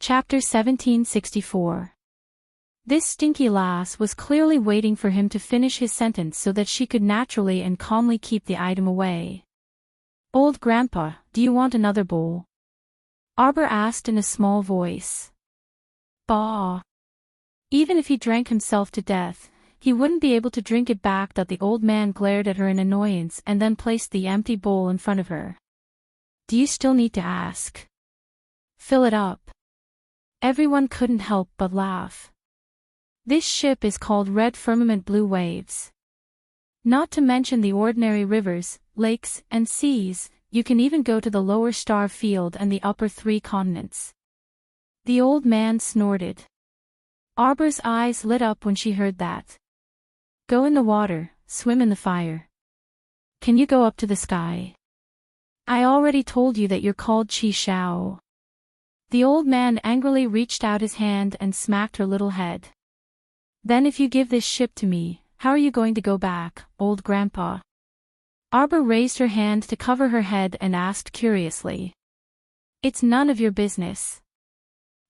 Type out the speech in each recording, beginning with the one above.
Chapter 1764. This stinky lass was clearly waiting for him to finish his sentence so that she could naturally and calmly keep the item away. "Old Grandpa, do you want another bowl?" Arbor asked in a small voice. Bah! Even if he drank himself to death, he wouldn't be able to drink it back. The old man glared at her in annoyance and then placed the empty bowl in front of her. "Do you still need to ask? Fill it up." Everyone couldn't help but laugh. This ship is called Red Firmament Blue Waves. Not to mention the ordinary rivers, lakes, and seas, you can even go to the lower star field and the upper 3 continents. The old man snorted. Arbor's eyes lit up when she heard that. "Go in the water, swim in the fire. Can you go up to the sky? I already told you that you're called Chi Shao." The old man angrily reached out his hand and smacked her little head. "Then if you give this ship to me, how are you going to go back, old grandpa?" Arbor raised her hand to cover her head and asked curiously. "It's none of your business.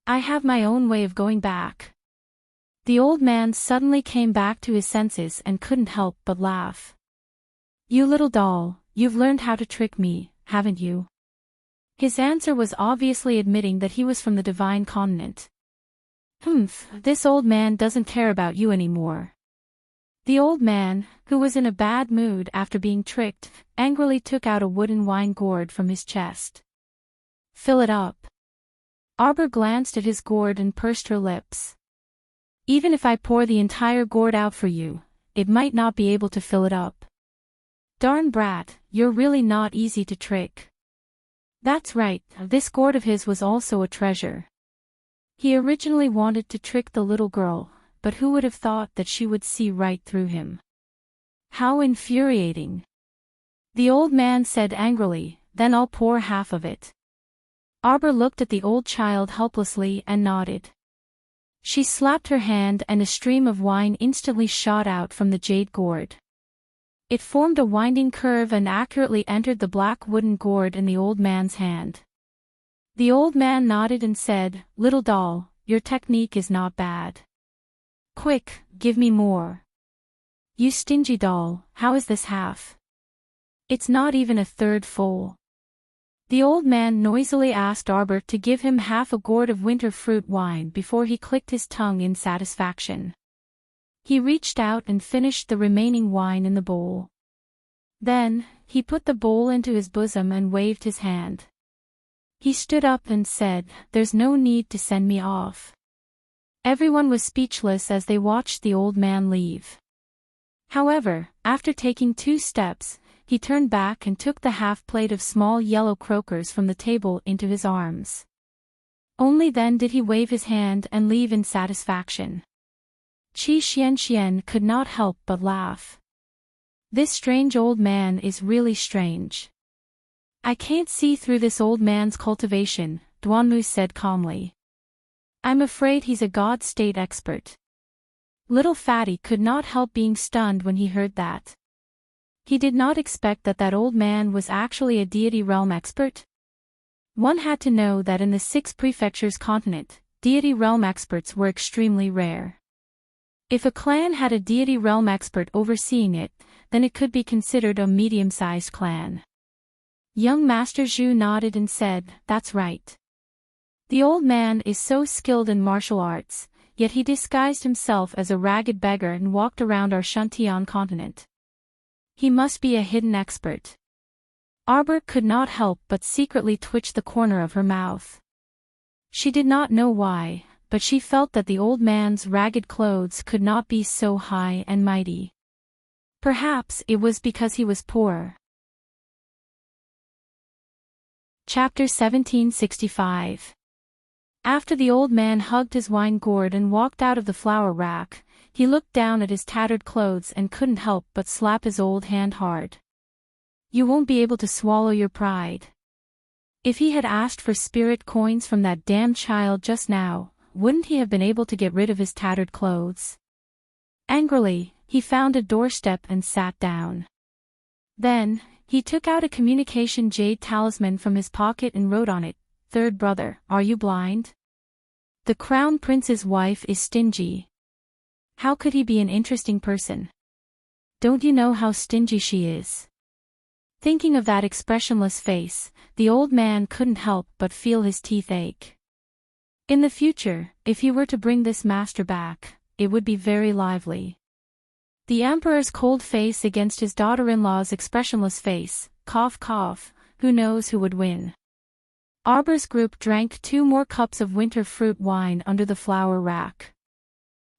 I have my own way of going back." The old man suddenly came back to his senses and couldn't help but laugh. "You little doll, you've learned how to trick me, haven't you?" His answer was obviously admitting that he was from the divine continent. This old man doesn't care about you anymore." The old man, who was in a bad mood after being tricked, angrily took out a wooden wine gourd from his chest. "Fill it up." Arbor glanced at his gourd and pursed her lips. "Even if I pour the entire gourd out for you, it might not be able to fill it up. Darn brat, you're really not easy to trick." That's right, this gourd of his was also a treasure. He originally wanted to trick the little girl, but who would have thought that she would see right through him? How infuriating! The old man said angrily, "Then I'll pour half of it." Arbor looked at the old child helplessly and nodded. She slapped her hand and a stream of wine instantly shot out from the jade gourd. It formed a winding curve and accurately entered the black wooden gourd in the old man's hand. The old man nodded and said, "Little doll, your technique is not bad. Quick, give me more." "You stingy doll, how is this half? It's not even a third full." The old man noisily asked Arbor to give him half a gourd of winter fruit wine before he clicked his tongue in satisfaction. He reached out and finished the remaining wine in the bowl. Then, he put the bowl into his bosom and waved his hand. He stood up and said, "There's no need to send me off." Everyone was speechless as they watched the old man leave. However, after taking 2 steps, he turned back and took the half plate of small yellow croakers from the table into his arms. Only then did he wave his hand and leave in satisfaction. Qi Xian could not help but laugh. This strange old man is really strange. "I can't see through this old man's cultivation," Duanmu said calmly. "I'm afraid he's a God state expert." Little Fatty could not help being stunned when he heard that. He did not expect that old man was actually a deity realm expert. One had to know that in the 6 prefectures continent, deity realm experts were extremely rare. If a clan had a deity realm expert overseeing it, then it could be considered a medium-sized clan. Young Master Zhu nodded and said, "That's right. The old man is so skilled in martial arts, yet he disguised himself as a ragged beggar and walked around our Shantian continent. He must be a hidden expert." Arbor could not help but secretly twitch the corner of her mouth. She did not know why, but she felt that the old man's ragged clothes could not be so high and mighty. Perhaps it was because he was poor. Chapter 1765. After the old man hugged his wine gourd and walked out of the flower rack, he looked down at his tattered clothes and couldn't help but slap his old hand hard. "You won't be able to swallow your pride." If he had asked for spirit coins from that damn child just now, wouldn't he have been able to get rid of his tattered clothes? Angrily, he found a doorstep and sat down. Then, he took out a communication jade talisman from his pocket and wrote on it, "Third brother, are you blind? The crown prince's wife is stingy. How could he be an interesting person? Don't you know how stingy she is? Thinking of that expressionless face, the old man couldn't help but feel his teeth ache. In the future, if he were to bring this master back, it would be very lively. The emperor's cold face against his daughter-in-law's expressionless face, cough cough, who knows who would win? Arbor's group drank 2 more cups of winter fruit wine under the flower rack.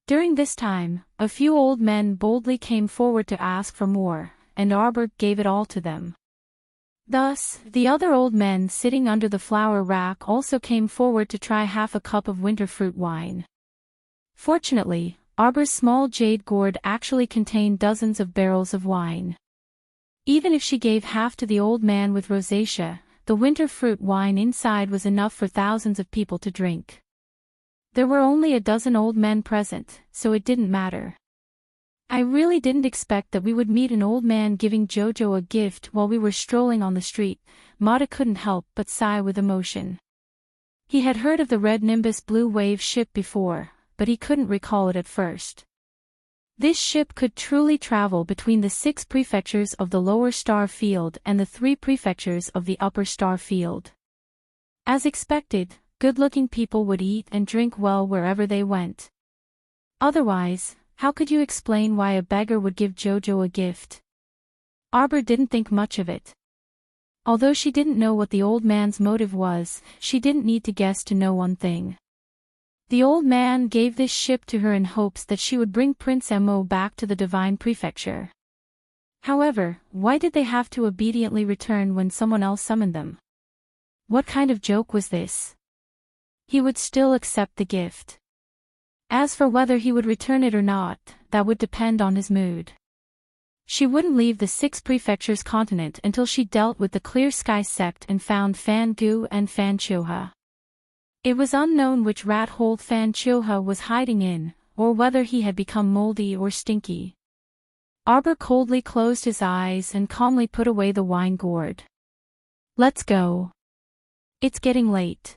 During this time, a few old men boldly came forward to ask for more, and Arbor gave it all to them. Thus, the other old men sitting under the flower rack also came forward to try half a cup of winter fruit wine. Fortunately, Arbor's small jade gourd actually contained dozens of barrels of wine. Even if she gave half to the old man with rosacea, the winter fruit wine inside was enough for thousands of people to drink. There were only a dozen old men present, so it didn't matter. I really didn't expect that we would meet an old man giving Jojo a gift while we were strolling on the street. Mata couldn't help but sigh with emotion. He had heard of the Red Nimbus Blue Wave ship before, but he couldn't recall it at first. This ship could truly travel between the 6 prefectures of the Lower Star Field and the 3 prefectures of the Upper Star Field. As expected, good-looking people would eat and drink well wherever they went. Otherwise, how could you explain why a beggar would give Jojo a gift? Arbor didn't think much of it. Although she didn't know what the old man's motive was, she didn't need to guess to know one thing. The old man gave this ship to her in hopes that she would bring Prince Mo back to the Divine Prefecture. However, why did they have to obediently return when someone else summoned them? What kind of joke was this? He would still accept the gift. As for whether he would return it or not, that would depend on his mood. She wouldn't leave the 6 prefectures continent until she dealt with the Clear Sky sect and found Fan Gu and Fan Choha. It was unknown which rat hole Fan Choha was hiding in, or whether he had become moldy or stinky. Arbor coldly closed his eyes and calmly put away the wine gourd. Let's go. It's getting late.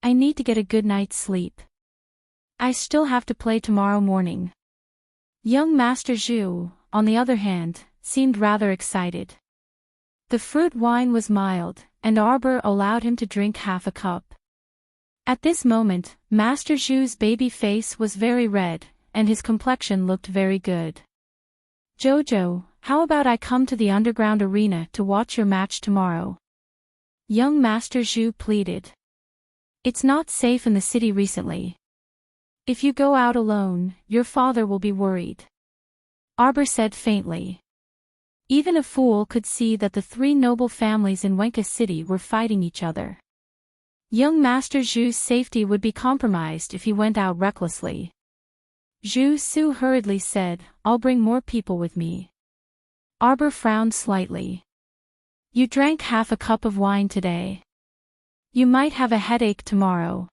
I need to get a good night's sleep. I still have to play tomorrow morning. Young Master Zhu, on the other hand, seemed rather excited. The fruit wine was mild, and Arbor allowed him to drink half a cup. At this moment, Master Zhu's baby face was very red, and his complexion looked very good. Jojo, how about I come to the underground arena to watch your match tomorrow? Young Master Zhu pleaded. It's not safe in the city recently. If you go out alone, your father will be worried. Arbor said faintly. Even a fool could see that the 3 noble families in Wenka City were fighting each other. Young Master Zhu's safety would be compromised if he went out recklessly. Zhu Su hurriedly said, I'll bring more people with me. Arbor frowned slightly. You drank half a cup of wine today. You might have a headache tomorrow.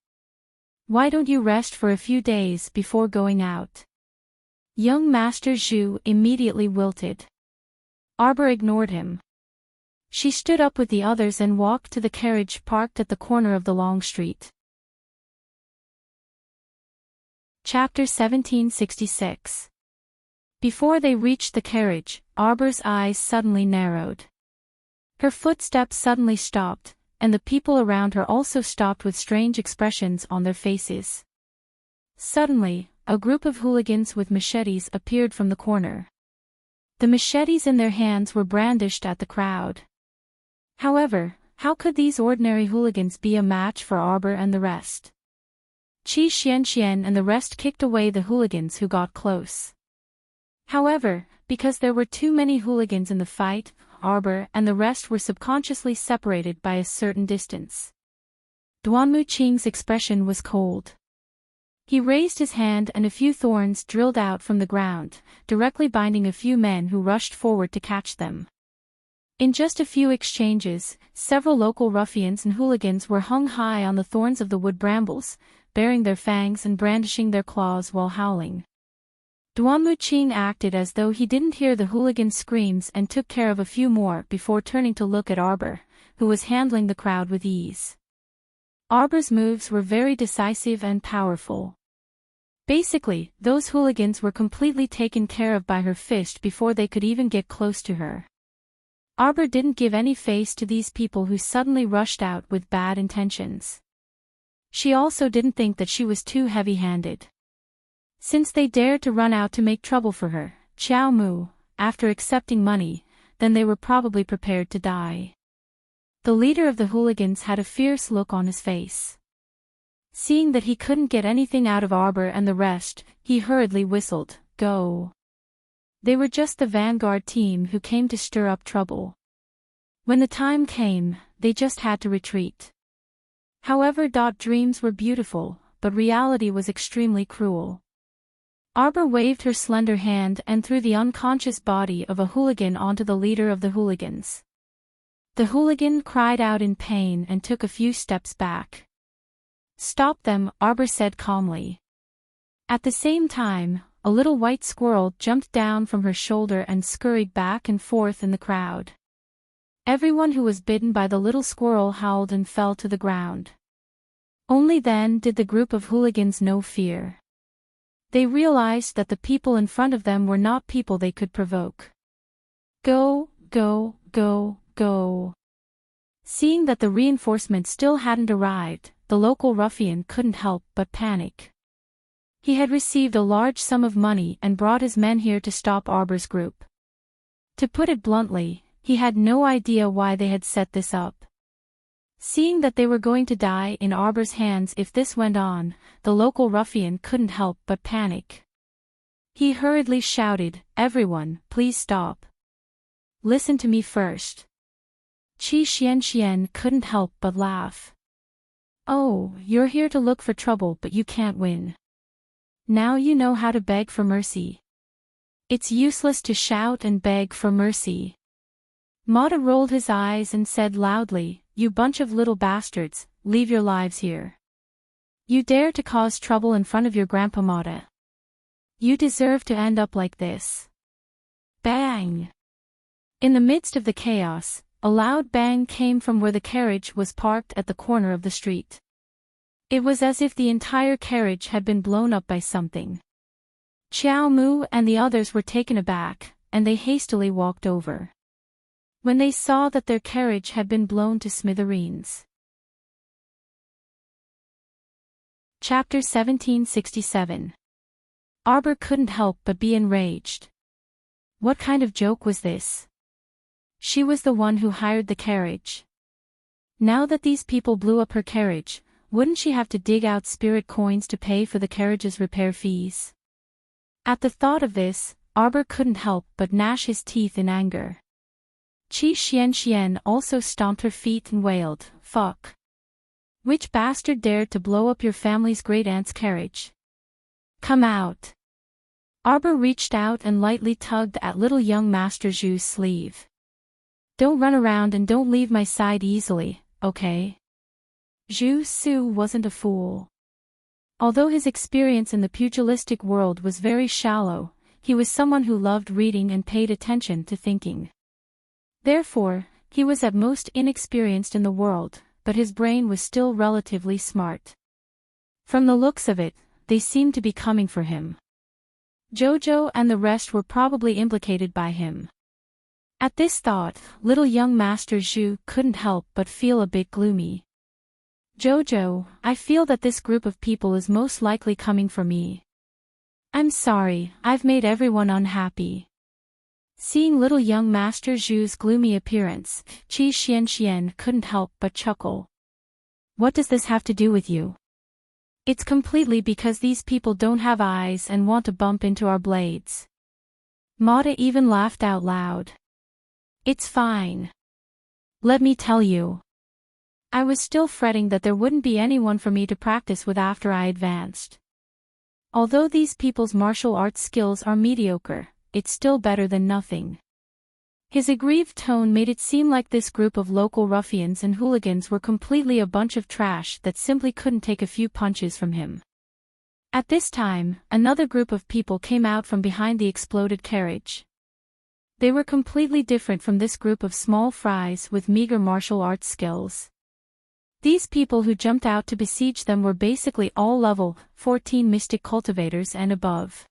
Why don't you rest for a few days before going out? Young Master Zhu immediately wilted. Arbor ignored him. She stood up with the others and walked to the carriage parked at the corner of the long street. Chapter 1766. Before they reached the carriage, Arbor's eyes suddenly narrowed. Her footsteps suddenly stopped, and the people around her also stopped with strange expressions on their faces. Suddenly, a group of hooligans with machetes appeared from the corner. The machetes in their hands were brandished at the crowd. However, how could these ordinary hooligans be a match for Arbor and the rest? Qi Xianxian and the rest kicked away the hooligans who got close. However, because there were too many hooligans in the fight, Arbor and the rest were subconsciously separated by a certain distance. Duanmu Qing's expression was cold. He raised his hand and a few thorns drilled out from the ground, directly binding a few men who rushed forward to catch them. In just a few exchanges, several local ruffians and hooligans were hung high on the thorns of the wood brambles, baring their fangs and brandishing their claws while howling. Duanmu Qing acted as though he didn't hear the hooligan screams and took care of a few more before turning to look at Arbor, who was handling the crowd with ease. Arbor's moves were very decisive and powerful. Basically, those hooligans were completely taken care of by her fist before they could even get close to her. Arbor didn't give any face to these people who suddenly rushed out with bad intentions. She also didn't think that she was too heavy-handed. Since they dared to run out to make trouble for her, Xiao Mu, after accepting money, then they were probably prepared to die. The leader of the hooligans had a fierce look on his face. Seeing that he couldn't get anything out of Arbor and the rest, he hurriedly whistled, "Go." They were just the vanguard team who came to stir up trouble. When the time came, they just had to retreat. However, dreams were beautiful, but reality was extremely cruel. Arbor waved her slender hand and threw the unconscious body of a hooligan onto the leader of the hooligans. The hooligan cried out in pain and took a few steps back. "Stop them," Arbor said calmly. At the same time, a little white squirrel jumped down from her shoulder and scurried back and forth in the crowd. Everyone who was bitten by the little squirrel howled and fell to the ground. Only then did the group of hooligans know fear. They realized that the people in front of them were not people they could provoke. "Go, go, go, go." Seeing that the reinforcement still hadn't arrived, the local ruffian couldn't help but panic. He had received a large sum of money and brought his men here to stop Arbor's group. To put it bluntly, he had no idea why they had set this up. Seeing that they were going to die in Arbor's hands if this went on, the local ruffian couldn't help but panic. He hurriedly shouted, "Everyone, please stop. Listen to me first." Qi Xian couldn't help but laugh. "Oh, you're here to look for trouble but you can't win. Now you know how to beg for mercy. It's useless to shout and beg for mercy." Mata rolled his eyes and said loudly, "You bunch of little bastards, leave your lives here. You dare to cause trouble in front of your grandpa Mata. You deserve to end up like this." Bang! In the midst of the chaos, a loud bang came from where the carriage was parked at the corner of the street. It was as if the entire carriage had been blown up by something. Xiao Mu and the others were taken aback, and they hastily walked over. When they saw that their carriage had been blown to smithereens. Chapter 1767. Arbor couldn't help but be enraged. What kind of joke was this? She was the one who hired the carriage. Now that these people blew up her carriage, wouldn't she have to dig out spirit coins to pay for the carriage's repair fees? At the thought of this, Arbor couldn't help but gnash his teeth in anger. Qi Xian also stomped her feet and wailed, "Fuck! Which bastard dared to blow up your family's great-aunt's carriage? Come out!" Arbor reached out and lightly tugged at little young Master Zhu's sleeve. "Don't run around and don't leave my side easily, okay?" Zhu Su wasn't a fool. Although his experience in the pugilistic world was very shallow, he was someone who loved reading and paid attention to thinking. Therefore, he was at most inexperienced in the world, but his brain was still relatively smart. From the looks of it, they seemed to be coming for him. Jojo and the rest were probably implicated by him. At this thought, little young Master Zhu couldn't help but feel a bit gloomy. "Jojo, I feel that this group of people is most likely coming for me. I'm sorry, I've made everyone unhappy." Seeing little young Master Zhu's gloomy appearance, Qi Xian couldn't help but chuckle. "What does this have to do with you?" "It's completely because these people don't have eyes and want to bump into our blades." Mata even laughed out loud. "It's fine. Let me tell you. I was still fretting that there wouldn't be anyone for me to practice with after I advanced. Although these people's martial arts skills are mediocre, it's still better than nothing." His aggrieved tone made it seem like this group of local ruffians and hooligans were completely a bunch of trash that simply couldn't take a few punches from him. At this time, another group of people came out from behind the exploded carriage. They were completely different from this group of small fries with meager martial arts skills. These people who jumped out to besiege them were basically all level 14 mystic cultivators and above.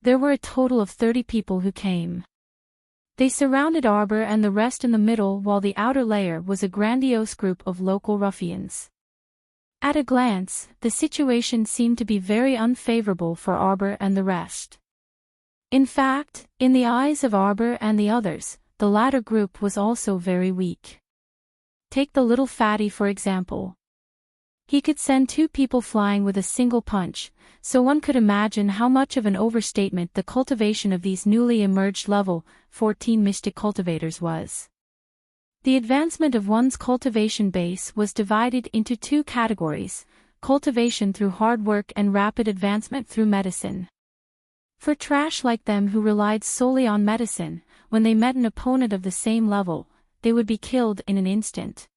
There were a total of 30 people who came. They surrounded Arbor and the rest in the middle, while the outer layer was a grandiose group of local ruffians. At a glance, the situation seemed to be very unfavorable for Arbor and the rest. In fact, in the eyes of Arbor and the others, the latter group was also very weak. Take the little fatty for example. He could send 2 people flying with a single punch, so one could imagine how much of an overstatement the cultivation of these newly emerged level 14 mystic cultivators was. The advancement of one's cultivation base was divided into 2 categories: cultivation through hard work and rapid advancement through medicine. For trash like them who relied solely on medicine, when they met an opponent of the same level, they would be killed in an instant.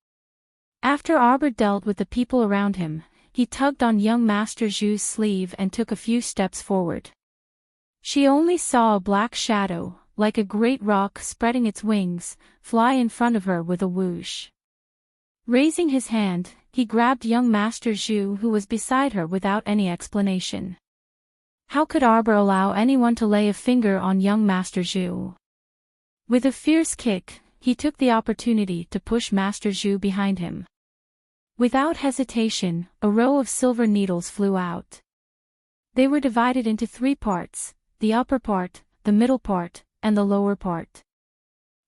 After Arbor dealt with the people around him, he tugged on young Master Zhu's sleeve and took a few steps forward. She only saw a black shadow, like a great rock spreading its wings, fly in front of her with a whoosh. Raising his hand, he grabbed young Master Zhu, who was beside her, without any explanation. How could Arbor allow anyone to lay a finger on young Master Zhu? With a fierce kick, he took the opportunity to push Master Zhu behind him. Without hesitation, a row of silver needles flew out. They were divided into 3 parts, the upper part, the middle part, and the lower part.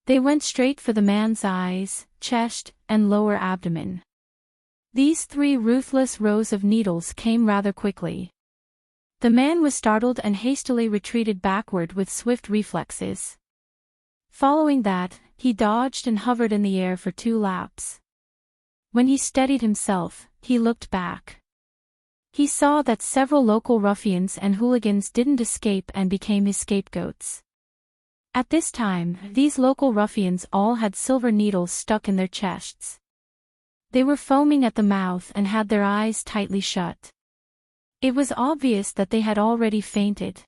They went straight for the man's eyes, chest, and lower abdomen. These 3 ruthless rows of needles came rather quickly. The man was startled and hastily retreated backward with swift reflexes. Following that, he dodged and hovered in the air for 2 laps. When he steadied himself, he looked back. He saw that several local ruffians and hooligans didn't escape and became his scapegoats. At this time, these local ruffians all had silver needles stuck in their chests. They were foaming at the mouth and had their eyes tightly shut. It was obvious that they had already fainted.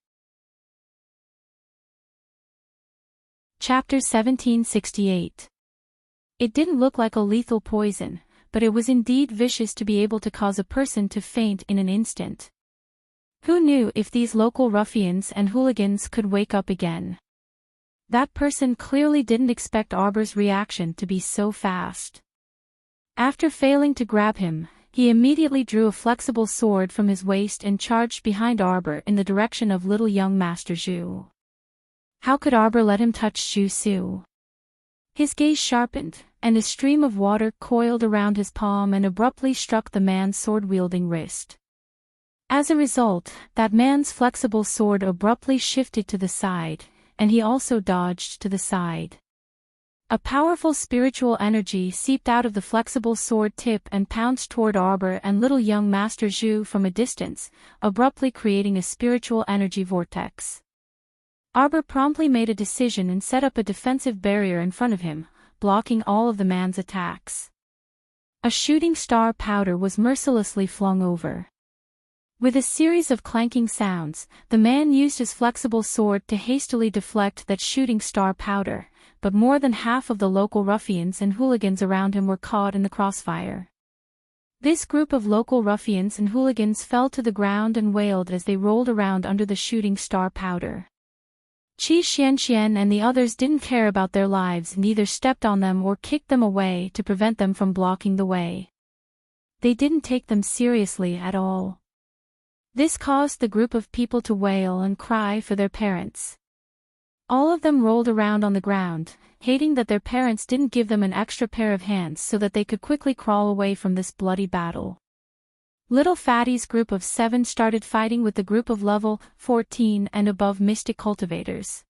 Chapter 1768. It didn't look like a lethal poison, but it was indeed vicious to be able to cause a person to faint in an instant. Who knew if these local ruffians and hooligans could wake up again? That person clearly didn't expect Arbor's reaction to be so fast. After failing to grab him, he immediately drew a flexible sword from his waist and charged behind Arbor in the direction of little young Master Zhu. How could Arbor let him touch Zhu Su? His gaze sharpened, and a stream of water coiled around his palm and abruptly struck the man's sword-wielding wrist. As a result, that man's flexible sword abruptly shifted to the side, and he also dodged to the side. A powerful spiritual energy seeped out of the flexible sword tip and pounced toward Arbor and little young Master Zhu from a distance, abruptly creating a spiritual energy vortex. Arbor promptly made a decision and set up a defensive barrier in front of him, blocking all of the man's attacks. A shooting star powder was mercilessly flung over. With a series of clanking sounds, the man used his flexible sword to hastily deflect that shooting star powder, but more than half of the local ruffians and hooligans around him were caught in the crossfire. This group of local ruffians and hooligans fell to the ground and wailed as they rolled around under the shooting star powder. Qi Xianxian and the others didn't care about their lives and either stepped on them or kicked them away to prevent them from blocking the way. They didn't take them seriously at all. This caused the group of people to wail and cry for their parents. All of them rolled around on the ground, hating that their parents didn't give them an extra pair of hands so that they could quickly crawl away from this bloody battle. Little Fatty's group of 7 started fighting with the group of level 14 and above mystic cultivators.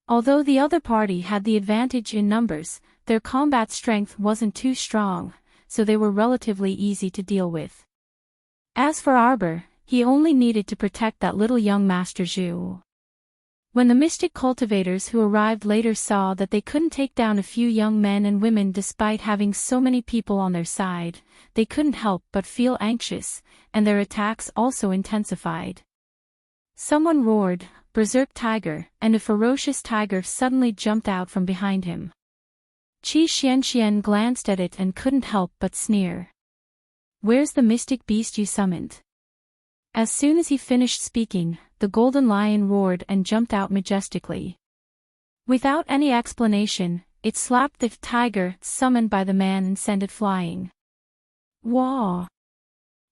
Although the other party had the advantage in numbers, their combat strength wasn't too strong, so they were relatively easy to deal with. As for Arbor, he only needed to protect that little young Master Zhu. When the mystic cultivators who arrived later saw that they couldn't take down a few young men and women despite having so many people on their side, they couldn't help but feel anxious, and their attacks also intensified. Someone roared, "Berserk tiger," and a ferocious tiger suddenly jumped out from behind him. Qi Xianxian glanced at it and couldn't help but sneer. Where's the mystic beast you summoned? As soon as he finished speaking, the golden lion roared and jumped out majestically. Without any explanation, it slapped the tiger summoned by the man and sent it flying. Wah!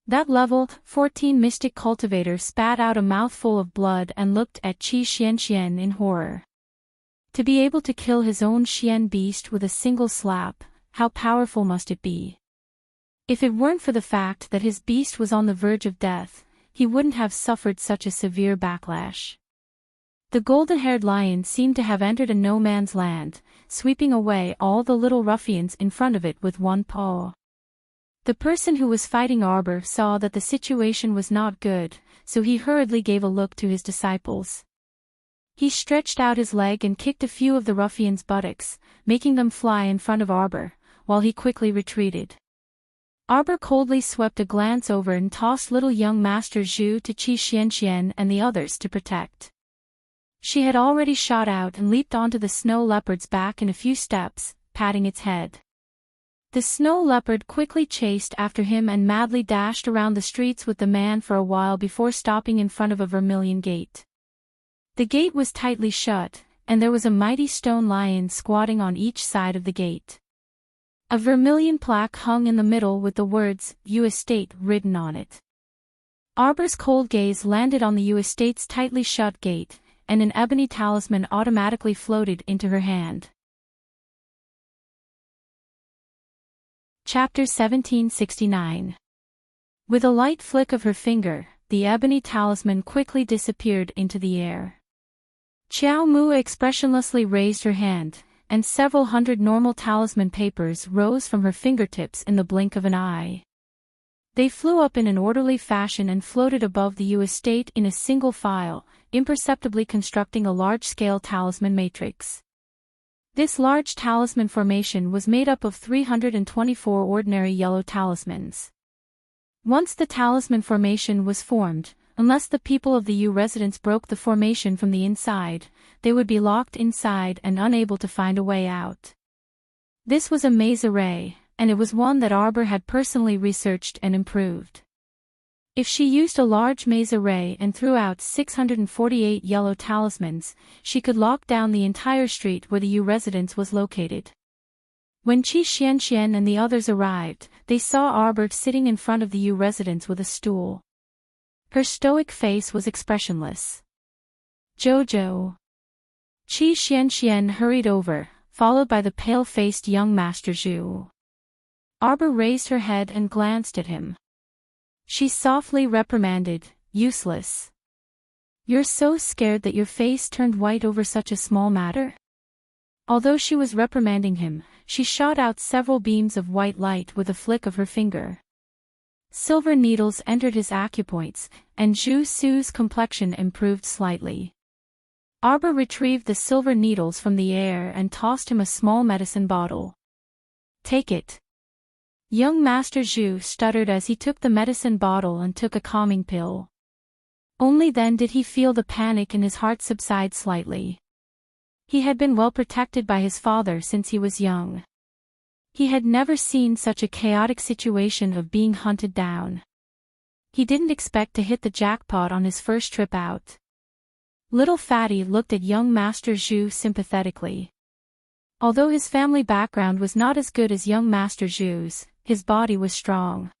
That level 14 mystic cultivator spat out a mouthful of blood and looked at Qi Xianxian in horror. To be able to kill his own Xian beast with a single slap, how powerful must it be? If it weren't for the fact that his beast was on the verge of death, he wouldn't have suffered such a severe backlash. The golden-haired lion seemed to have entered a no-man's land, sweeping away all the little ruffians in front of it with one paw. The person who was fighting Arbor saw that the situation was not good, so he hurriedly gave a look to his disciples. He stretched out his leg and kicked a few of the ruffians' buttocks, making them fly in front of Arbor, while he quickly retreated. Arbor coldly swept a glance over and tossed little young Master Zhu to Qi Xianxian and the others to protect. She had already shot out and leaped onto the snow leopard's back in a few steps, patting its head. The snow leopard quickly chased after him and madly dashed around the streets with the man for a while before stopping in front of a vermilion gate. The gate was tightly shut, and there was a mighty stone lion squatting on each side of the gate. A vermilion plaque hung in the middle with the words, "U Estate" written on it. Arbor's cold gaze landed on the U Estate's tightly shut gate, and an ebony talisman automatically floated into her hand. Chapter 1769. With a light flick of her finger, the ebony talisman quickly disappeared into the air. Qiao Mu expressionlessly raised her hand, and several hundred normal talisman papers rose from her fingertips in the blink of an eye. They flew up in an orderly fashion and floated above the U Estate in a single file, imperceptibly constructing a large-scale talisman matrix. This large talisman formation was made up of 324 ordinary yellow talismans. Once the talisman formation was formed, unless the people of the U residence broke the formation from the inside, they would be locked inside and unable to find a way out. This was a maze array, and it was one that Arbor had personally researched and improved. If she used a large maze array and threw out 648 yellow talismans, she could lock down the entire street where the U residence was located. When Qi Xianxian and the others arrived, they saw Arbor sitting in front of the U residence with a stool. Her stoic face was expressionless. Jojo. Qi Xianxian hurried over, followed by the pale-faced young Master Zhu. Arbor raised her head and glanced at him. She softly reprimanded, "Useless. You're so scared that your face turned white over such a small matter?" Although she was reprimanding him, she shot out several beams of white light with a flick of her finger. Silver needles entered his acupoints, and Zhu Su's complexion improved slightly. Arbor retrieved the silver needles from the air and tossed him a small medicine bottle. "Take it." Young Master Zhu stuttered as he took the medicine bottle and took a calming pill. Only then did he feel the panic in his heart subside slightly. He had been well protected by his father since he was young. He had never seen such a chaotic situation of being hunted down. He didn't expect to hit the jackpot on his first trip out. Little Fatty looked at young Master Zhu sympathetically. Although his family background was not as good as young Master Zhu's, his body was strong.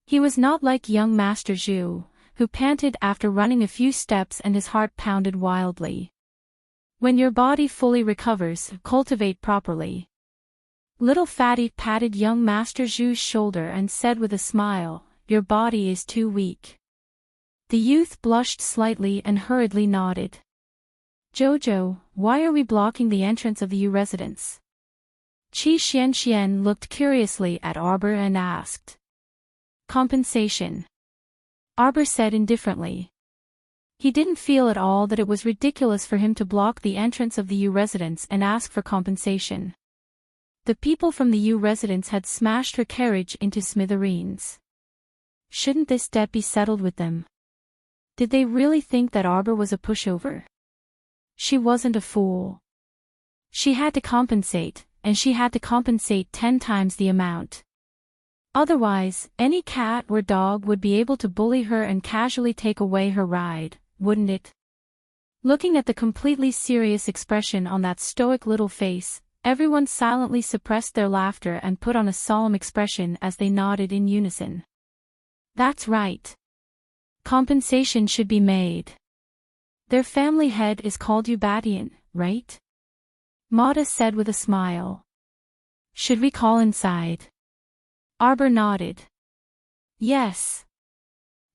He was not like young Master Zhu, who panted after running a few steps and his heart pounded wildly. When your body fully recovers, cultivate properly. Little Fatty patted young Master Zhu's shoulder and said with a smile, "Your body is too weak." The youth blushed slightly and hurriedly nodded. "Jojo, why are we blocking the entrance of the U residence?" Qi Xianxian looked curiously at Arbor and asked. "Compensation," Arbor said indifferently. He didn't feel at all that it was ridiculous for him to block the entrance of the U residence and ask for compensation. The people from the U residence had smashed her carriage into smithereens. Shouldn't this debt be settled with them? Did they really think that Arbor was a pushover? She wasn't a fool. She had to compensate, and she had to compensate 10 times the amount. Otherwise, any cat or dog would be able to bully her and casually take away her ride, wouldn't it? Looking at the completely serious expression on that stoic little face, everyone silently suppressed their laughter and put on a solemn expression as they nodded in unison. That's right. Compensation should be made. Their family head is called Ubadian, right? Mata said with a smile. Should we call inside? Arbor nodded. Yes.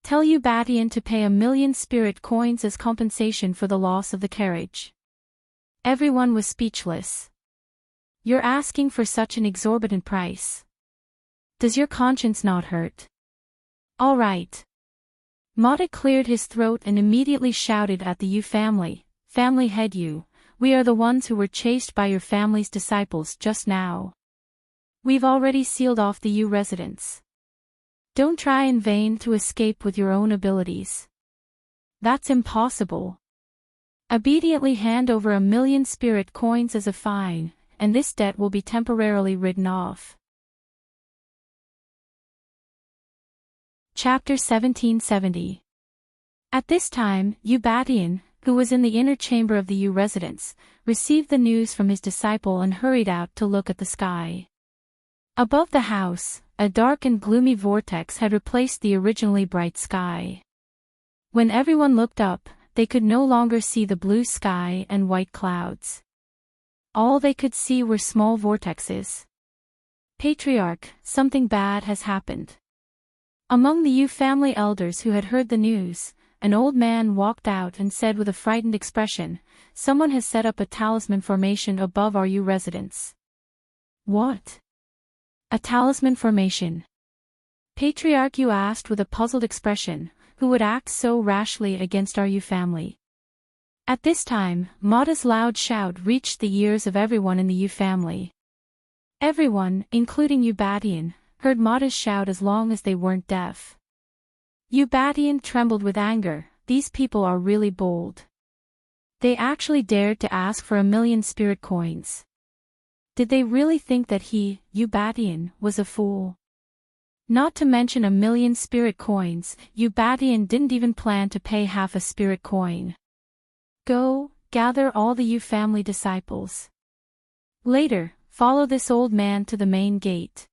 Tell Ubadian to pay 1,000,000 spirit coins as compensation for the loss of the carriage. Everyone was speechless. You're asking for such an exorbitant price. Does your conscience not hurt? All right. Mata cleared his throat and immediately shouted at the Yu family, Family head Yu, we are the ones who were chased by your family's disciples just now. We've already sealed off the Yu residence. Don't try in vain to escape with your own abilities. That's impossible. Obediently hand over 1,000,000 spirit coins as a fine, and this debt will be temporarily written off. Chapter 1770. At this time, Ubadian, who was in the inner chamber of the Yu residence, received the news from his disciple and hurried out to look at the sky. Above the house, a dark and gloomy vortex had replaced the originally bright sky. When everyone looked up, they could no longer see the blue sky and white clouds. All they could see were small vortexes. Patriarch, something bad has happened. Among the Yu family elders who had heard the news, an old man walked out and said with a frightened expression, Someone has set up a talisman formation above our Yu residence. What? A talisman formation? Patriarch Yu asked with a puzzled expression, who would act so rashly against our Yu family? At this time, Mata's loud shout reached the ears of everyone in the Yu family. Everyone, including Ubadian, heard Mata's shout as long as they weren't deaf. Ubadian trembled with anger. These people are really bold. They actually dared to ask for 1,000,000 spirit coins. Did they really think that he, Ubadian, was a fool? Not to mention 1,000,000 spirit coins, Ubadian didn't even plan to pay half a spirit coin. Go, gather all the Yu family disciples. Later, follow this old man to the main gate.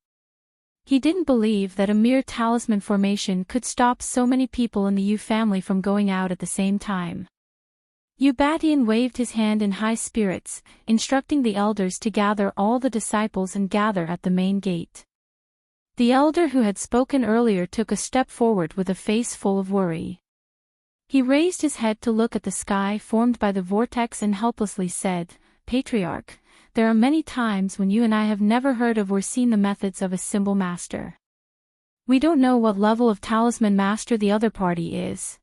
He didn't believe that a mere talisman formation could stop so many people in the Yu family from going out at the same time. Ubadian waved his hand in high spirits, instructing the elders to gather all the disciples and gather at the main gate. The elder who had spoken earlier took a step forward with a face full of worry. He raised his head to look at the sky formed by the vortex and helplessly said, Patriarch, there are many times when you and I have never heard of or seen the methods of a symbol master. We don't know what level of talisman master the other party is.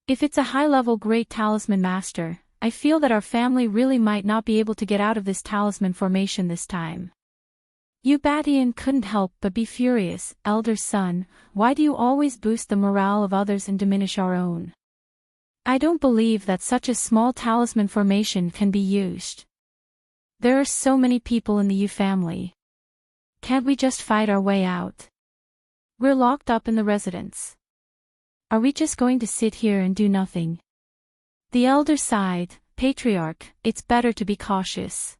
If it's a high-level great talisman master, I feel that our family really might not be able to get out of this talisman formation this time. Ubadian couldn't help but be furious. Elder son, why do you always boost the morale of others and diminish our own? I don't believe that such a small talisman formation can be used. There are so many people in the Yu family. Can't we just fight our way out? We're locked up in the residence. Are we just going to sit here and do nothing? The elder sighed, Patriarch, it's better to be cautious.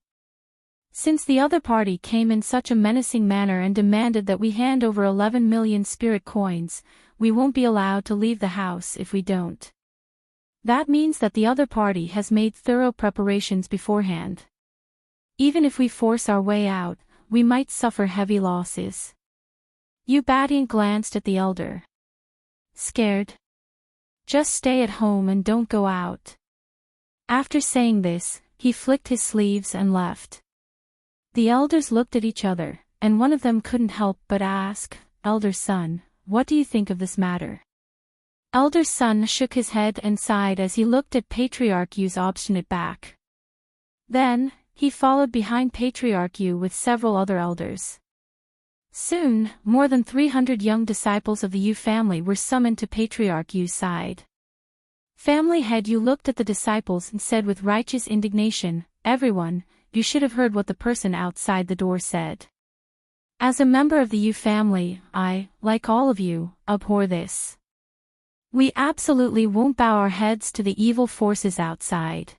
Since the other party came in such a menacing manner and demanded that we hand over 11,000,000 spirit coins, we won't be allowed to leave the house if we don't. That means that the other party has made thorough preparations beforehand. Even if we force our way out, we might suffer heavy losses. Ubadian glanced at the elder. Scared? Just stay at home and don't go out. After saying this, he flicked his sleeves and left. The elders looked at each other, and one of them couldn't help but ask, Elder son, what do you think of this matter? Elder son shook his head and sighed as he looked at Patriarch Yu's obstinate back. Then, he followed behind Patriarch Yu with several other elders. Soon, more than 300 young disciples of the Yu family were summoned to Patriarch Yu's side. Family head Yu looked at the disciples and said with righteous indignation, Everyone, you should have heard what the person outside the door said. As a member of the U family, I, like all of you, abhor this. We absolutely won't bow our heads to the evil forces outside.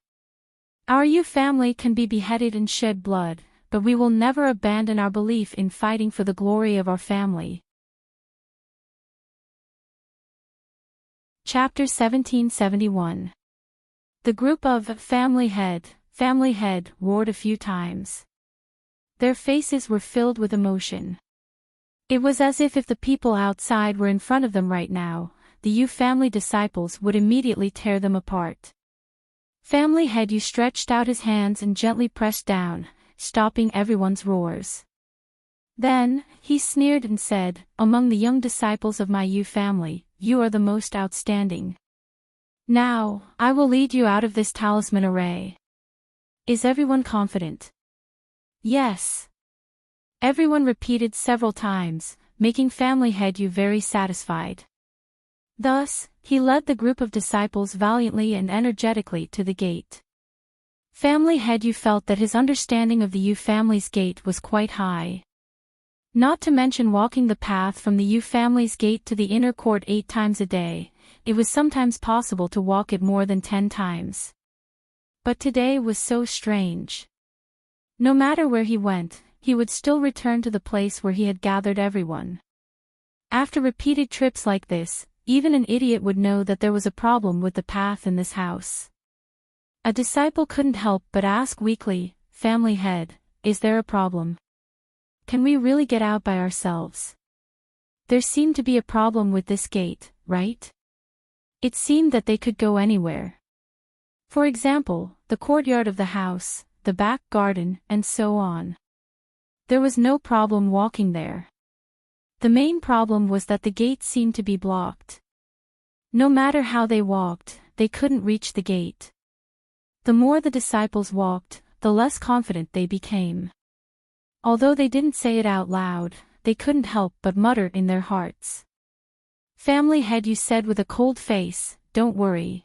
Our U family can be beheaded and shed blood, but we will never abandon our belief in fighting for the glory of our family. Chapter 1771. The group of family head, roared a few times. Their faces were filled with emotion. It was as if the people outside were in front of them right now, the U family disciples would immediately tear them apart. Family head U stretched out his hands and gently pressed down, stopping everyone's roars. Then, he sneered and said, "Among the young disciples of my U family, you are the most outstanding. Now, I will lead you out of this talisman array. Is everyone confident?" "Yes." Everyone repeated several times, making family head U very satisfied. Thus, he led the group of disciples valiantly and energetically to the gate. Family head U felt that his understanding of the U family's gate was quite high. Not to mention walking the path from the U family's gate to the inner court 8 times a day, it was sometimes possible to walk it more than 10 times. But today was so strange. No matter where he went, he would still return to the place where he had gathered everyone. After repeated trips like this, even an idiot would know that there was a problem with the path in this house. A disciple couldn't help but ask weakly, "Family head, is there a problem? Can we really get out by ourselves? There seemed to be a problem with this gate, right? It seemed that they could go anywhere. For example, the courtyard of the house, the back garden, and so on. There was no problem walking there. The main problem was that the gate seemed to be blocked. No matter how they walked, they couldn't reach the gate. The more the disciples walked, the less confident they became. Although they didn't say it out loud, they couldn't help but mutter in their hearts. Family head U said with a cold face, "Don't worry.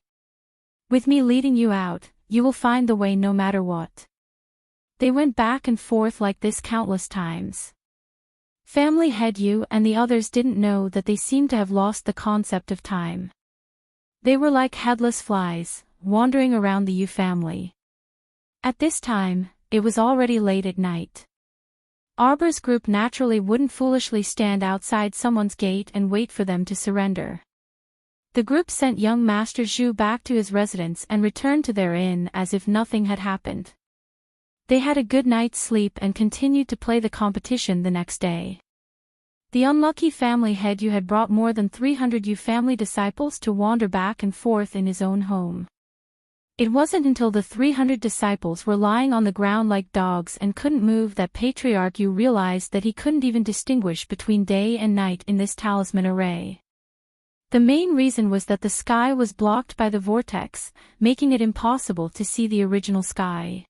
With me leading you out, you will find the way no matter what." They went back and forth like this countless times. Family head U and the others didn't know that they seemed to have lost the concept of time. They were like headless flies, wandering around the U family. At this time, it was already late at night. Arbor's group naturally wouldn't foolishly stand outside someone's gate and wait for them to surrender. The group sent young Master Zhu back to his residence and returned to their inn as if nothing had happened. They had a good night's sleep and continued to play the competition the next day. The unlucky family head U had brought more than 300 U family disciples to wander back and forth in his own home. It wasn't until the 300 disciples were lying on the ground like dogs and couldn't move that Patriarch U realized that he couldn't even distinguish between day and night in this talisman array. The main reason was that the sky was blocked by the vortex, making it impossible to see the original sky.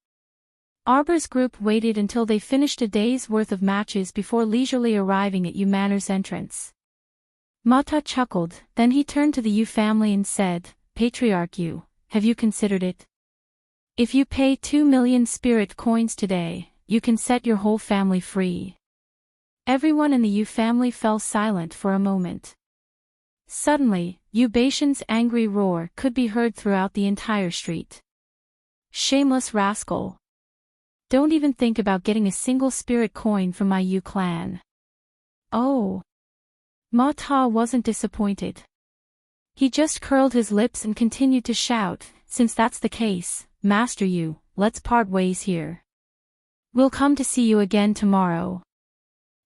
Arbor's group waited until they finished a day's worth of matches before leisurely arriving at U Manor's entrance. Mata chuckled, then he turned to the U family and said, "Patriarch U, have you considered it? If you pay 2 million spirit coins today, you can set your whole family free." Everyone in the U family fell silent for a moment. Suddenly, Yu Baishan's angry roar could be heard throughout the entire street. "Shameless rascal! Don't even think about getting a single spirit coin from my Yu clan." Oh! Ma Ta wasn't disappointed. He just curled his lips and continued to shout, "Since that's the case, Master Yu, let's part ways here. We'll come to see you again tomorrow."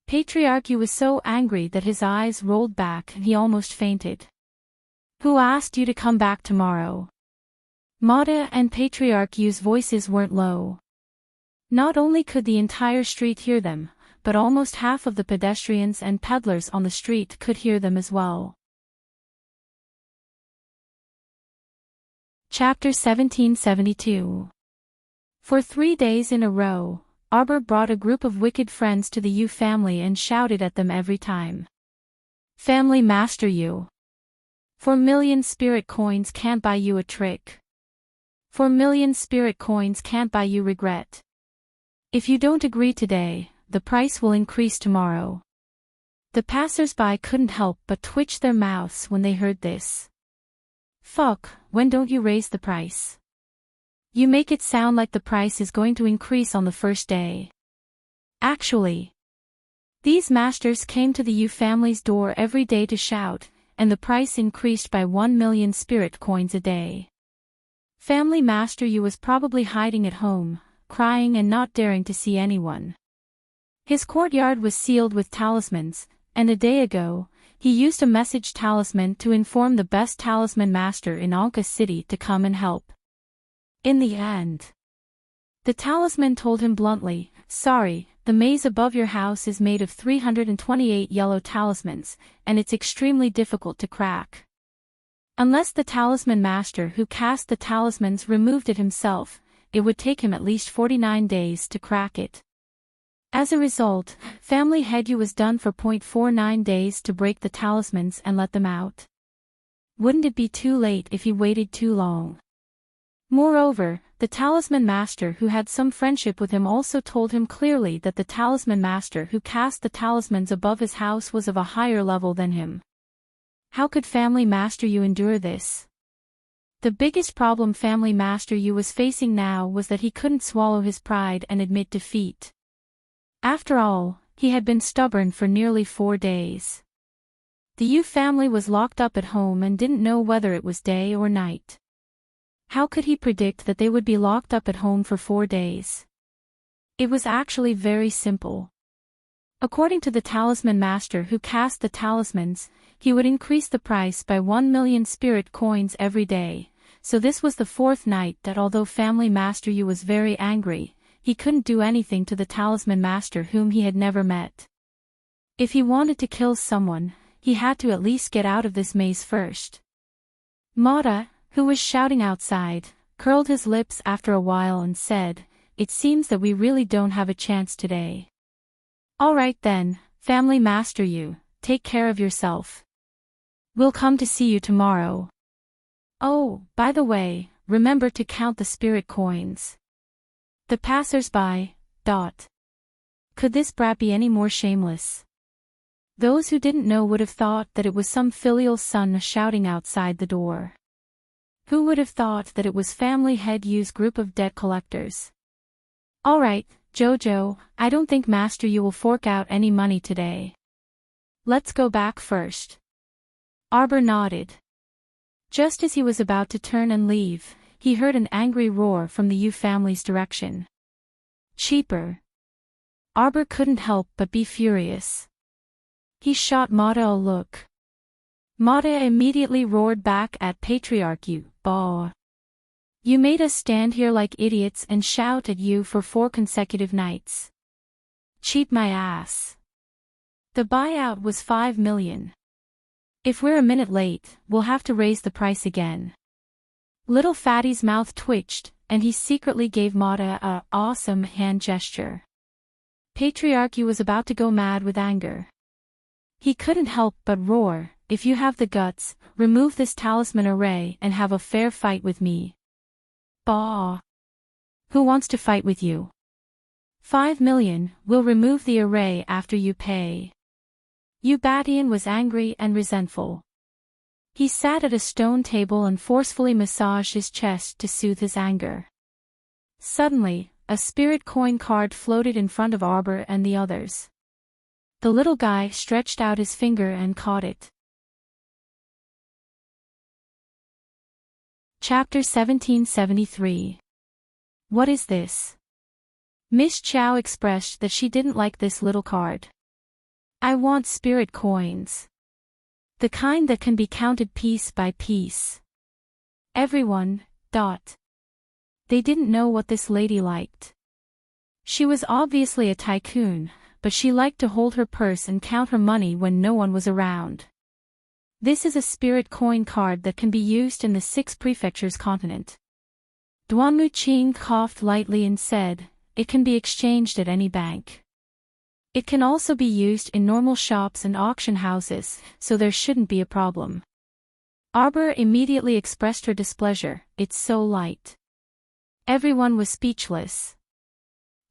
Patriarch Yu was so angry that his eyes rolled back and he almost fainted. "Who asked you to come back tomorrow?" Mata and Patriarch Yu's voices weren't low. Not only could the entire street hear them, but almost half of the pedestrians and peddlers on the street could hear them as well. Chapter 1772. For 3 days in a row, Arbor brought a group of wicked friends to the Yu family and shouted at them every time. "Family Master Yu! 4 million spirit coins can't buy you a trick. 4 million spirit coins can't buy you regret. If you don't agree today, the price will increase tomorrow. The passers-by couldn't help but twitch their mouths when they heard this. Fuck, when don't you raise the price? You make it sound like the price is going to increase on the first day. Actually, these masters came to the Yu family's door every day to shout, and the price increased by 1 million spirit coins a day. Family Master Yu was probably hiding at home, crying and not daring to see anyone. His courtyard was sealed with talismans, and a day ago, he used a message talisman to inform the best talisman master in Anka City to come and help. In the end, the talisman told him bluntly, "Sorry, the maze above your house is made of 328 yellow talismans, and it's extremely difficult to crack. Unless the talisman master who cast the talismans removed it himself, it would take him at least 49 days to crack it." As a result, family head Yu was done for 0.49 days to break the talismans and let them out. Wouldn't it be too late if he waited too long? Moreover, the talisman master who had some friendship with him also told him clearly that the talisman master who cast the talismans above his house was of a higher level than him. How could Family Master Yu endure this? The biggest problem Family Master Yu was facing now was that he couldn't swallow his pride and admit defeat. After all, he had been stubborn for nearly 4 days. The Yu family was locked up at home and didn't know whether it was day or night. How could he predict that they would be locked up at home for 4 days? It was actually very simple. According to the talisman master who cast the talismans, he would increase the price by 1 million spirit coins every day, so this was the 4th night that although Family Master Yu was very angry, he couldn't do anything to the talisman master whom he had never met. If he wanted to kill someone, he had to at least get out of this maze first. Mata, who was shouting outside, curled his lips after a while and said, "It seems that we really don't have a chance today." "All right then, Family Master Yu, take care of yourself. We'll come to see you tomorrow. Oh, by the way, remember to count the spirit coins." The passers-by, Could this brat be any more shameless? Those who didn't know would have thought that it was some filial son shouting outside the door. Who would have thought that it was Family Head Yu's group of debt collectors? "Alright, Jojo, I don't think Master Yu will fork out any money today. Let's go back first." Arbor nodded. Just as he was about to turn and leave, he heard an angry roar from the Yu family's direction. "Cheaper." Arbor couldn't help but be furious. He shot Mata a look. Mata immediately roared back at Patriarch Yu, "Bah! You made us stand here like idiots and shout at you for 4 consecutive nights. Cheat my ass. The buyout was 5 million. If we're a minute late, we'll have to raise the price again." Little Fatty's mouth twitched, and he secretly gave Mata a awesome hand gesture. Patriarch Yu was about to go mad with anger. He couldn't help but roar, "If you have the guts, remove this talisman array and have a fair fight with me." "Bah! Who wants to fight with you? 5 million, we'll remove the array after you pay." Ubatian was angry and resentful. He sat at a stone table and forcefully massaged his chest to soothe his anger. Suddenly, a spirit coin card floated in front of Arbor and the others. The little guy stretched out his finger and caught it. Chapter 1773. What is this? Miss Chow expressed that she didn't like this little card. "I want spirit coins. The kind that can be counted piece by piece." Everyone, They didn't know what this lady liked. She was obviously a tycoon, but she liked to hold her purse and count her money when no one was around. This is a spirit coin card that can be used in the 6 prefectures continent. Duanmu Qing coughed lightly and said, "It can be exchanged at any bank. It can also be used in normal shops and auction houses, so there shouldn't be a problem." Arbor immediately expressed her displeasure, "It's so light." Everyone was speechless.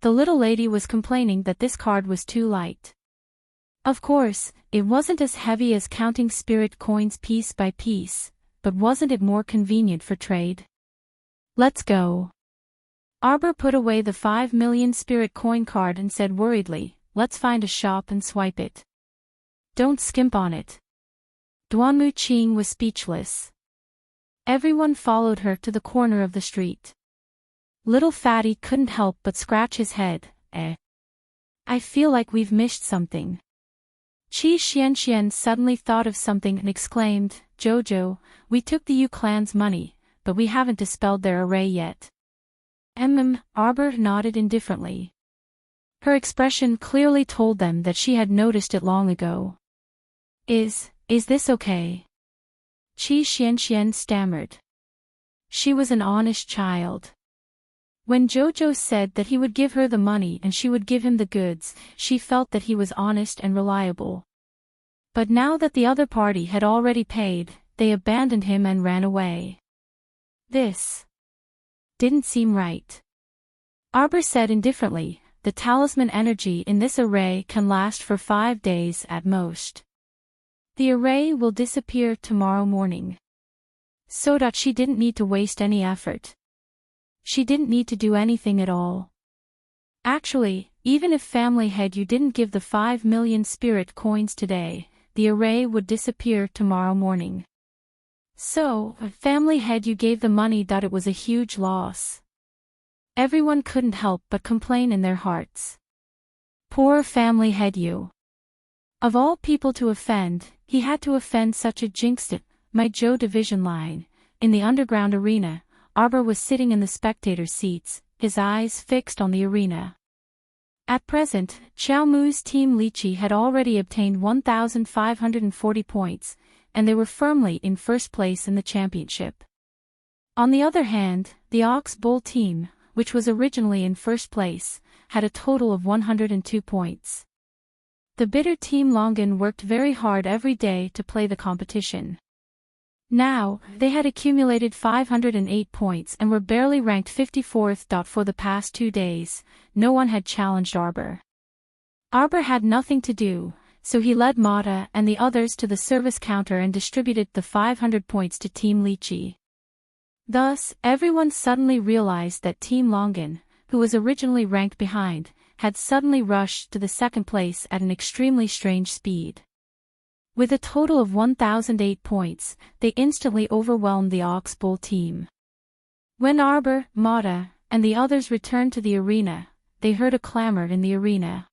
The little lady was complaining that this card was too light. Of course, it wasn't as heavy as counting spirit coins piece by piece, but wasn't it more convenient for trade? Let's go. Arbor put away the 5 million spirit coin card and said worriedly, let's find a shop and swipe it. Don't skimp on it. Duanmu Qing was speechless. Everyone followed her to the corner of the street. Little Fatty couldn't help but scratch his head. I feel like we've missed something. Qi Xianxian suddenly thought of something and exclaimed, Jojo, we took the Yu clan's money, but we haven't dispelled their array yet. Arbor nodded indifferently. Her expression clearly told them that she had noticed it long ago. Is this okay? Qi Xianxian stammered. She was an honest child. When Jojo said that he would give her the money and she would give him the goods, she felt that he was honest and reliable. But now that the other party had already paid, they abandoned him and ran away. This didn't seem right. Arbor said indifferently, the talisman energy in this array can last for 5 days at most. The array will disappear tomorrow morning. So that she didn't need to waste any effort. She didn't need to do anything at all. Actually, even if family head you didn't give the 5 million spirit coins today, the array would disappear tomorrow morning. So, family head you gave the money that it was a huge loss. Everyone couldn't help but complain in their hearts. Poor family head you. Of all people to offend, he had to offend such a jinxed my Joe division line. In the underground arena, Arbor was sitting in the spectator seats, his eyes fixed on the arena. At present, Xiao Mu's team Lychee had already obtained 1,540 points, and they were firmly in first place in the championship. On the other hand, the Ox Bull team, which was originally in first place, had a total of 102 points. The bitter team Longan worked very hard every day to play the competition. Now, they had accumulated 508 points and were barely ranked 54th. For the past 2 days, no one had challenged Arbor. Arbor had nothing to do, so he led Mata and the others to the service counter and distributed the 500 points to Team Lychee. Thus, everyone suddenly realized that Team Longan, who was originally ranked behind, had suddenly rushed to the second place at an extremely strange speed. With a total of 1,008 points, they instantly overwhelmed the Ox Bull team. When Arbor, Mata, and the others returned to the arena, they heard a clamor in the arena.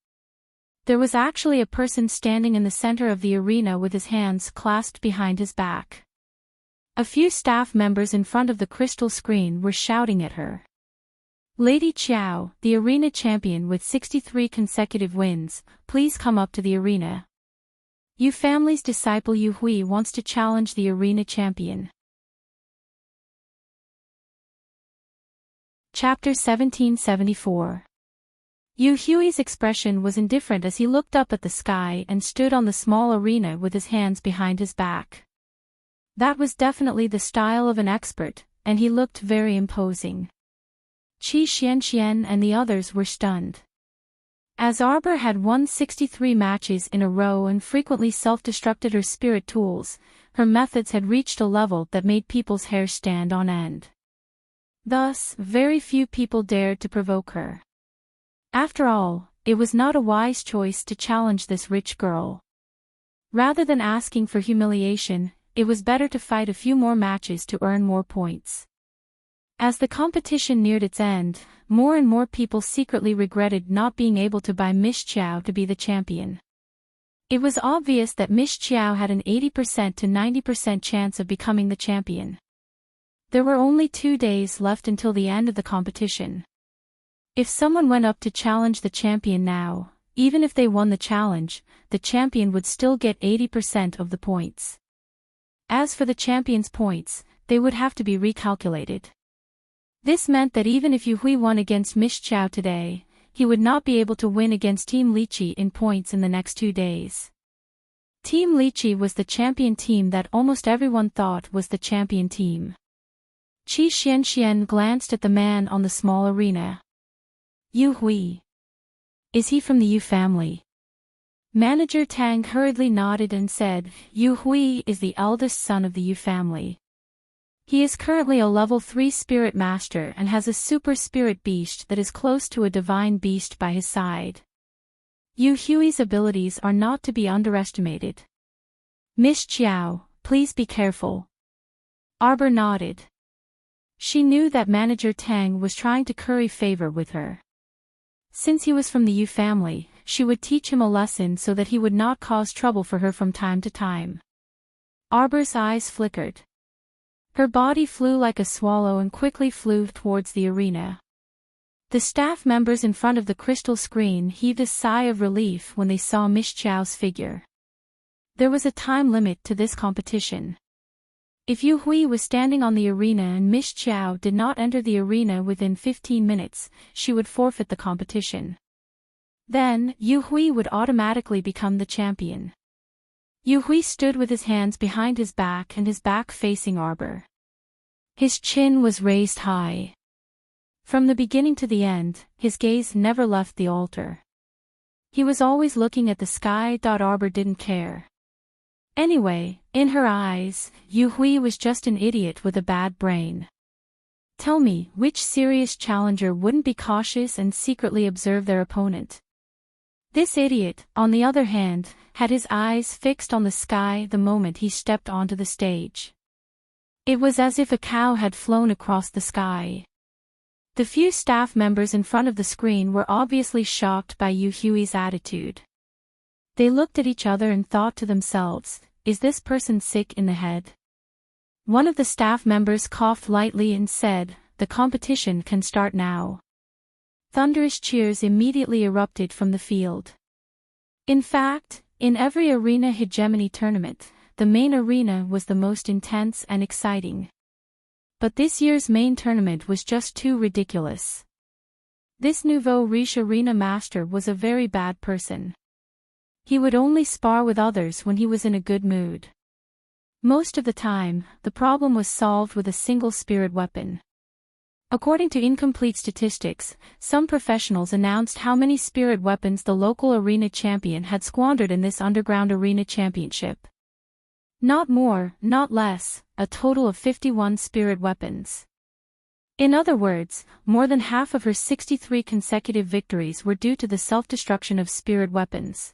There was actually a person standing in the center of the arena with his hands clasped behind his back. A few staff members in front of the crystal screen were shouting at her. Lady Qiao, the arena champion with 63 consecutive wins, please come up to the arena. Yu family's disciple Yu Hui wants to challenge the arena champion. Chapter 1774. Yu Hui's expression was indifferent as he looked up at the sky and stood on the small arena with his hands behind his back. That was definitely the style of an expert, and he looked very imposing. Qi Xianxian and the others were stunned. As Arbor had won 63 matches in a row and frequently self-destructed her spirit tools, her methods had reached a level that made people's hair stand on end. Thus, very few people dared to provoke her. After all, it was not a wise choice to challenge this rich girl. Rather than asking for humiliation, it was better to fight a few more matches to earn more points. As the competition neared its end, more and more people secretly regretted not being able to buy Miss Qiao to be the champion. It was obvious that Miss Qiao had an 80% to 90% chance of becoming the champion. There were only 2 days left until the end of the competition. If someone went up to challenge the champion now, even if they won the challenge, the champion would still get 80% of the points. As for the champion's points, they would have to be recalculated. This meant that even if Yu Hui won against Miss Qiao today, he would not be able to win against Team Lychee in points in the next 2 days. Team Lychee was the champion team that almost everyone thought was the champion team. Qi Xianxian glanced at the man on the small arena. Yu Hui. Is he from the Yu family? Manager Tang hurriedly nodded and said, Yu Hui is the eldest son of the Yu family. He is currently a level 3 spirit master and has a super spirit beast that is close to a divine beast by his side. Yu Hui's abilities are not to be underestimated. Miss Chiao, please be careful. Arbor nodded. She knew that Manager Tang was trying to curry favor with her. Since he was from the Yu family, she would teach him a lesson so that he would not cause trouble for her from time to time. Arbor's eyes flickered. Her body flew like a swallow and quickly flew towards the arena. The staff members in front of the crystal screen heaved a sigh of relief when they saw Miss Chiao's figure. There was a time limit to this competition. If Yu Hui was standing on the arena and Miss Chiao did not enter the arena within 15 minutes, she would forfeit the competition. Then, Yu Hui would automatically become the champion. Yu Hui stood with his hands behind his back and his back facing Arbor. His chin was raised high. From the beginning to the end, his gaze never left the altar. He was always looking at the sky. Arbor didn't care. Anyway, in her eyes, Yu Hui was just an idiot with a bad brain. Tell me, which serious challenger wouldn't be cautious and secretly observe their opponent? This idiot, on the other hand, had his eyes fixed on the sky the moment he stepped onto the stage. It was as if a cow had flown across the sky. The few staff members in front of the screen were obviously shocked by Yu Hui's attitude. They looked at each other and thought to themselves, is this person sick in the head? One of the staff members coughed lightly and said, the competition can start now. Thunderous cheers immediately erupted from the field. In fact, in every arena hegemony tournament, the main arena was the most intense and exciting. But this year's main tournament was just too ridiculous. This nouveau riche arena master was a very bad person. He would only spar with others when he was in a good mood. Most of the time, the problem was solved with a single spirit weapon. According to incomplete statistics, some professionals announced how many spirit weapons the local arena champion had squandered in this underground arena championship. Not more, not less, a total of 51 spirit weapons. In other words, more than half of her 63 consecutive victories were due to the self-destruction of spirit weapons.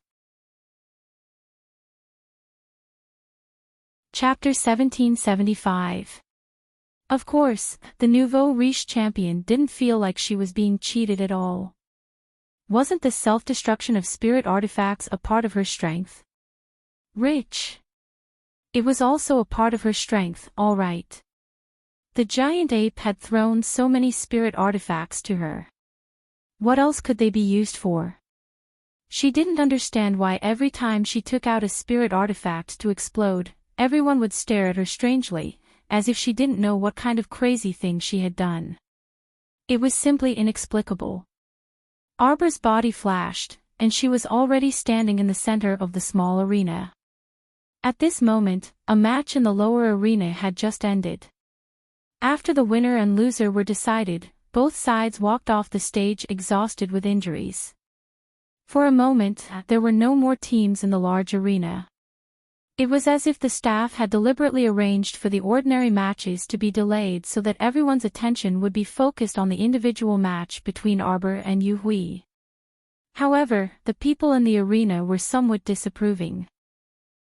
Chapter 1775. Of course, the nouveau riche champion didn't feel like she was being cheated at all. Wasn't the self-destruction of spirit artifacts a part of her strength? Rich. It was also a part of her strength, all right. The giant ape had thrown so many spirit artifacts to her. What else could they be used for? She didn't understand why every time she took out a spirit artifact to explode, everyone would stare at her strangely, as if she didn't know what kind of crazy thing she had done. It was simply inexplicable. Arbor's body flashed, and she was already standing in the center of the small arena. At this moment, a match in the lower arena had just ended. After the winner and loser were decided, both sides walked off the stage exhausted with injuries. For a moment, there were no more teams in the large arena. It was as if the staff had deliberately arranged for the ordinary matches to be delayed so that everyone's attention would be focused on the individual match between Arbor and Yu Hui. However, the people in the arena were somewhat disapproving.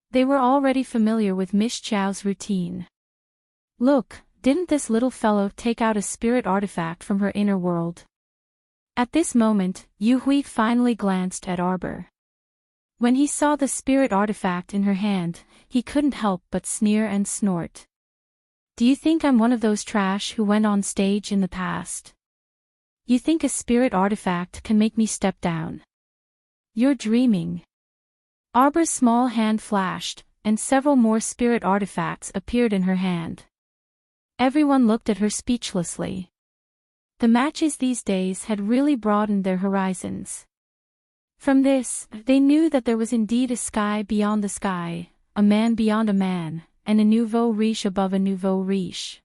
They were already familiar with Miss Chiao's routine. Look, didn't this little fellow take out a spirit artifact from her inner world? At this moment, Yu Hui finally glanced at Arbor. When he saw the spirit artifact in her hand, he couldn't help but sneer and snort. Do you think I'm one of those trash who went on stage in the past? You think a spirit artifact can make me step down? You're dreaming. Arbor's small hand flashed, and several more spirit artifacts appeared in her hand. Everyone looked at her speechlessly. The matches these days had really broadened their horizons. From this, they knew that there was indeed a sky beyond the sky, a man beyond a man, and a nouveau riche above a nouveau riche.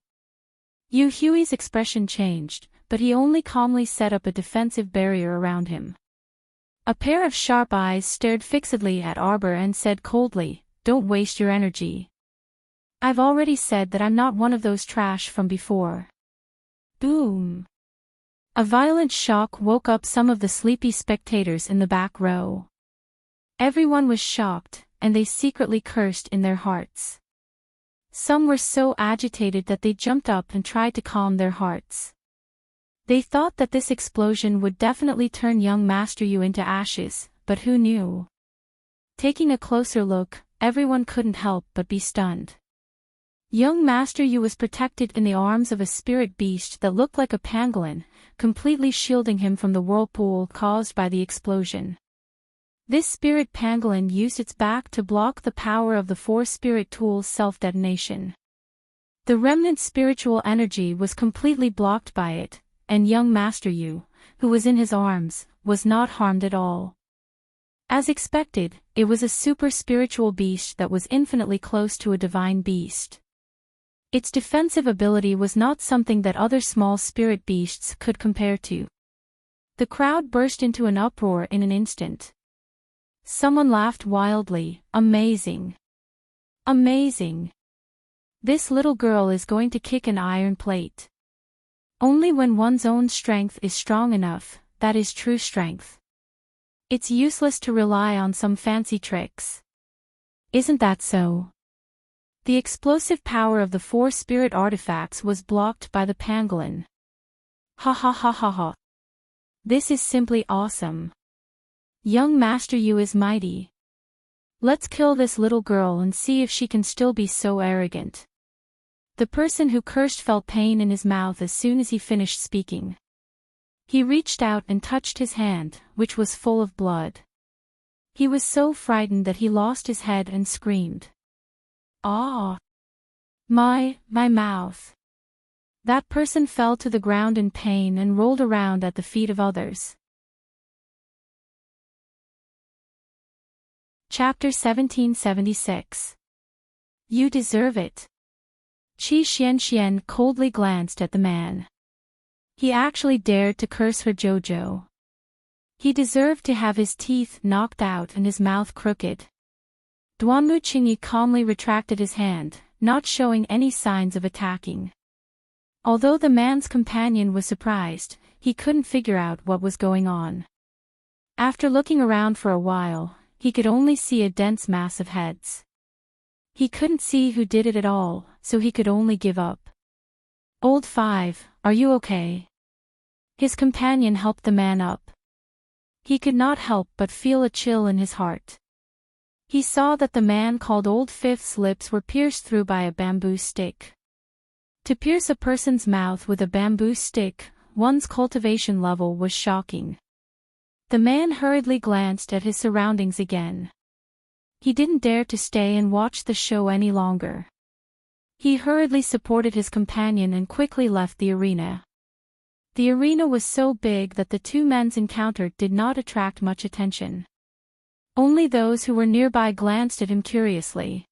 Yu Hui's expression changed, but he only calmly set up a defensive barrier around him. A pair of sharp eyes stared fixedly at Arbor and said coldly, "Don't waste your energy. I've already said that I'm not one of those trash from before." Boom! A violent shock woke up some of the sleepy spectators in the back row. Everyone was shocked, and they secretly cursed in their hearts. Some were so agitated that they jumped up and tried to calm their hearts. They thought that this explosion would definitely turn young Master Yu into ashes, but who knew? Taking a closer look, everyone couldn't help but be stunned. Young Master Yu was protected in the arms of a spirit beast that looked like a pangolin, completely shielding him from the whirlpool caused by the explosion. This spirit pangolin used its back to block the power of the four spirit tools' self-detonation. The remnant spiritual energy was completely blocked by it, and young Master Yu, who was in his arms, was not harmed at all. As expected, it was a super spiritual beast that was infinitely close to a divine beast. Its defensive ability was not something that other small spirit beasts could compare to. The crowd burst into an uproar in an instant. Someone laughed wildly, "Amazing! Amazing! This little girl is going to kick an iron plate." Only when one's own strength is strong enough, that is true strength. It's useless to rely on some fancy tricks. Isn't that so? The explosive power of the four spirit artifacts was blocked by the pangolin. Ha ha ha ha ha. This is simply awesome. Young Master Yu is mighty. Let's kill this little girl and see if she can still be so arrogant. The person who cursed felt pain in his mouth as soon as he finished speaking. He reached out and touched his hand, which was full of blood. He was so frightened that he lost his head and screamed. "Ah! My mouth!" That person fell to the ground in pain and rolled around at the feet of others. Chapter 1776. You deserve it. Qi Xianxian coldly glanced at the man. He actually dared to curse her Jojo. He deserved to have his teeth knocked out and his mouth crooked. Duanmu Qingyi calmly retracted his hand, not showing any signs of attacking. Although the man's companion was surprised, he couldn't figure out what was going on. After looking around for a while, he could only see a dense mass of heads. He couldn't see who did it at all, so he could only give up. "Old Five, are you okay?" His companion helped the man up. He could not help but feel a chill in his heart. He saw that the man called Old Fifth's lips were pierced through by a bamboo stick. To pierce a person's mouth with a bamboo stick, one's cultivation level was shocking. The man hurriedly glanced at his surroundings again. He didn't dare to stay and watch the show any longer. He hurriedly supported his companion and quickly left the arena. The arena was so big that the two men's encounter did not attract much attention. Only those who were nearby glanced at him curiously.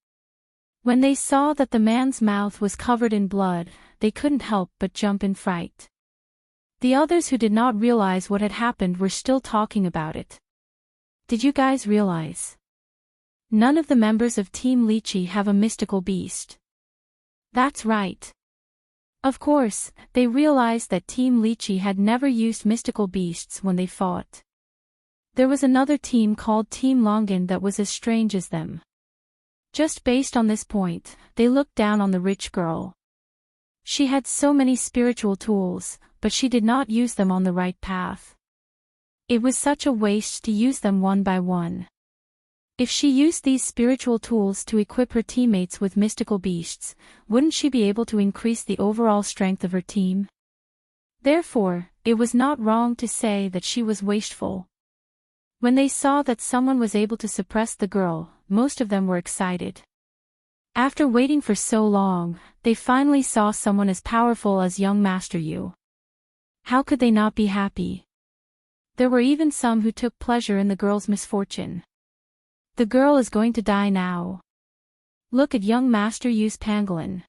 When they saw that the man's mouth was covered in blood, they couldn't help but jump in fright. The others who did not realize what had happened were still talking about it. "Did you guys realize? None of the members of Team Lychee have a mystical beast." That's right. Of course, they realized that Team Lychee had never used mystical beasts when they fought. There was another team called Team Longan that was as strange as them. Just based on this point, they looked down on the rich girl. She had so many spiritual tools, but she did not use them on the right path. It was such a waste to use them one by one. If she used these spiritual tools to equip her teammates with mystical beasts, wouldn't she be able to increase the overall strength of her team? Therefore, it was not wrong to say that she was wasteful. When they saw that someone was able to suppress the girl, most of them were excited. After waiting for so long, they finally saw someone as powerful as young Master Yu. How could they not be happy? There were even some who took pleasure in the girl's misfortune. The girl is going to die now. Look at young Master Yu's pangolin.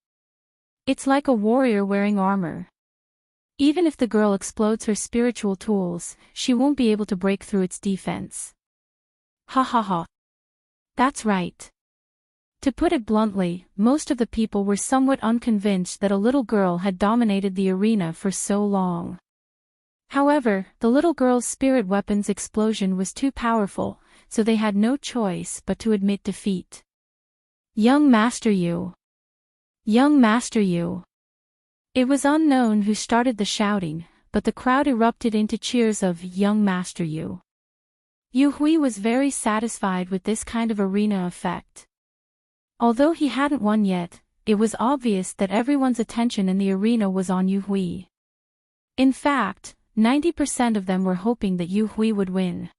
It's like a warrior wearing armor. Even if the girl explodes her spiritual tools, she won't be able to break through its defense. Ha ha ha. That's right. To put it bluntly, most of the people were somewhat unconvinced that a little girl had dominated the arena for so long. However, the little girl's spirit weapon's explosion was too powerful, so they had no choice but to admit defeat. Young Master Yu! Young Master Yu! It was unknown who started the shouting, but the crowd erupted into cheers of Young Master Yu. Yu Hui was very satisfied with this kind of arena effect. Although he hadn't won yet, it was obvious that everyone's attention in the arena was on Yu Hui. In fact, 90% of them were hoping that Yu Hui would win.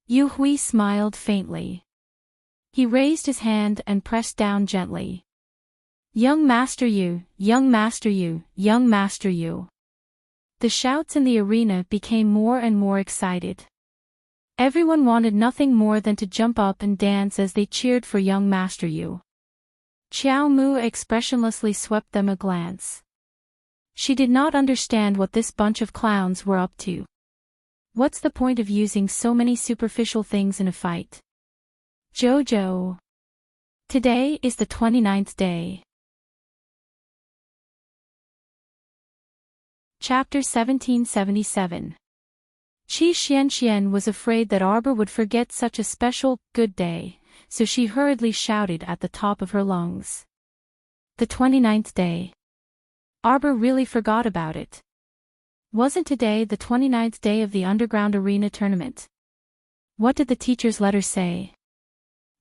Yu Hui smiled faintly. He raised his hand and pressed down gently. Young Master Yu, Young Master Yu, Young Master Yu. The shouts in the arena became more and more excited. Everyone wanted nothing more than to jump up and dance as they cheered for Young Master Yu. Qiao Mu expressionlessly swept them a glance. She did not understand what this bunch of clowns were up to. What's the point of using so many superficial things in a fight? Jojo. Today is the 29th day. Chapter 1777. Qi Xianxian was afraid that Arbor would forget such a special, good day, so she hurriedly shouted at the top of her lungs. The 29th day. Arbor really forgot about it. Wasn't today the 29th day of the Underground Arena tournament? What did the teacher's letter say?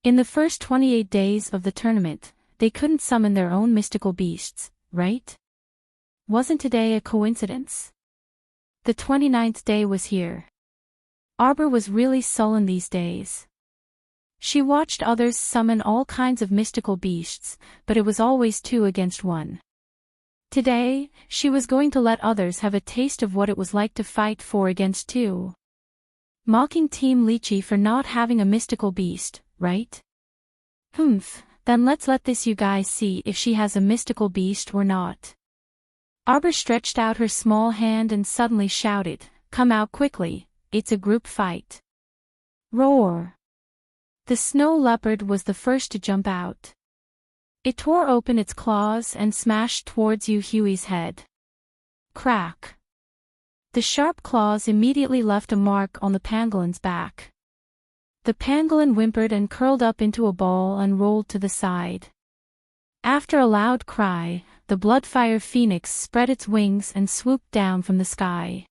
In the first 28 days of the tournament, they couldn't summon their own mystical beasts, right? Wasn't today a coincidence? The 29th day was here. Arbor was really sullen these days. She watched others summon all kinds of mystical beasts, but it was always 2 against 1. Today, she was going to let others have a taste of what it was like to fight 4 against 2. Mocking Team Lychee for not having a mystical beast, right? Then let's let this you guys see if she has a mystical beast or not. Arbor stretched out her small hand and suddenly shouted, "Come out quickly, it's a group fight." Roar! The snow leopard was the first to jump out. It tore open its claws and smashed towards Yu Hui's head. Crack! The sharp claws immediately left a mark on the pangolin's back. The pangolin whimpered and curled up into a ball and rolled to the side. After a loud cry, the Bloodfire Phoenix spread its wings and swooped down from the sky.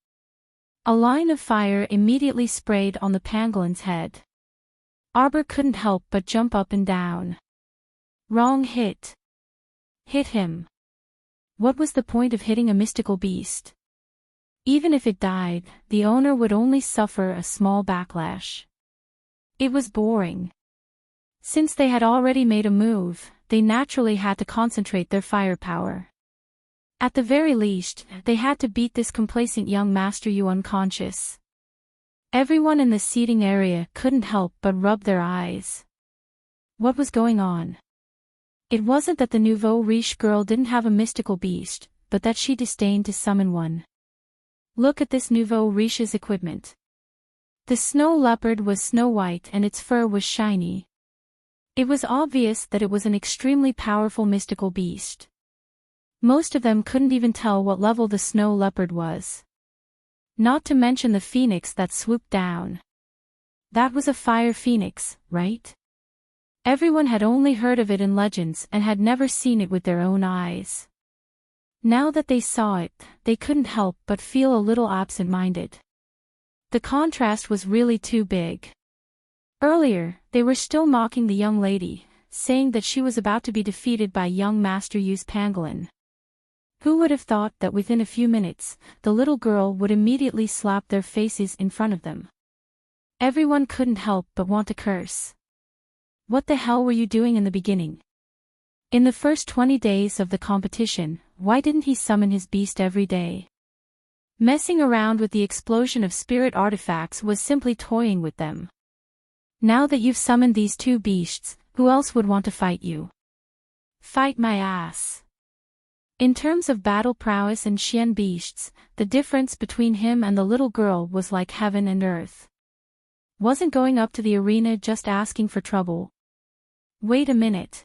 A line of fire immediately sprayed on the pangolin's head. Arbor couldn't help but jump up and down. Wrong hit. Hit him. What was the point of hitting a mystical beast? Even if it died, the owner would only suffer a small backlash. It was boring. Since they had already made a move, they naturally had to concentrate their firepower. At the very least, they had to beat this complacent young Master Yu unconscious. Everyone in the seating area couldn't help but rub their eyes. What was going on? It wasn't that the nouveau riche girl didn't have a mystical beast, but that she disdained to summon one. Look at this nouveau riche's equipment. The snow leopard was snow white and its fur was shiny. It was obvious that it was an extremely powerful mystical beast. Most of them couldn't even tell what level the snow leopard was. Not to mention the phoenix that swooped down. That was a fire phoenix, right? Everyone had only heard of it in legends and had never seen it with their own eyes. Now that they saw it, they couldn't help but feel a little absent-minded. The contrast was really too big. Earlier, they were still mocking the young lady, saying that she was about to be defeated by young Master Yu's pangolin. Who would have thought that within a few minutes, the little girl would immediately slap their faces in front of them? Everyone couldn't help but want to curse. What the hell were you doing in the beginning? In the first 20 days of the competition, why didn't he summon his beast every day? Messing around with the explosion of spirit artifacts was simply toying with them. Now that you've summoned these 2 beasts, who else would want to fight you? Fight my ass. In terms of battle prowess and Xian beasts, the difference between him and the little girl was like heaven and earth. Wasn't going up to the arena just asking for trouble. Wait a minute.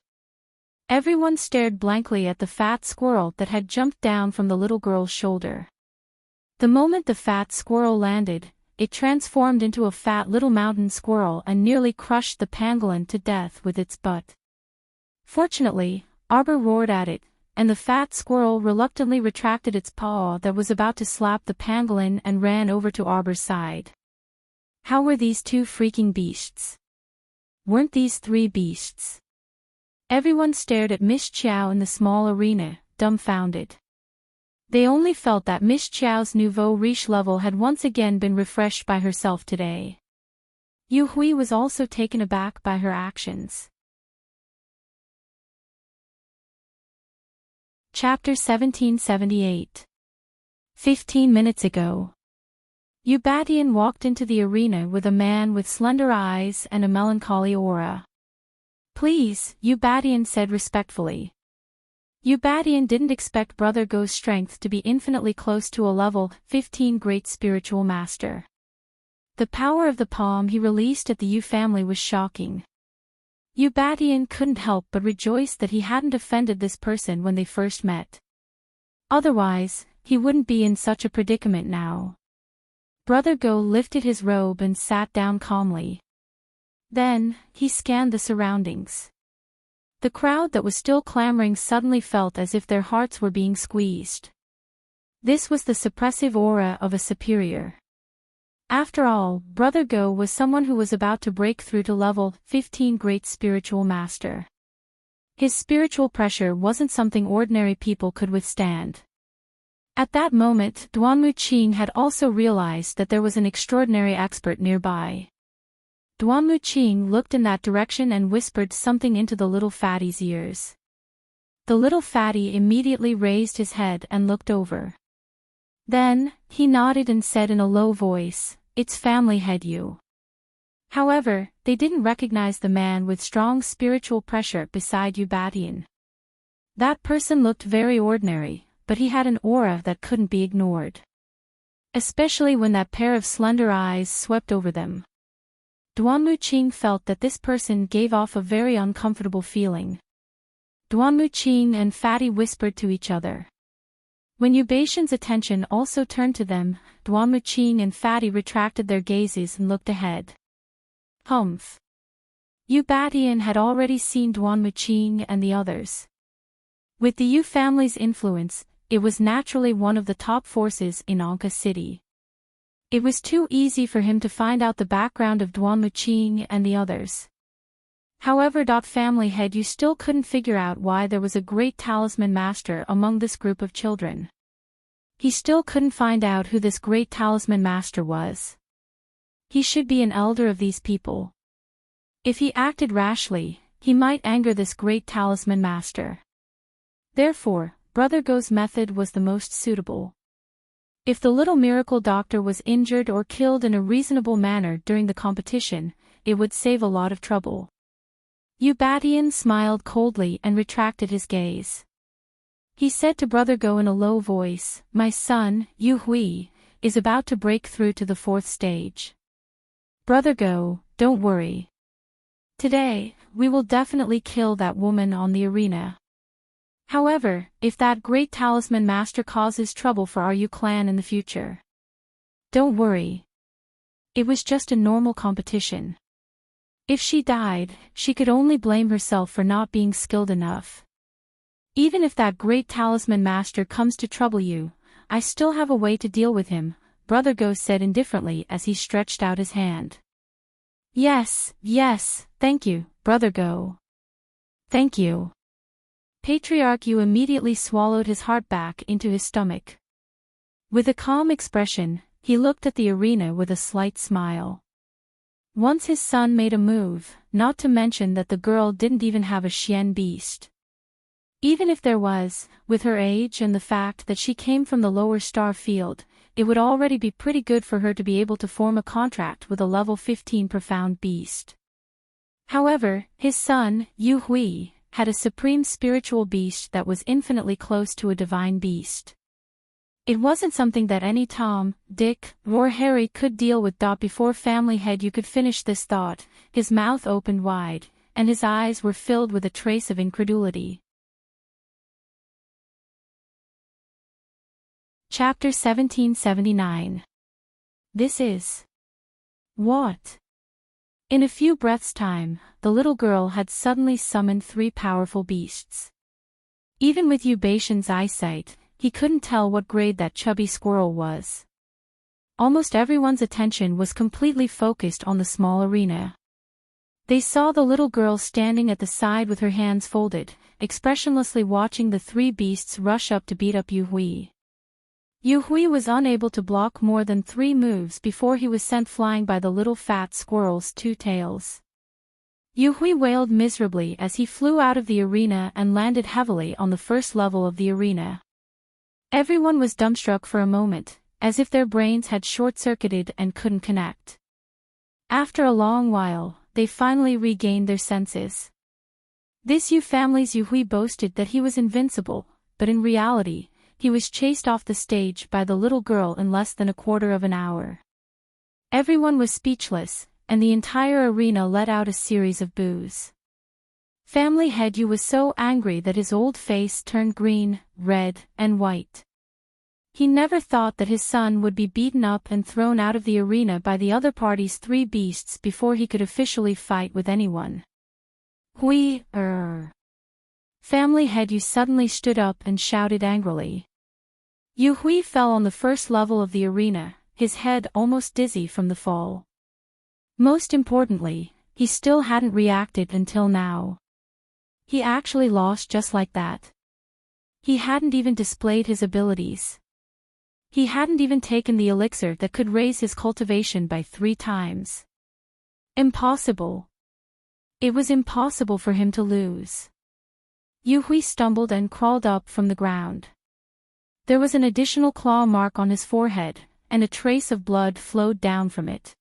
Everyone stared blankly at the fat squirrel that had jumped down from the little girl's shoulder. The moment the fat squirrel landed, it transformed into a fat little mountain squirrel and nearly crushed the pangolin to death with its butt. Fortunately, Arbor roared at it, and the fat squirrel reluctantly retracted its paw that was about to slap the pangolin and ran over to Arbor's side. How were these two freaking beasts? Weren't these three beasts? Everyone stared at Miss Chow in the small arena, dumbfounded. They only felt that Miss Chow's nouveau riche level had once again been refreshed by herself today. Yu Hui was also taken aback by her actions. Chapter 1778. 15 minutes ago. Yu Badian walked into the arena with a man with slender eyes and a melancholy aura. Please, Yu Badian said respectfully. Yu Badian didn't expect Brother Go's strength to be infinitely close to a level 15 great spiritual master. The power of the palm he released at the Yu family was shocking. Yu Badian couldn't help but rejoice that he hadn't offended this person when they first met. Otherwise, he wouldn't be in such a predicament now. Brother Go lifted his robe and sat down calmly. Then, he scanned the surroundings. The crowd that was still clamoring suddenly felt as if their hearts were being squeezed. This was the suppressive aura of a superior. After all, Brother Go was someone who was about to break through to level 15 great spiritual master. His spiritual pressure wasn't something ordinary people could withstand. At that moment, Duanmu Qing had also realized that there was an extraordinary expert nearby. Duanmu Qing looked in that direction and whispered something into the little fatty's ears. The little fatty immediately raised his head and looked over. Then, he nodded and said in a low voice, "It's family head Yu." However, they didn't recognize the man with strong spiritual pressure beside Yu Badian. That person looked very ordinary, but he had an aura that couldn't be ignored. Especially when that pair of slender eyes swept over them. Duanmu Qing felt that this person gave off a very uncomfortable feeling. Duanmu Qing and Fatty whispered to each other. When Yu Baishan's attention also turned to them, Duanmu Qing and Fatty retracted their gazes and looked ahead. Humph. Yu Badian had already seen Duanmu Qing and the others. With the Yu family's influence, it was naturally one of the top forces in Anka City. It was too easy for him to find out the background of Duanmu Qing and the others. However, family head Yu still couldn't figure out why there was a great talisman master among this group of children. He still couldn't find out who this great talisman master was. He should be an elder of these people. If he acted rashly, he might anger this great talisman master. Therefore, Brother Go's method was the most suitable. If the little miracle doctor was injured or killed in a reasonable manner during the competition, it would save a lot of trouble. Yu Badian smiled coldly and retracted his gaze. He said to Brother Go in a low voice, "My son, Yu Hui, is about to break through to the 4th stage. Brother Go, don't worry. Today, we will definitely kill that woman on the arena. However, if that great talisman master causes trouble for our Yu clan in the future, don't worry. It was just a normal competition. If she died, she could only blame herself for not being skilled enough. Even if that great talisman master comes to trouble you, I still have a way to deal with him," Brother Go said indifferently as he stretched out his hand. Yes, thank you, Brother Go. Thank you." Patriarch Yu immediately swallowed his heart back into his stomach. With a calm expression, he looked at the arena with a slight smile. Once his son made a move, not to mention that the girl didn't even have a Xian beast. Even if there was, with her age and the fact that she came from the lower star field, it would already be pretty good for her to be able to form a contract with a level 15 profound beast. However, his son, Yu Hui, had a supreme spiritual beast that was infinitely close to a divine beast. It wasn't something that any Tom, Dick, or Harry could deal with. Before Family Head you could finish this thought, his mouth opened wide, and his eyes were filled with a trace of incredulity. Chapter 1779. This is what? In a few breaths' time, the little girl had suddenly summoned 3 powerful beasts. Even with Eubation's eyesight, he couldn't tell what grade that chubby squirrel was. Almost everyone's attention was completely focused on the small arena. They saw the little girl standing at the side with her hands folded, expressionlessly watching the 3 beasts rush up to beat up Yuhui. Yuhui was unable to block more than 3 moves before he was sent flying by the little fat squirrel's 2 tails. Yuhui wailed miserably as he flew out of the arena and landed heavily on the first level of the arena. Everyone was dumbstruck for a moment, as if their brains had short-circuited and couldn't connect. After a long while, they finally regained their senses. This family's Yuhui boasted that he was invincible, but in reality, he was chased off the stage by the little girl in less than a quarter of an hour. Everyone was speechless, and the entire arena let out a series of boos. Family Head was so angry that his old face turned green, red, and white. He never thought that his son would be beaten up and thrown out of the arena by the other party's 3 beasts before he could officially fight with anyone. Family Head suddenly stood up and shouted angrily. Yuhui fell on the first level of the arena, his head almost dizzy from the fall. Most importantly, he still hadn't reacted until now. He actually lost just like that. He hadn't even displayed his abilities. He hadn't even taken the elixir that could raise his cultivation by 3 times. Impossible. It was impossible for him to lose. Yuhui stumbled and crawled up from the ground. There was an additional claw mark on his forehead, and a trace of blood flowed down from it.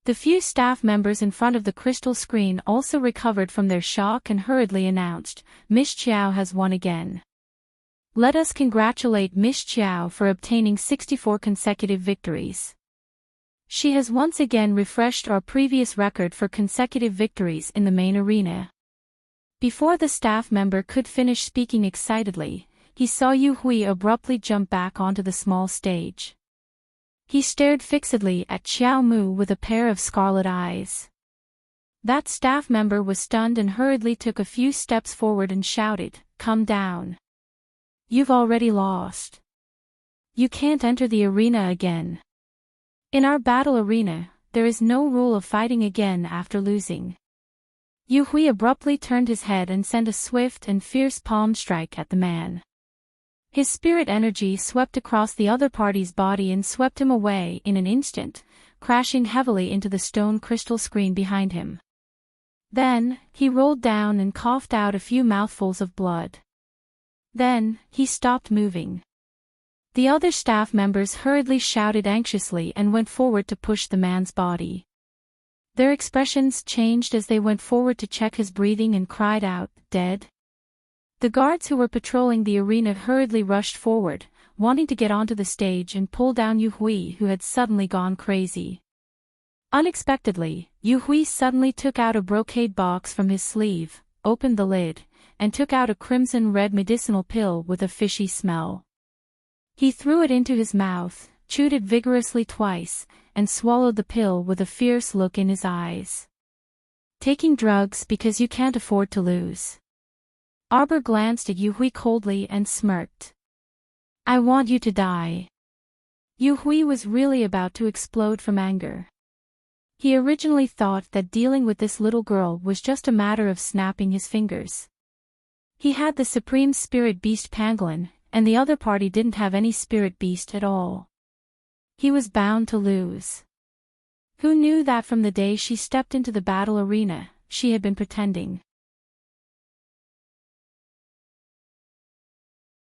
The few staff members in front of the crystal screen also recovered from their shock and hurriedly announced, "Miss Chiao has won again. Let us congratulate Miss Chiao for obtaining 64 consecutive victories. She has once again refreshed our previous record for consecutive victories in the main arena." Before the staff member could finish speaking excitedly, he saw Yuhui abruptly jump back onto the small stage. He stared fixedly at Xiao Mu with a pair of scarlet eyes. That staff member was stunned and hurriedly took a few steps forward and shouted, "Come down. You've already lost. You can't enter the arena again. In our battle arena, there is no rule of fighting again after losing." Yuhui abruptly turned his head and sent a swift and fierce palm strike at the man. His spirit energy swept across the other party's body and swept him away in an instant, crashing heavily into the stone crystal screen behind him. Then, he rolled down and coughed out a few mouthfuls of blood. Then, he stopped moving. The other staff members hurriedly shouted anxiously and went forward to push the man's body. Their expressions changed as they went forward to check his breathing and cried out, "Dead?" The guards who were patrolling the arena hurriedly rushed forward, wanting to get onto the stage and pull down Yuhui, who had suddenly gone crazy. Unexpectedly, Yuhui suddenly took out a brocade box from his sleeve, opened the lid, and took out a crimson-red medicinal pill with a fishy smell. He threw it into his mouth, chewed it vigorously twice, and swallowed the pill with a fierce look in his eyes. "Taking drugs because you can't afford to lose." Arbor glanced at Yuhui coldly and smirked. "I want you to die." Yuhui was really about to explode from anger. He originally thought that dealing with this little girl was just a matter of snapping his fingers. He had the supreme spirit beast Pangolin, and the other party didn't have any spirit beast at all. He was bound to lose. Who knew that from the day she stepped into the battle arena, she had been pretending.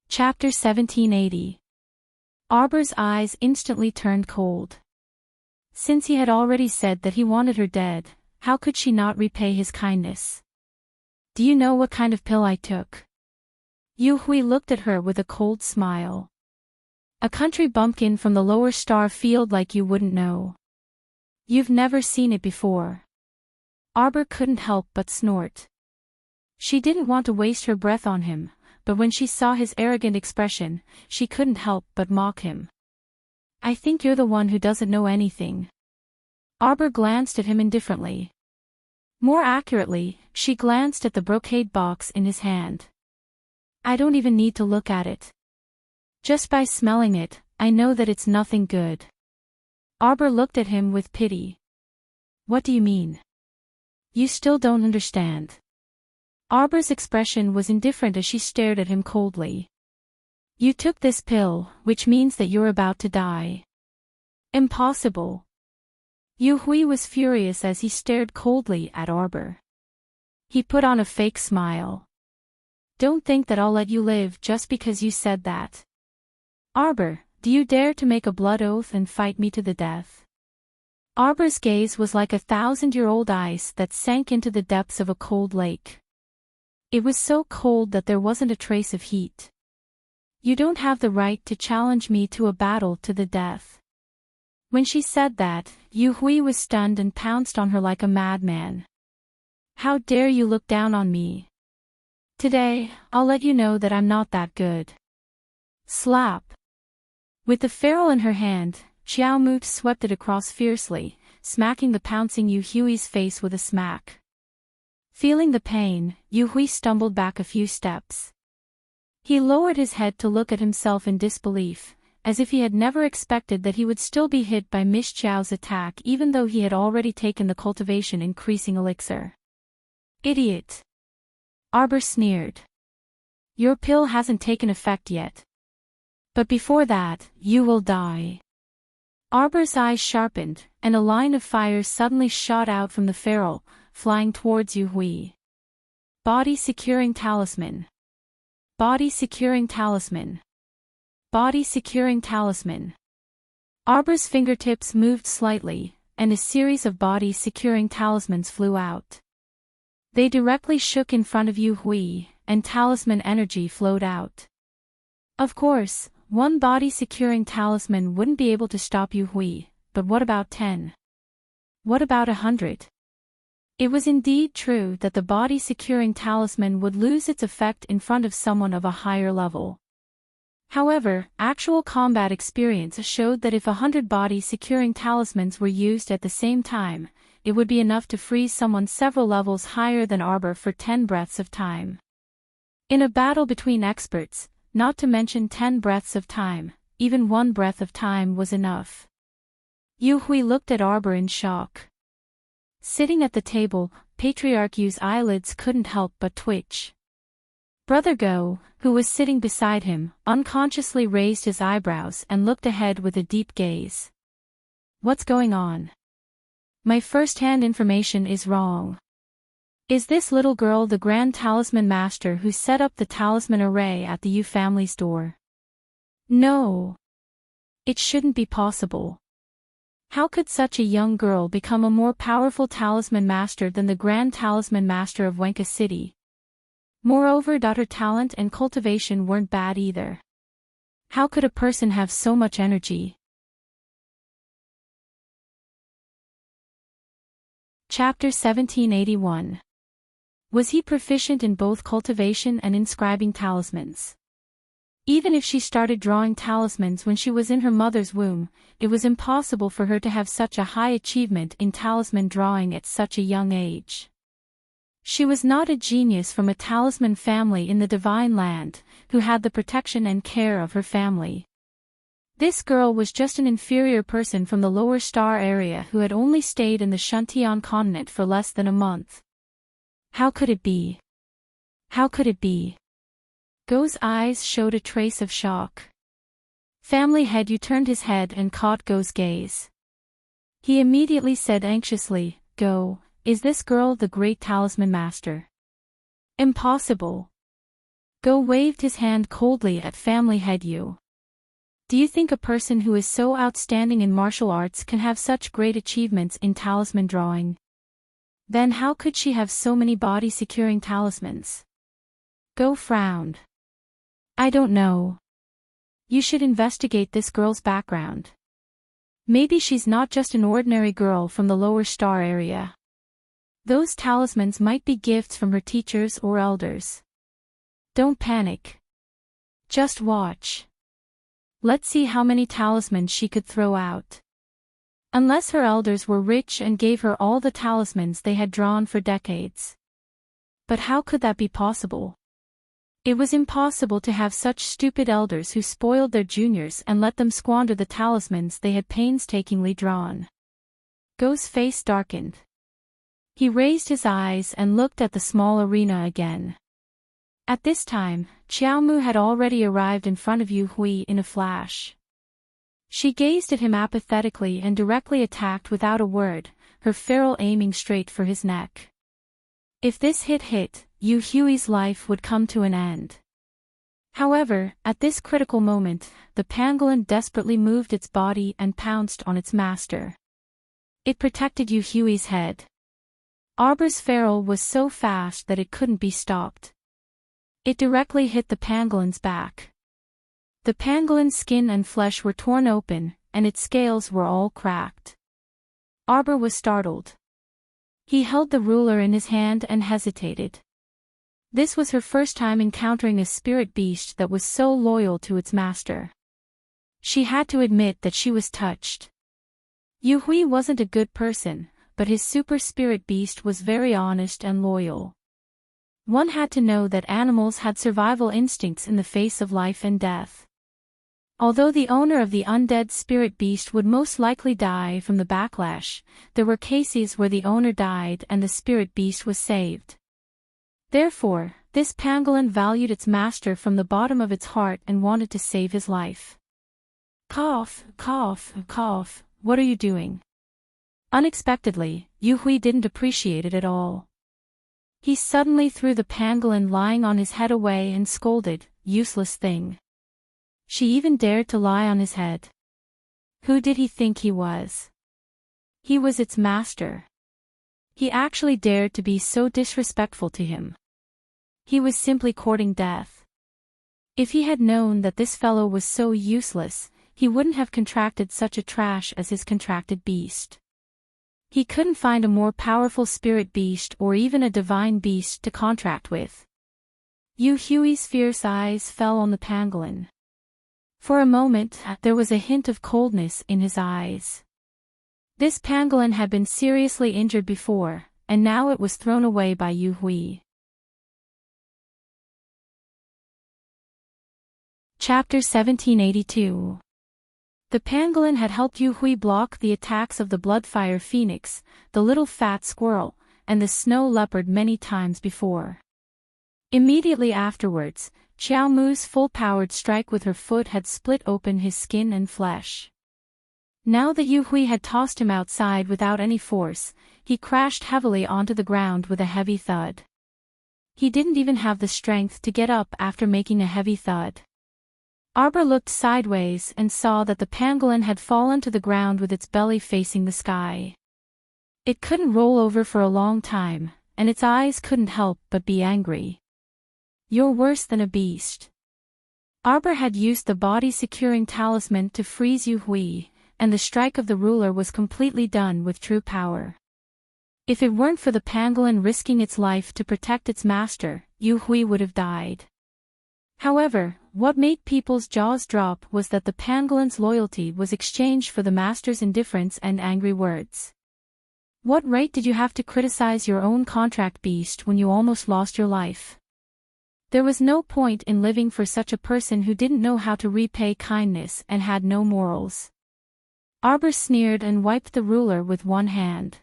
Chapter 1780. Arbor's eyes instantly turned cold. Since he had already said that he wanted her dead, how could she not repay his kindness? Do you know what kind of pill I took? Yu Hui looked at her with a cold smile. A country bumpkin from the lower star field like you wouldn't know. You've never seen it before. Arbor couldn't help but snort. She didn't want to waste her breath on him, but when she saw his arrogant expression, she couldn't help but mock him. I think you're the one who doesn't know anything. Arbor glanced at him indifferently. More accurately, she glanced at the brocade box in his hand. I don't even need to look at it. Just by smelling it, I know that it's nothing good. Arbor looked at him with pity. What do you mean? You still don't understand. Arbor's expression was indifferent as she stared at him coldly. You took this pill, which means that you're about to die. Impossible. Yu Hui was furious as he stared coldly at Arbor. He put on a fake smile. Don't think that I'll let you live just because you said that. Arbor, do you dare to make a blood oath and fight me to the death? Arbor's gaze was like 1,000-year-old ice that sank into the depths of a cold lake. It was so cold that there wasn't a trace of heat. You don't have the right to challenge me to a battle to the death. When she said that, Yu Hui was stunned and pounced on her like a madman. How dare you look down on me? Today, I'll let you know that I'm not that good. Slap. With the ferrule in her hand, Xiao Mu swept it across fiercely, smacking the pouncing Yu Hui's face with a smack. Feeling the pain, Yu Hui stumbled back a few steps. He lowered his head to look at himself in disbelief, as if he had never expected that he would still be hit by Miss Xiao's attack even though he had already taken the cultivation-increasing elixir. Idiot! Arbor sneered. Your pill hasn't taken effect yet. But before that, you will die. Arbor's eyes sharpened, and a line of fire suddenly shot out from the ferrule, flying towards Yu Hui. Body securing talisman. Body securing talisman. Body securing talisman. Arbor's fingertips moved slightly, and a series of body securing talismans flew out. They directly shook in front of Yu Hui, and talisman energy flowed out. Of course, one body securing talisman wouldn't be able to stop Yu Hui, but what about 10? What about 100? It was indeed true that the body securing talisman would lose its effect in front of someone of a higher level. However, actual combat experience showed that if 100 body securing talismans were used at the same time, it would be enough to freeze someone several levels higher than Arbor for 10 breaths of time. In a battle between experts, not to mention 10 breaths of time, even 1 breath of time was enough. Yu Hui looked at Arbor in shock. Sitting at the table, Patriarch Yu's eyelids couldn't help but twitch. Brother Go, who was sitting beside him, unconsciously raised his eyebrows and looked ahead with a deep gaze. What's going on? My first-hand information is wrong. Is this little girl the Grand Talisman Master who set up the talisman array at the Yu family's door? No. It shouldn't be possible. How could such a young girl become a more powerful talisman master than the Grand Talisman Master of Wenka City? Moreover, her talent and cultivation weren't bad either. How could a person have so much energy? Chapter 1781. Was he proficient in both cultivation and inscribing talismans? Even if she started drawing talismans when she was in her mother's womb, it was impossible for her to have such a high achievement in talisman drawing at such a young age. She was not a genius from a talisman family in the Divine Land, who had the protection and care of her family. This girl was just an inferior person from the lower star area who had only stayed in the Shuntian continent for less than a month. How could it be? How could it be? Go's eyes showed a trace of shock. Family head Yu turned his head and caught Go's gaze. He immediately said anxiously, Go, is this girl the great talisman master? Impossible. Go waved his hand coldly at family head Yu. Do you think a person who is so outstanding in martial arts can have such great achievements in talisman drawing? Then how could she have so many body-securing talismans? Go frowned. I don't know. You should investigate this girl's background. Maybe she's not just an ordinary girl from the lower star area. Those talismans might be gifts from her teachers or elders. Don't panic. Just watch. Let's see how many talismans she could throw out. Unless her elders were rich and gave her all the talismans they had drawn for decades. But how could that be possible? It was impossible to have such stupid elders who spoiled their juniors and let them squander the talismans they had painstakingly drawn. Go's face darkened. He raised his eyes and looked at the small arena again. At this time, Xiaomu had already arrived in front of Yu Hui in a flash. She gazed at him apathetically and directly attacked without a word, her ferrule aiming straight for his neck. If this hit, Yu Hui's life would come to an end. However, at this critical moment, the pangolin desperately moved its body and pounced on its master. It protected Yu Hui's head. Arbor's ferrule was so fast that it couldn't be stopped. It directly hit the pangolin's back. The pangolin's skin and flesh were torn open, and its scales were all cracked. Arbor was startled. He held the ruler in his hand and hesitated. This was her first time encountering a spirit beast that was so loyal to its master. She had to admit that she was touched. Yu Hui wasn't a good person, but his super spirit beast was very honest and loyal. One had to know that animals had survival instincts in the face of life and death. Although the owner of the undead spirit beast would most likely die from the backlash, there were cases where the owner died and the spirit beast was saved. Therefore, this pangolin valued its master from the bottom of its heart and wanted to save his life. Cough, cough, cough, what are you doing? Unexpectedly, Yu Hui didn't appreciate it at all. He suddenly threw the pangolin lying on his head away and scolded, "Useless thing." She even dared to lie on his head. Who did he think he was? He was its master. He actually dared to be so disrespectful to him. He was simply courting death. If he had known that this fellow was so useless, he wouldn't have contracted such a trash as his contracted beast. He couldn't find a more powerful spirit beast or even a divine beast to contract with. Yu Hui's fierce eyes fell on the pangolin. For a moment, there was a hint of coldness in his eyes. This pangolin had been seriously injured before, and now it was thrown away by Yu Hui. Chapter 1782. The pangolin had helped Yu Hui block the attacks of the Bloodfire Phoenix, the little fat squirrel, and the snow leopard many times before. Immediately afterwards, Xiao Mu's full-powered strike with her foot had split open his skin and flesh. Now that Yu Hui had tossed him outside without any force, he crashed heavily onto the ground with a heavy thud. He didn't even have the strength to get up after making a heavy thud. Arbor looked sideways and saw that the pangolin had fallen to the ground with its belly facing the sky. It couldn't roll over for a long time, and its eyes couldn't help but be angry. "You're worse than a beast." Arbor had used the body-securing talisman to freeze Yu Hui, and the strike of the ruler was completely done with true power. If it weren't for the pangolin risking its life to protect its master, Yu Hui would have died. However, what made people's jaws drop was that the pangolin's loyalty was exchanged for the master's indifference and angry words. What right did you have to criticize your own contract beast when you almost lost your life? There was no point in living for such a person who didn't know how to repay kindness and had no morals. Arbor sneered and wiped the ruler with one hand.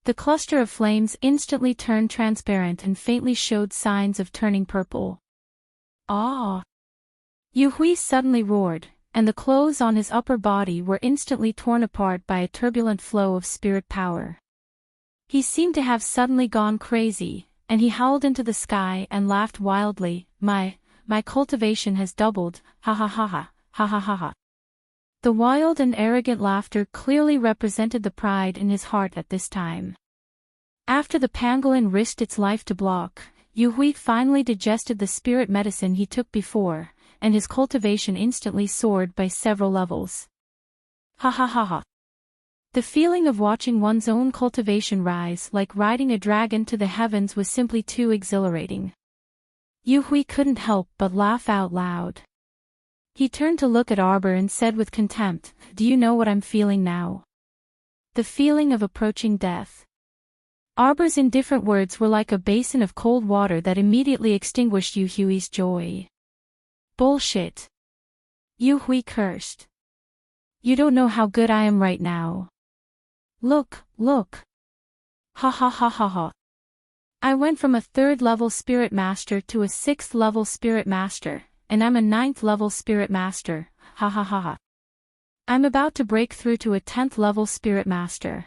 The cluster of flames instantly turned transparent and faintly showed signs of turning purple. Ah! Yu Hui suddenly roared, and the clothes on his upper body were instantly torn apart by a turbulent flow of spirit power. He seemed to have suddenly gone crazy, and he howled into the sky and laughed wildly. My cultivation has doubled, ha ha ha ha, ha ha ha ha. The wild and arrogant laughter clearly represented the pride in his heart at this time. After the pangolin risked its life to block, Yu Hui finally digested the spirit medicine he took before, and his cultivation instantly soared by several levels. Ha ha ha ha. The feeling of watching one's own cultivation rise like riding a dragon to the heavens was simply too exhilarating. Yu Hui couldn't help but laugh out loud. He turned to look at Arbor and said with contempt, "Do you know what I'm feeling now? The feeling of approaching death." Arbor's indifferent words were like a basin of cold water that immediately extinguished Yu Hui's joy. Bullshit. Yu Hui cursed. You don't know how good I am right now. Look, look. Ha ha ha ha ha. I went from a 3rd level spirit master to a 6th level spirit master, and I'm a 9th level spirit master, ha ha ha ha. I'm about to break through to a 10th level spirit master.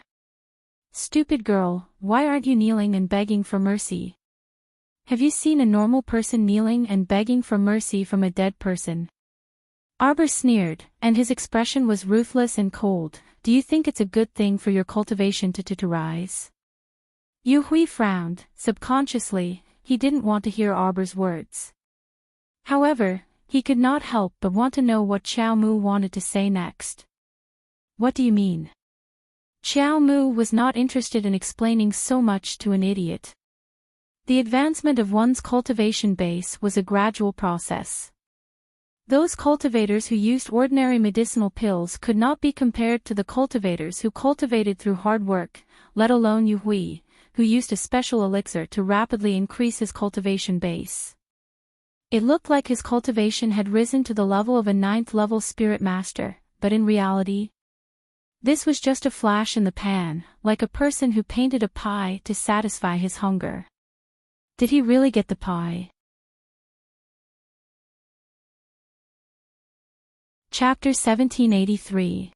Stupid girl, why aren't you kneeling and begging for mercy? Have you seen a normal person kneeling and begging for mercy from a dead person? Arbor sneered, and his expression was ruthless and cold. Do you think it's a good thing for your cultivation to rise? Yu Hui frowned. Subconsciously, he didn't want to hear Arbor's words. However, he could not help but want to know what Xiao Mu wanted to say next. What do you mean? Xiao Mu was not interested in explaining so much to an idiot. The advancement of one's cultivation base was a gradual process. Those cultivators who used ordinary medicinal pills could not be compared to the cultivators who cultivated through hard work, let alone Yu Hui, who used a special elixir to rapidly increase his cultivation base. It looked like his cultivation had risen to the level of a 9th level spirit master, but in reality, this was just a flash in the pan, like a person who painted a pie to satisfy his hunger. Did he really get the pie? Chapter 1783.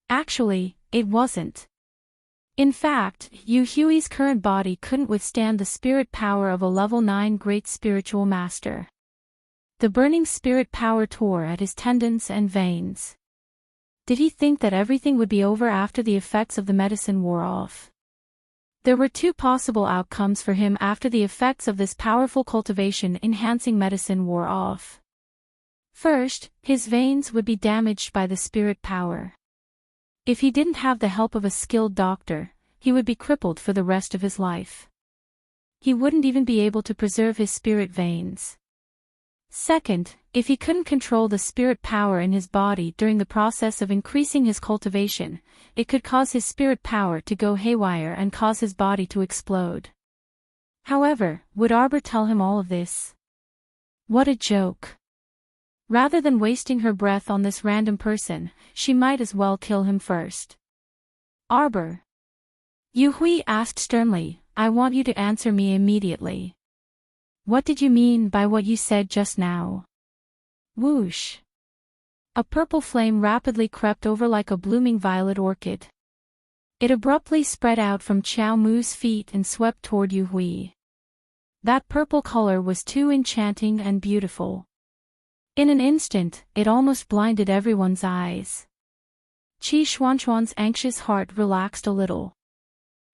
Actually, it wasn't. In fact, Yu Hui's current body couldn't withstand the spirit power of a level 9 great spiritual master. The burning spirit power tore at his tendons and veins. Did he think that everything would be over after the effects of the medicine wore off? There were 2 possible outcomes for him after the effects of this powerful cultivation-enhancing medicine wore off. First, his veins would be damaged by the spirit power. If he didn't have the help of a skilled doctor, he would be crippled for the rest of his life. He wouldn't even be able to preserve his spirit veins. Second, if he couldn't control the spirit power in his body during the process of increasing his cultivation, it could cause his spirit power to go haywire and cause his body to explode. However, would Arbor tell him all of this? What a joke. Rather than wasting her breath on this random person, she might as well kill him first. Arbor. Yu Hui asked sternly, I want you to answer me immediately. What did you mean by what you said just now? Whoosh. A purple flame rapidly crept over like a blooming violet orchid. It abruptly spread out from Xiao Mu's feet and swept toward Yu Hui. That purple color was too enchanting and beautiful. In an instant, it almost blinded everyone's eyes. Qi Xuanxuan's anxious heart relaxed a little.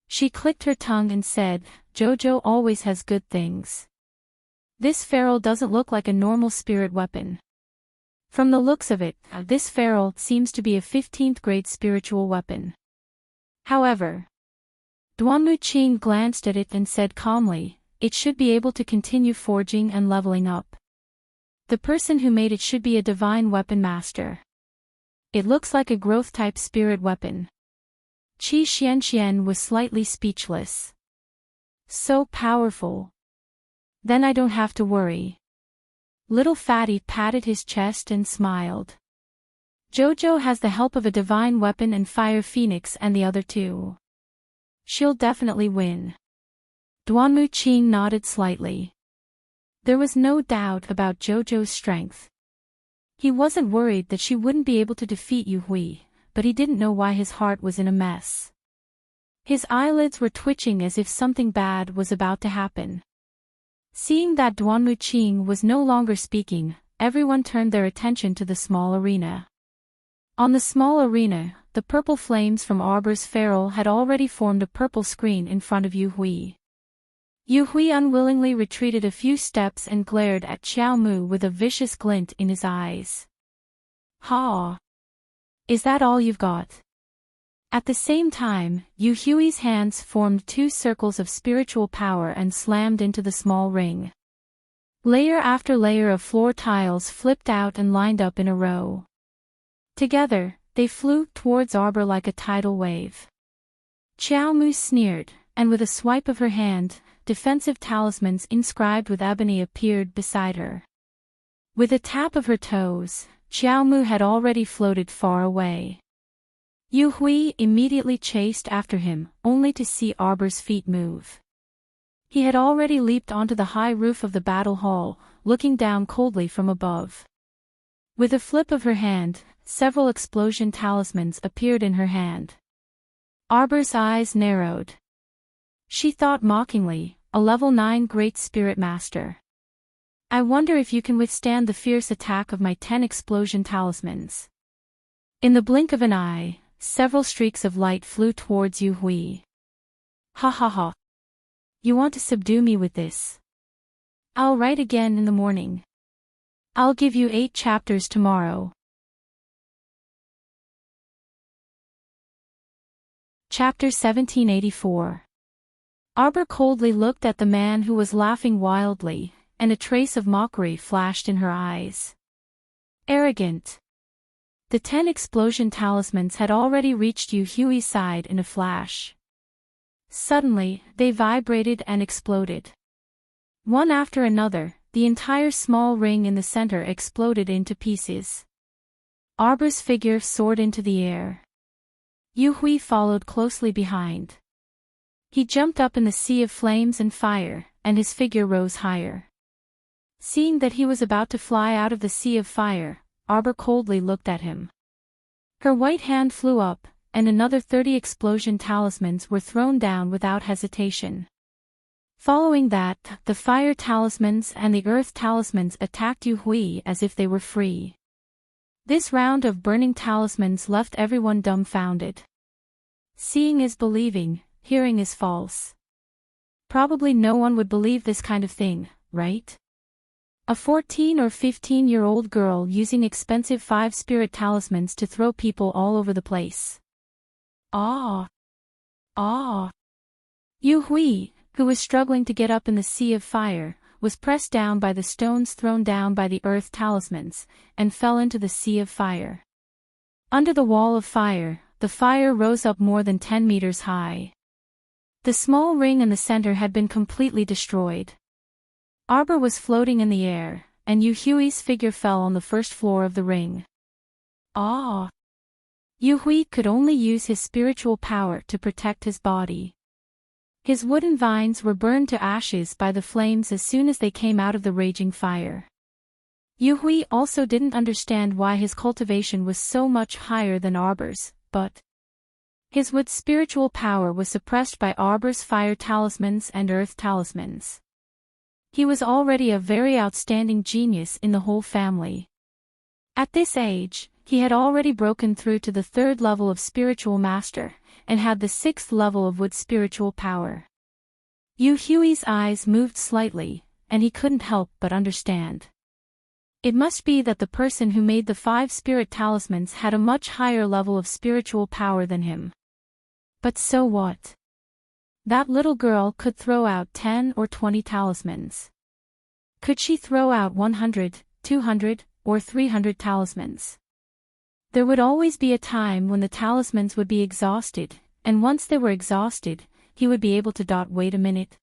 She clicked her tongue and said, Jojo always has good things. This ferrule doesn't look like a normal spirit weapon. From the looks of it, this ferrule seems to be a 15th grade spiritual weapon. However, Duanmu Qing glanced at it and said calmly, it should be able to continue forging and leveling up. The person who made it should be a divine weapon master. It looks like a growth-type spirit weapon. Qi Xianxian was slightly speechless. So powerful. Then I don't have to worry. Little Fatty patted his chest and smiled. Jojo has the help of a divine weapon and Fire Phoenix and the other 2. She'll definitely win. Duanmu Qing nodded slightly. There was no doubt about Jojo's strength. He wasn't worried that she wouldn't be able to defeat Yu Hui, but he didn't know why his heart was in a mess. His eyelids were twitching as if something bad was about to happen. Seeing that Duanmu Qing was no longer speaking, everyone turned their attention to the small arena. On the small arena, the purple flames from Arbor's ferrule had already formed a purple screen in front of Yu Hui. Yu Hui unwillingly retreated a few steps and glared at Xiao Mu with a vicious glint in his eyes. Ha! Is that all you've got? At the same time, Yu Hui's hands formed two circles of spiritual power and slammed into the small ring. Layer after layer of floor tiles flipped out and lined up in a row. Together, they flew towards Arbor like a tidal wave. Xiao Mu sneered, and with a swipe of her hand, defensive talismans inscribed with ebony appeared beside her. With a tap of her toes, Xiao Mu had already floated far away. Yu Hui immediately chased after him, only to see Arbor's feet move. He had already leaped onto the high roof of the battle hall, looking down coldly from above. With a flip of her hand, several explosion talismans appeared in her hand. Arbor's eyes narrowed. She thought mockingly, a level 9 Great Spirit Master. I wonder if you can withstand the fierce attack of my 10 explosion talismans. In the blink of an eye, several streaks of light flew towards Yu Hui. Ha ha ha. You want to subdue me with this? I'll write again in the morning. I'll give you 8 chapters tomorrow. Chapter 1784. Arbor coldly looked at the man who was laughing wildly, and a trace of mockery flashed in her eyes. Arrogant. The 10 explosion talismans had already reached Yu Hui's side in a flash. Suddenly, they vibrated and exploded. One after another, the entire small ring in the center exploded into pieces. Arbor's figure soared into the air. Yu Hui followed closely behind. He jumped up in the sea of flames and fire, and his figure rose higher. Seeing that he was about to fly out of the sea of fire, Arbor coldly looked at him. Her white hand flew up, and another 30 explosion talismans were thrown down without hesitation. Following that, the fire talismans and the earth talismans attacked Yu Hui as if they were free. This round of burning talismans left everyone dumbfounded. Seeing is believing, hearing is false. Probably no one would believe this kind of thing, right? A 14 or 15-year-old girl using expensive 5 spirit talismans to throw people all over the place. Ah! Ah! Yu Hui, who was struggling to get up in the sea of fire, was pressed down by the stones thrown down by the earth talismans, and fell into the sea of fire. Under the wall of fire, the fire rose up more than 10 meters high. The small ring in the center had been completely destroyed. Arbor was floating in the air, and Yu Hui's figure fell on the first floor of the ring. Ah! Yu Hui could only use his spiritual power to protect his body. His wooden vines were burned to ashes by the flames as soon as they came out of the raging fire. Yu Hui also didn't understand why his cultivation was so much higher than Arbor's, but his wood spiritual power was suppressed by Arbor's fire talismans and earth talismans. He was already a very outstanding genius in the whole family. At this age, he had already broken through to the 3rd level of spiritual master, and had the 6th level of wood spiritual power. Yu Hui's eyes moved slightly, and he couldn't help but understand. It must be that the person who made the 5 spirit talismans had a much higher level of spiritual power than him. But so what? That little girl could throw out 10 or 20 talismans. Could she throw out 100, 200, or 300 talismans? There would always be a time when the talismans would be exhausted, and once they were exhausted, he would be able to wait a minute.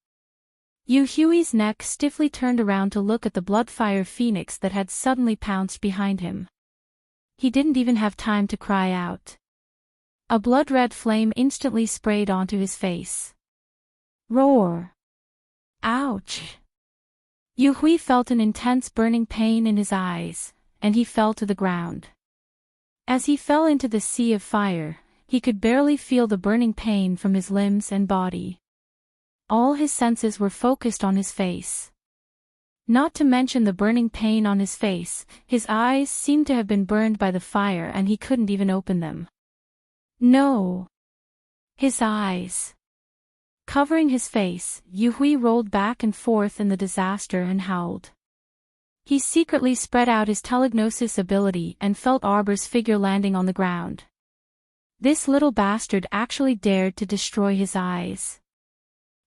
Yu Hui's neck stiffly turned around to look at the bloodfire phoenix that had suddenly pounced behind him. He didn't even have time to cry out. A blood-red flame instantly sprayed onto his face. Roar! Ouch! Yu Hui felt an intense burning pain in his eyes, and he fell to the ground. As he fell into the sea of fire, he could barely feel the burning pain from his limbs and body. All his senses were focused on his face. Not to mention the burning pain on his face, his eyes seemed to have been burned by the fire and he couldn't even open them. No. His eyes. Covering his face, Yu Hui rolled back and forth in the disaster and howled. He secretly spread out his telegnosis ability and felt Arbor's figure landing on the ground. This little bastard actually dared to destroy his eyes.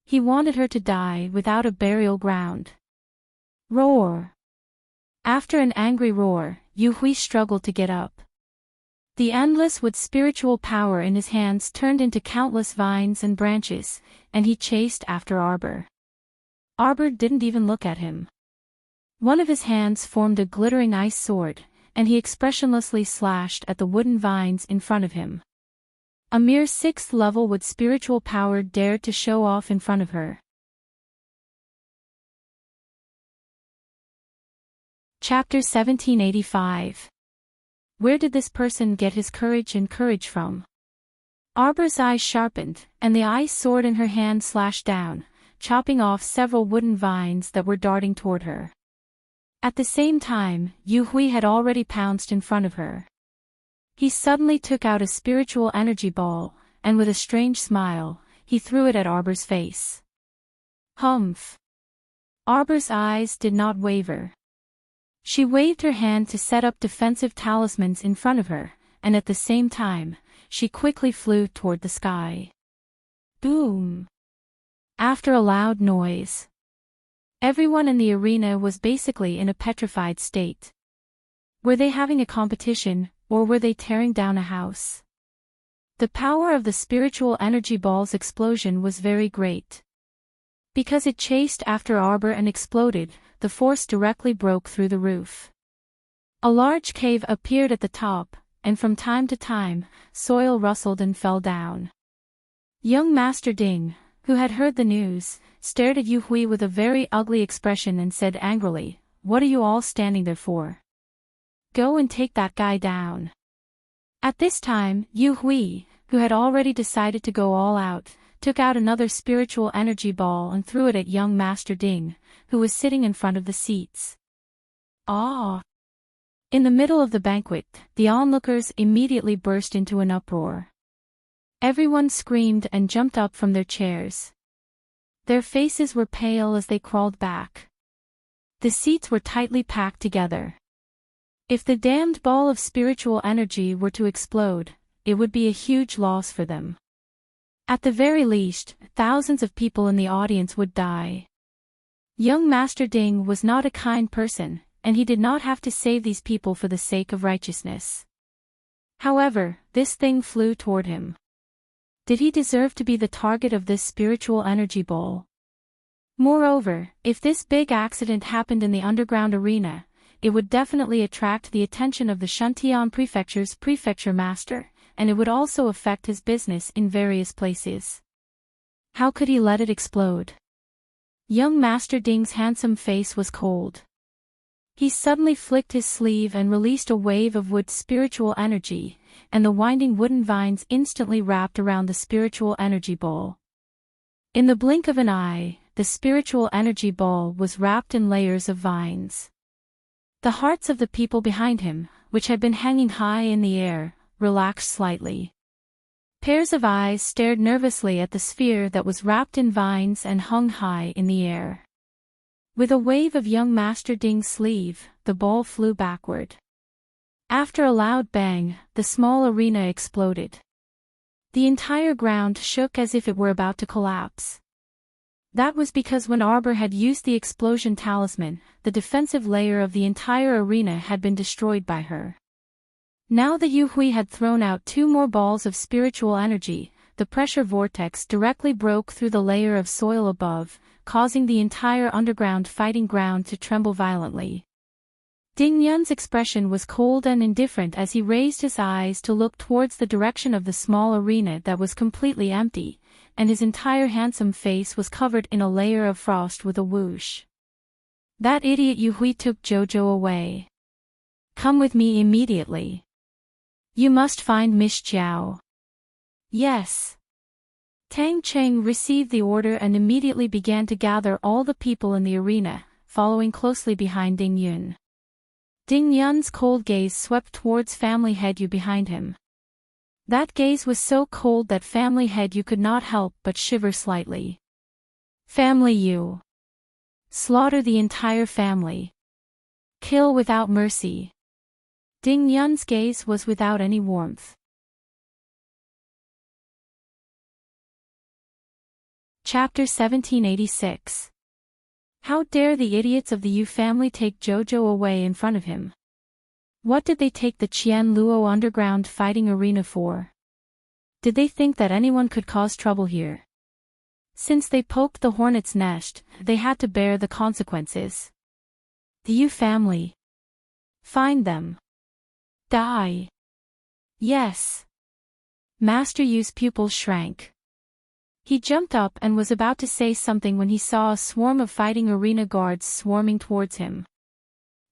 He wanted her to die without a burial ground. Roar! After an angry roar, Yu Hui struggled to get up. The endless wood spiritual power in his hands turned into countless vines and branches, and he chased after Arbor. Arbor didn't even look at him. One of his hands formed a glittering ice sword, and he expressionlessly slashed at the wooden vines in front of him. A mere 6th level wood spiritual power dared to show off in front of her. Chapter 1785. Where did this person get his courage and courage from? Arbor's eyes sharpened, and the ice sword in her hand slashed down, chopping off several wooden vines that were darting toward her. At the same time, Yu Hui had already pounced in front of her. He suddenly took out a spiritual energy ball, and with a strange smile, he threw it at Arbor's face. Humph! Arbor's eyes did not waver. She waved her hand to set up defensive talismans in front of her, and at the same time, she quickly flew toward the sky. Boom! After a loud noise, everyone in the arena was basically in a petrified state. Were they having a competition, or were they tearing down a house? The power of the spiritual energy ball's explosion was very great. Because it chased after Arbor and exploded, the force directly broke through the roof. A large cave appeared at the top, and from time to time, soil rustled and fell down. Young Master Ding, who had heard the news, stared at Yu Hui with a very ugly expression and said angrily, "What are you all standing there for? Go and take that guy down." At this time, Yu Hui, who had already decided to go all out, took out another spiritual energy ball and threw it at young Master Ding, who was sitting in front of the seats. Ah! In the middle of the banquet, the onlookers immediately burst into an uproar. Everyone screamed and jumped up from their chairs. Their faces were pale as they crawled back. The seats were tightly packed together. If the damned ball of spiritual energy were to explode, it would be a huge loss for them. At the very least, thousands of people in the audience would die. Young Master Ding was not a kind person, and he did not have to save these people for the sake of righteousness. However, this thing flew toward him. Did he deserve to be the target of this spiritual energy ball? Moreover, if this big accident happened in the underground arena, it would definitely attract the attention of the Shuntian Prefecture's prefecture master, and it would also affect his business in various places. How could he let it explode? Young Master Ding's handsome face was cold. He suddenly flicked his sleeve and released a wave of wood spiritual energy, and the winding wooden vines instantly wrapped around the spiritual energy ball. In the blink of an eye, the spiritual energy ball was wrapped in layers of vines. The hearts of the people behind him, which had been hanging high in the air, relaxed slightly. Pairs of eyes stared nervously at the sphere that was wrapped in vines and hung high in the air. With a wave of young Master Ding's sleeve, the ball flew backward. After a loud bang, the small arena exploded. The entire ground shook as if it were about to collapse. That was because when Arbor had used the explosion talisman, the defensive layer of the entire arena had been destroyed by her. Now that Yu Hui had thrown out 2 more balls of spiritual energy, the pressure vortex directly broke through the layer of soil above, causing the entire underground fighting ground to tremble violently. Ding Yun's expression was cold and indifferent as he raised his eyes to look towards the direction of the small arena that was completely empty, and his entire handsome face was covered in a layer of frost with a whoosh. That idiot Yu Hui took Jojo away. Come with me immediately. You must find Miss Jiao. Yes. Tang Cheng received the order and immediately began to gather all the people in the arena, following closely behind Ding Yun. Ding Yun's cold gaze swept towards family head Yu behind him. That gaze was so cold that family head you could not help but shiver slightly. Family you. Slaughter the entire family. Kill without mercy. Ding Yun's gaze was without any warmth. Chapter 1786. How dare the idiots of the Yu family take Jojo away in front of him? What did they take the Qian Luo underground fighting arena for? Did they think that anyone could cause trouble here? Since they poked the hornet's nest, they had to bear the consequences. The Yu family. Find them. Die. Yes. Master Yu's pupils shrank. He jumped up and was about to say something when he saw a swarm of fighting arena guards swarming towards him.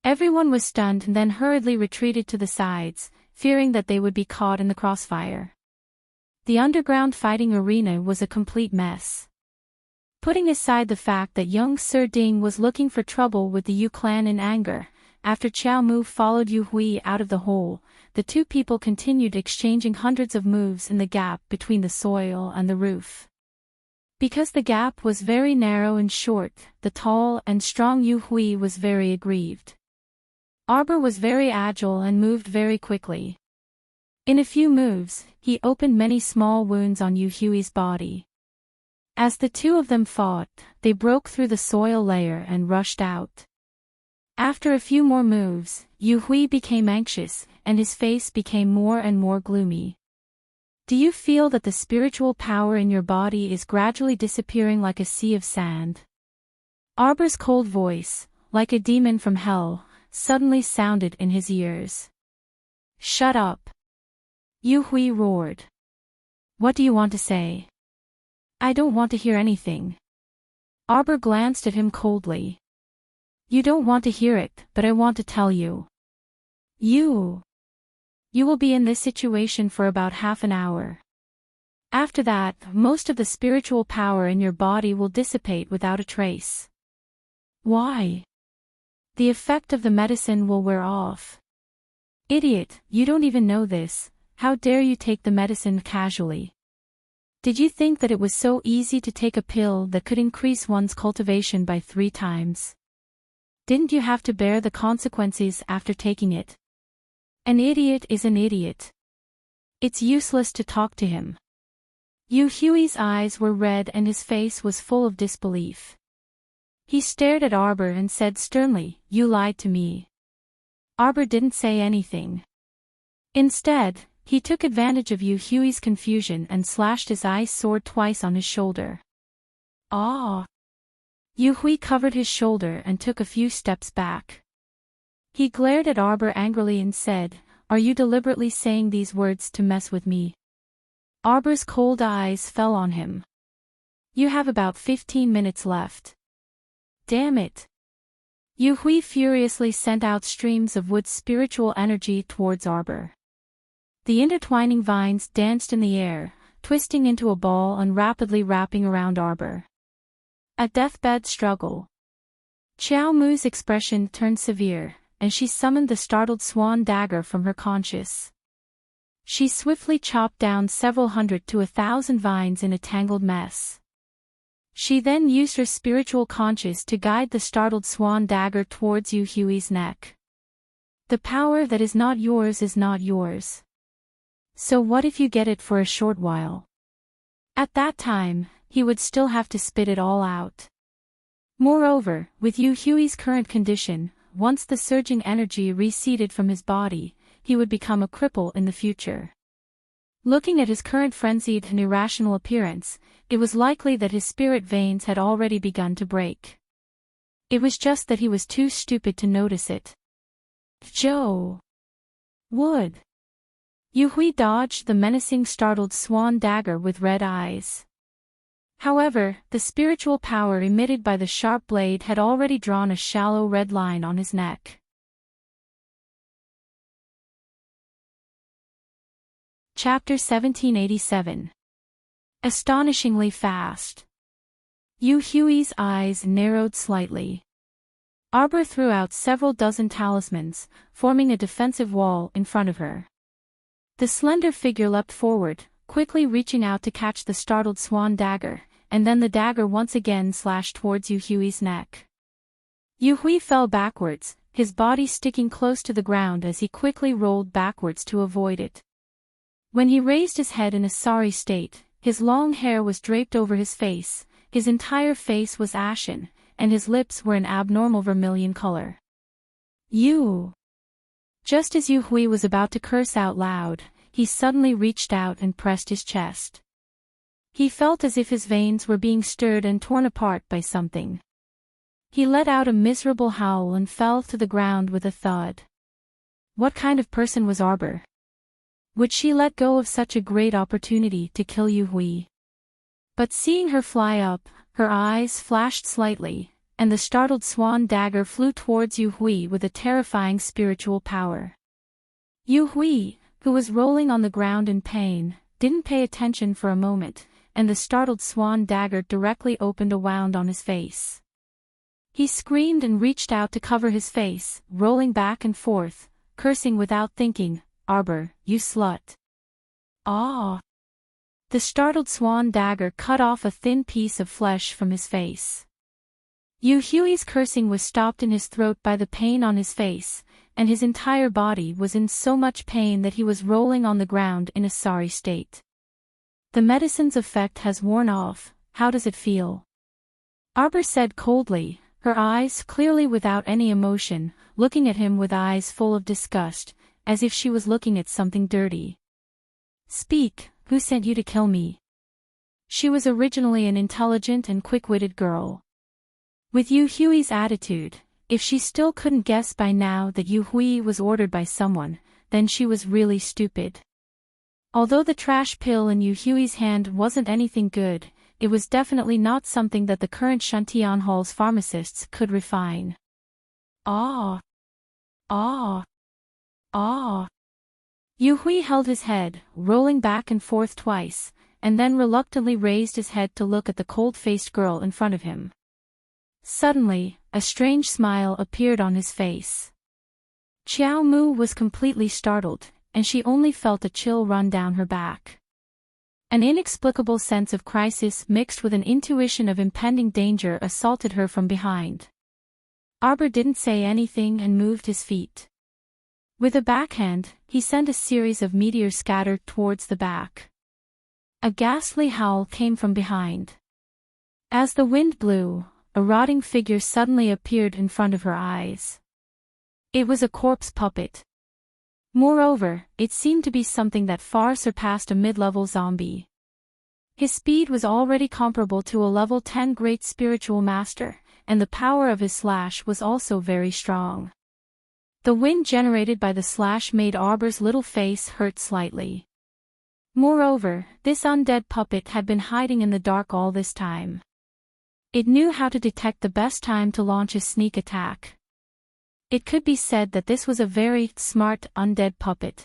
Everyone was stunned and then hurriedly retreated to the sides, fearing that they would be caught in the crossfire. The underground fighting arena was a complete mess. Putting aside the fact that young Sir Ding was looking for trouble with the Yu clan in anger, after Qiao Mu followed Yu Hui out of the hole, the two people continued exchanging hundreds of moves in the gap between the soil and the roof. Because the gap was very narrow and short, the tall and strong Yu Hui was very aggrieved. Arbor was very agile and moved very quickly. In a few moves, he opened many small wounds on Yu Hui's body. As the two of them fought, they broke through the soil layer and rushed out. After a few more moves, Yu Hui became anxious, and his face became more and more gloomy. Do you feel that the spiritual power in your body is gradually disappearing like a sea of sand? Arbor's cold voice, like a demon from hell, suddenly sounded in his ears. Shut up! Yu Hui roared. What do you want to say? I don't want to hear anything. Arbor glanced at him coldly. You don't want to hear it, but I want to tell you. You will be in this situation for about half an hour. After that, most of the spiritual power in your body will dissipate without a trace. Why? The effect of the medicine will wear off. Idiot, you don't even know this. How dare you take the medicine casually? Did you think that it was so easy to take a pill that could increase one's cultivation by 3 times? Didn't you have to bear the consequences after taking it? An idiot is an idiot. It's useless to talk to him. Yu Hui's eyes were red and his face was full of disbelief. He stared at Arbor and said sternly, You lied to me. Arbor didn't say anything. Instead, he took advantage of Yu Hui's confusion and slashed his ice sword twice on his shoulder. Ah! Yu Hui covered his shoulder and took a few steps back. He glared at Arbor angrily and said, Are you deliberately saying these words to mess with me? Arbor's cold eyes fell on him. You have about 15 minutes left. Damn it! Yu Hui furiously sent out streams of wood spiritual energy towards Arbor. The intertwining vines danced in the air, twisting into a ball and rapidly wrapping around Arbor. A deathbed struggle. Qiao Mu's expression turned severe, and she summoned the startled swan dagger from her conscious. She swiftly chopped down several hundred to 1,000 vines in a tangled mess. She then used her spiritual conscious to guide the startled swan dagger towards Yu Hui's neck. The power that is not yours is not yours. So what if you get it for a short while? At that time, he would still have to spit it all out. Moreover, with Yu Hui's current condition, once the surging energy receded from his body, he would become a cripple in the future. Looking at his current frenzied and irrational appearance, it was likely that his spirit veins had already begun to break. It was just that he was too stupid to notice it. Joe! Wood! Yu Hui dodged the menacing startled swan dagger with red eyes. However, the spiritual power emitted by the sharp blade had already drawn a shallow red line on his neck. Chapter 1787. Astonishingly fast. Yu Hui's eyes narrowed slightly. Arbor threw out several dozen talismans, forming a defensive wall in front of her. The slender figure leapt forward, quickly reaching out to catch the startled swan dagger, and then the dagger once again slashed towards Yu Hui's neck. Yu Hui fell backwards, his body sticking close to the ground as he quickly rolled backwards to avoid it. When he raised his head in a sorry state, his long hair was draped over his face, his entire face was ashen, and his lips were an abnormal vermilion color. You! Just as Yu Hui was about to curse out loud, he suddenly reached out and pressed his chest. He felt as if his veins were being stirred and torn apart by something. He let out a miserable howl and fell to the ground with a thud. What kind of person was Arbor? Would she let go of such a great opportunity to kill Yu Hui? But seeing her fly up, her eyes flashed slightly, and the startled swan dagger flew towards Yu Hui with a terrifying spiritual power. Yu Hui, who was rolling on the ground in pain, didn't pay attention for a moment, and the startled swan dagger directly opened a wound on his face. He screamed and reached out to cover his face, rolling back and forth, cursing without thinking, "Arbor, you slut." Ah! The startled swan dagger cut off a thin piece of flesh from his face. Yu Hui's cursing was stopped in his throat by the pain on his face, and his entire body was in so much pain that he was rolling on the ground in a sorry state. The medicine's effect has worn off. How does it feel? Arbor said coldly, her eyes clearly without any emotion, looking at him with eyes full of disgust, as if she was looking at something dirty. Speak, who sent you to kill me? She was originally an intelligent and quick-witted girl. With Yu Hui's attitude, if she still couldn't guess by now that Yu Hui was ordered by someone, then she was really stupid. Although the trash pill in Yu Hui's hand wasn't anything good, it was definitely not something that the current Shantian Hall's pharmacists could refine. Ah! Ah! Ah! Yu Hui held his head, rolling back and forth twice, and then reluctantly raised his head to look at the cold-faced girl in front of him. Suddenly, a strange smile appeared on his face. Xiao Mu was completely startled, and she only felt a chill run down her back. An inexplicable sense of crisis mixed with an intuition of impending danger assaulted her from behind. Arbor didn't say anything and moved his feet. With a backhand, he sent a series of meteors scattered towards the back. A ghastly howl came from behind. As the wind blew, a rotting figure suddenly appeared in front of her eyes. It was a corpse puppet. Moreover, it seemed to be something that far surpassed a mid-level zombie. His speed was already comparable to a level 10 great spiritual master, and the power of his slash was also very strong. The wind generated by the slash made Arbor's little face hurt slightly. Moreover, this undead puppet had been hiding in the dark all this time. It knew how to detect the best time to launch a sneak attack. It could be said that this was a very smart undead puppet.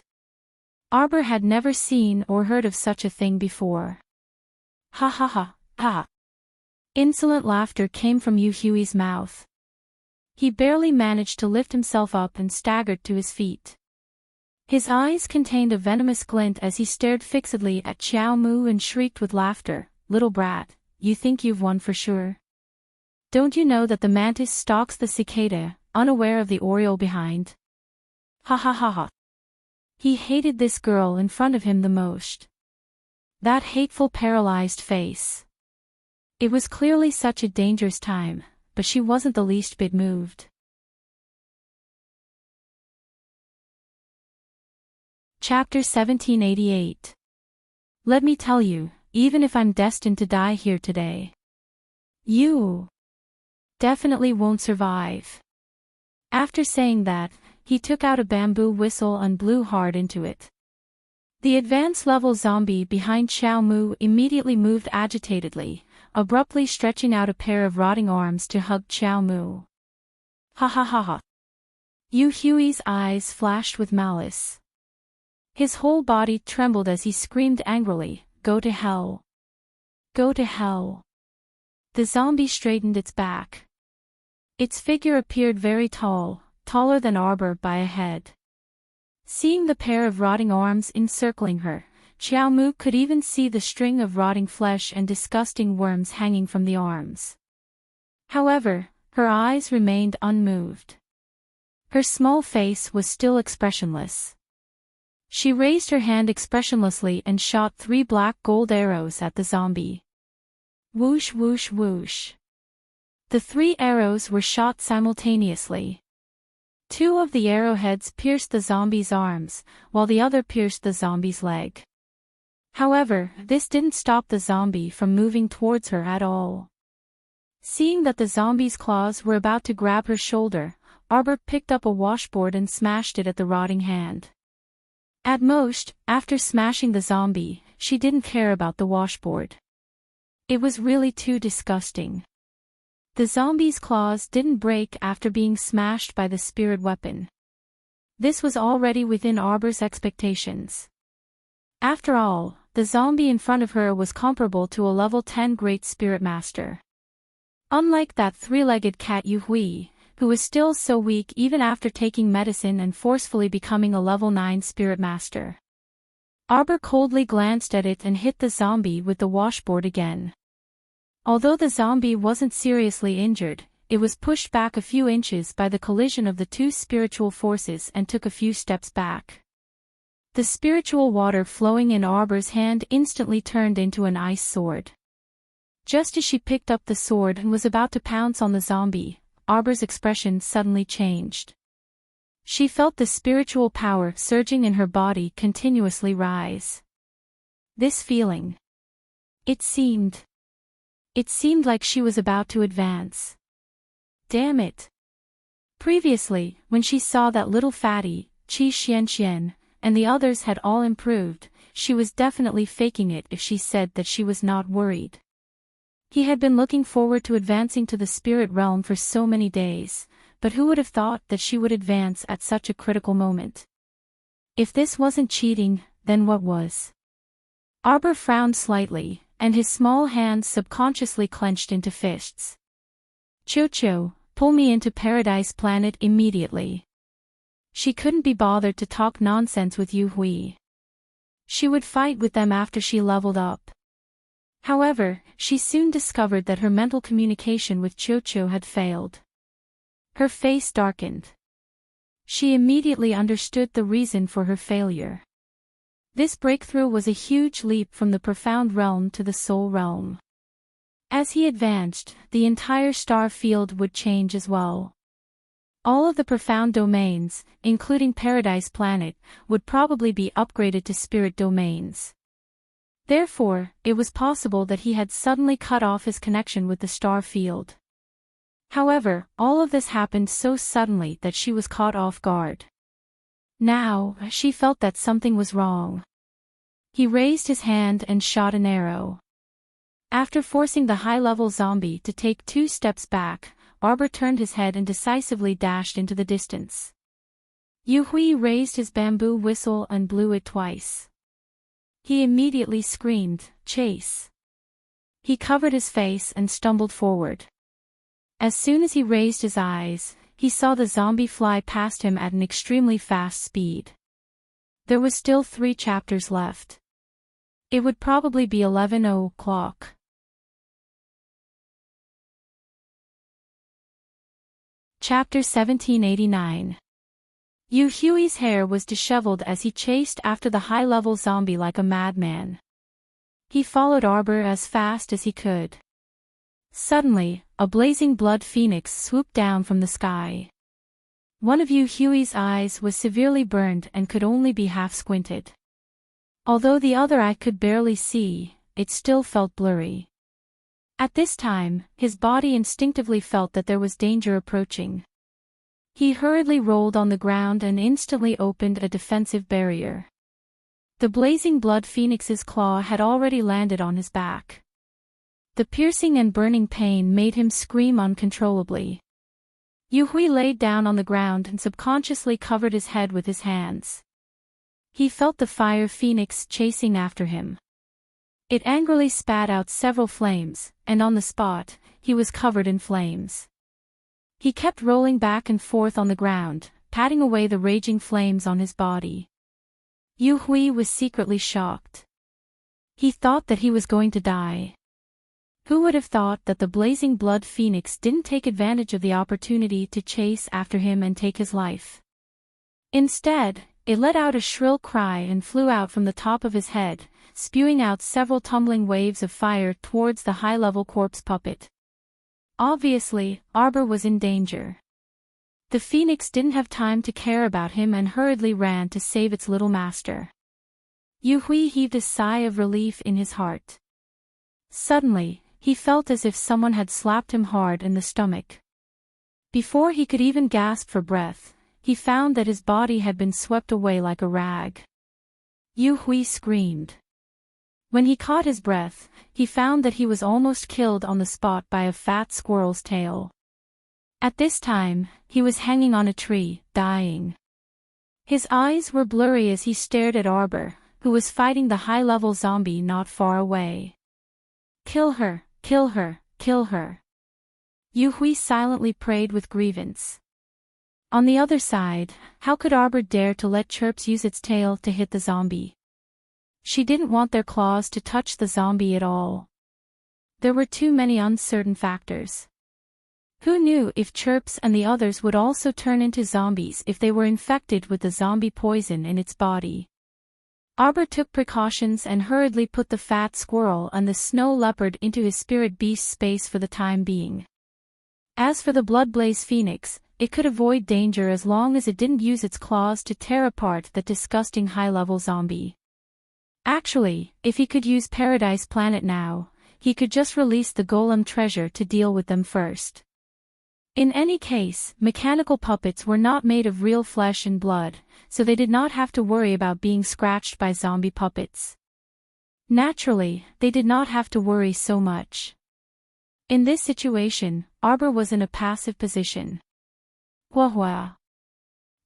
Arbor had never seen or heard of such a thing before. Ha ha ha, ha. Insolent laughter came from Yu Hui's mouth. He barely managed to lift himself up and staggered to his feet. His eyes contained a venomous glint as he stared fixedly at Xiao Mu and shrieked with laughter, "Little brat, you think you've won for sure? Don't you know that the mantis stalks the cicada, unaware of the oriole behind?" Ha ha ha ha. He hated this girl in front of him the most. That hateful paralyzed face. It was clearly such a dangerous time, but she wasn't the least bit moved. Chapter 1788. Let me tell you, even if I'm destined to die here today, you definitely won't survive. After saying that, he took out a bamboo whistle and blew hard into it. The advanced level zombie behind Xiao Mu immediately moved agitatedly, abruptly stretching out a pair of rotting arms to hug Xiao Mu. Ha ha ha ha. Yu Hui's eyes flashed with malice. His whole body trembled as he screamed angrily, "Go to hell! Go to hell!" The zombie straightened its back. Its figure appeared very tall, taller than Arbor by a head. Seeing the pair of rotting arms encircling her, Chiao Mu could even see the string of rotting flesh and disgusting worms hanging from the arms. However, her eyes remained unmoved. Her small face was still expressionless. She raised her hand expressionlessly and shot 3 black gold arrows at the zombie. Whoosh whoosh whoosh. The 3 arrows were shot simultaneously. 2 of the arrowheads pierced the zombie's arms, while the other pierced the zombie's leg. However, this didn't stop the zombie from moving towards her at all. Seeing that the zombie's claws were about to grab her shoulder, Arbor picked up a washboard and smashed it at the rotting hand. At most, after smashing the zombie, she didn't care about the washboard. It was really too disgusting. The zombie's claws didn't break after being smashed by the spirit weapon. This was already within Arbor's expectations. After all, the zombie in front of her was comparable to a level 10 Great Spirit Master. Unlike that 3-legged cat Yu Hui, who was still so weak even after taking medicine and forcefully becoming a level 9 Spirit Master. Arbor coldly glanced at it and hit the zombie with the washboard again. Although the zombie wasn't seriously injured, it was pushed back a few inches by the collision of the 2 spiritual forces and took a few steps back. The spiritual water flowing in Arbor's hand instantly turned into an ice sword. Just as she picked up the sword and was about to pounce on the zombie, Arbor's expression suddenly changed. She felt the spiritual power surging in her body continuously rise. This feeling. It seemed like she was about to advance. Damn it. Previously, when she saw that little fatty, Qi Xianxian, and the others had all improved, she was definitely faking it if she said that she was not worried. He had been looking forward to advancing to the spirit realm for so many days, but who would have thought that she would advance at such a critical moment? If this wasn't cheating, then what was? Arbor frowned slightly, and his small hands subconsciously clenched into fists. Cho-cho, pull me into Paradise Planet immediately. She couldn't be bothered to talk nonsense with Yu Hui. She would fight with them after she leveled up. However, she soon discovered that her mental communication with Cho-cho had failed. Her face darkened. She immediately understood the reason for her failure. This breakthrough was a huge leap from the profound realm to the soul realm. As he advanced, the entire star field would change as well. All of the profound domains, including Paradise Planet, would probably be upgraded to spirit domains. Therefore, it was possible that he had suddenly cut off his connection with the star field. However, all of this happened so suddenly that she was caught off guard. Now, she felt that something was wrong. He raised his hand and shot an arrow. After forcing the high-level zombie to take 2 steps back, Arbor turned his head and decisively dashed into the distance. Yu Hui raised his bamboo whistle and blew it twice. He immediately screamed, "Chase!" He covered his face and stumbled forward. As soon as he raised his eyes, he saw the zombie fly past him at an extremely fast speed. There was still 3 chapters left. It would probably be 11 o'clock. Chapter 1789. Yu Hui's hair was disheveled as he chased after the high-level zombie like a madman. He followed Arbor as fast as he could. Suddenly, a blazing blood phoenix swooped down from the sky. One of Yu Hui's eyes was severely burned and could only be half squinted. Although the other eye could barely see, it still felt blurry. At this time, his body instinctively felt that there was danger approaching. He hurriedly rolled on the ground and instantly opened a defensive barrier. The blazing blood phoenix's claw had already landed on his back. The piercing and burning pain made him scream uncontrollably. Yu Hui laid down on the ground and subconsciously covered his head with his hands. He felt the fire phoenix chasing after him. It angrily spat out several flames, and on the spot, he was covered in flames. He kept rolling back and forth on the ground, patting away the raging flames on his body. Yu Hui was secretly shocked. He thought that he was going to die. Who would have thought that the blazing blood phoenix didn't take advantage of the opportunity to chase after him and take his life? Instead, it let out a shrill cry and flew out from the top of his head, spewing out several tumbling waves of fire towards the high-level corpse puppet. Obviously, Arbor was in danger. The phoenix didn't have time to care about him and hurriedly ran to save its little master. Yu Hui heaved a sigh of relief in his heart. Suddenly, he felt as if someone had slapped him hard in the stomach. Before he could even gasp for breath, he found that his body had been swept away like a rag. Yu Hui screamed. When he caught his breath, he found that he was almost killed on the spot by a fat squirrel's tail. At this time, he was hanging on a tree, dying. His eyes were blurry as he stared at Arbor, who was fighting the high-level zombie not far away. "Kill her, kill her, kill her." Yu Hui silently prayed with grievance. On the other side, how could Arbor dare to let Chirps use its tail to hit the zombie? She didn't want their claws to touch the zombie at all. There were too many uncertain factors. Who knew if Chirps and the others would also turn into zombies if they were infected with the zombie poison in its body? Arbor took precautions and hurriedly put the fat squirrel and the snow leopard into his spirit beast space for the time being. As for the Bloodblaze Phoenix, it could avoid danger as long as it didn't use its claws to tear apart that disgusting high-level zombie. Actually, if he could use Paradise Planet now, he could just release the golem treasure to deal with them first. In any case, mechanical puppets were not made of real flesh and blood, so they did not have to worry about being scratched by zombie puppets. Naturally, they did not have to worry so much. In this situation, Arbor was in a passive position. Wah.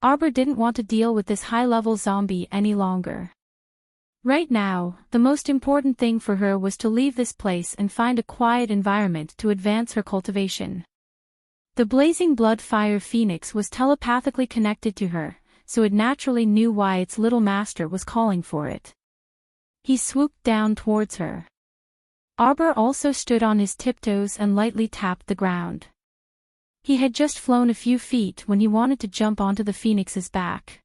Arbor didn't want to deal with this high-level zombie any longer. Right now, the most important thing for her was to leave this place and find a quiet environment to advance her cultivation. The blazing blood fire phoenix was telepathically connected to her, so it naturally knew why its little master was calling for it. He swooped down towards her. Arbor also stood on his tiptoes and lightly tapped the ground. He had just flown a few feet when he wanted to jump onto the phoenix's back.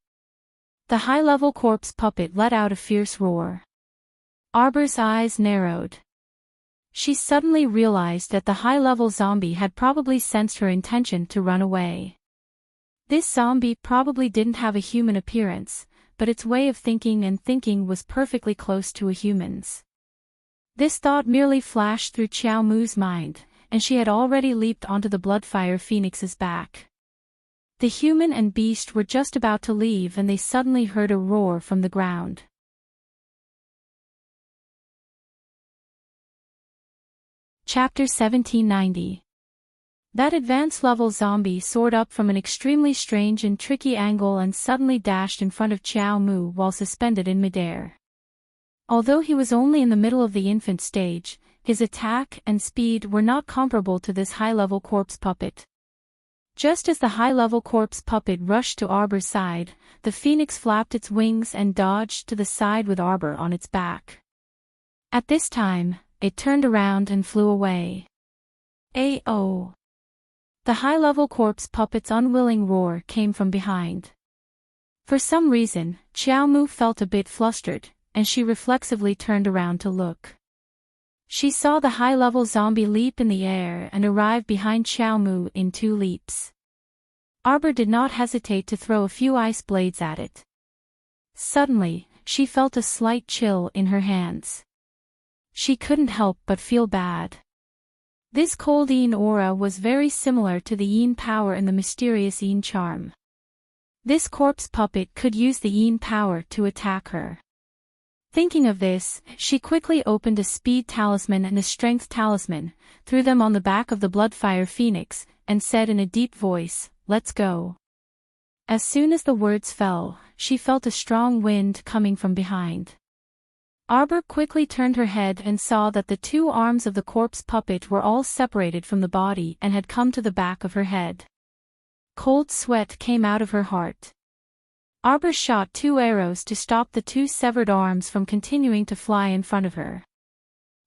The high-level corpse puppet let out a fierce roar. Arbor's eyes narrowed. She suddenly realized that the high-level zombie had probably sensed her intention to run away. This zombie probably didn't have a human appearance, but its way of thinking was perfectly close to a human's. This thought merely flashed through Qiao Mu's mind, and she had already leaped onto the Bloodfire Phoenix's back. The human and beast were just about to leave and they suddenly heard a roar from the ground. Chapter 1790. That advanced-level zombie soared up from an extremely strange and tricky angle and suddenly dashed in front of Qiao Mu while suspended in midair. Although he was only in the middle of the infant stage, his attack and speed were not comparable to this high-level corpse puppet. Just as the high-level corpse puppet rushed to Arbor's side, the phoenix flapped its wings and dodged to the side with Arbor on its back. At this time, it turned around and flew away. A-oh! The high-level corpse puppet's unwilling roar came from behind. For some reason, Qiao Mu felt a bit flustered, and she reflexively turned around to look. She saw the high-level zombie leap in the air and arrive behind Qiao Mu in 2 leaps. Arbor did not hesitate to throw a few ice blades at it. Suddenly, she felt a slight chill in her hands. She couldn't help but feel bad. This cold Yin aura was very similar to the Yin power in the mysterious Yin charm. This corpse puppet could use the Yin power to attack her. Thinking of this, she quickly opened a speed talisman and a strength talisman, threw them on the back of the Bloodfire Phoenix, and said in a deep voice, "Let's go." As soon as the words fell, she felt a strong wind coming from behind. Arbor quickly turned her head and saw that the 2 arms of the corpse puppet were all separated from the body and had come to the back of her head. Cold sweat came out of her heart. Arbor shot 2 arrows to stop the 2 severed arms from continuing to fly in front of her.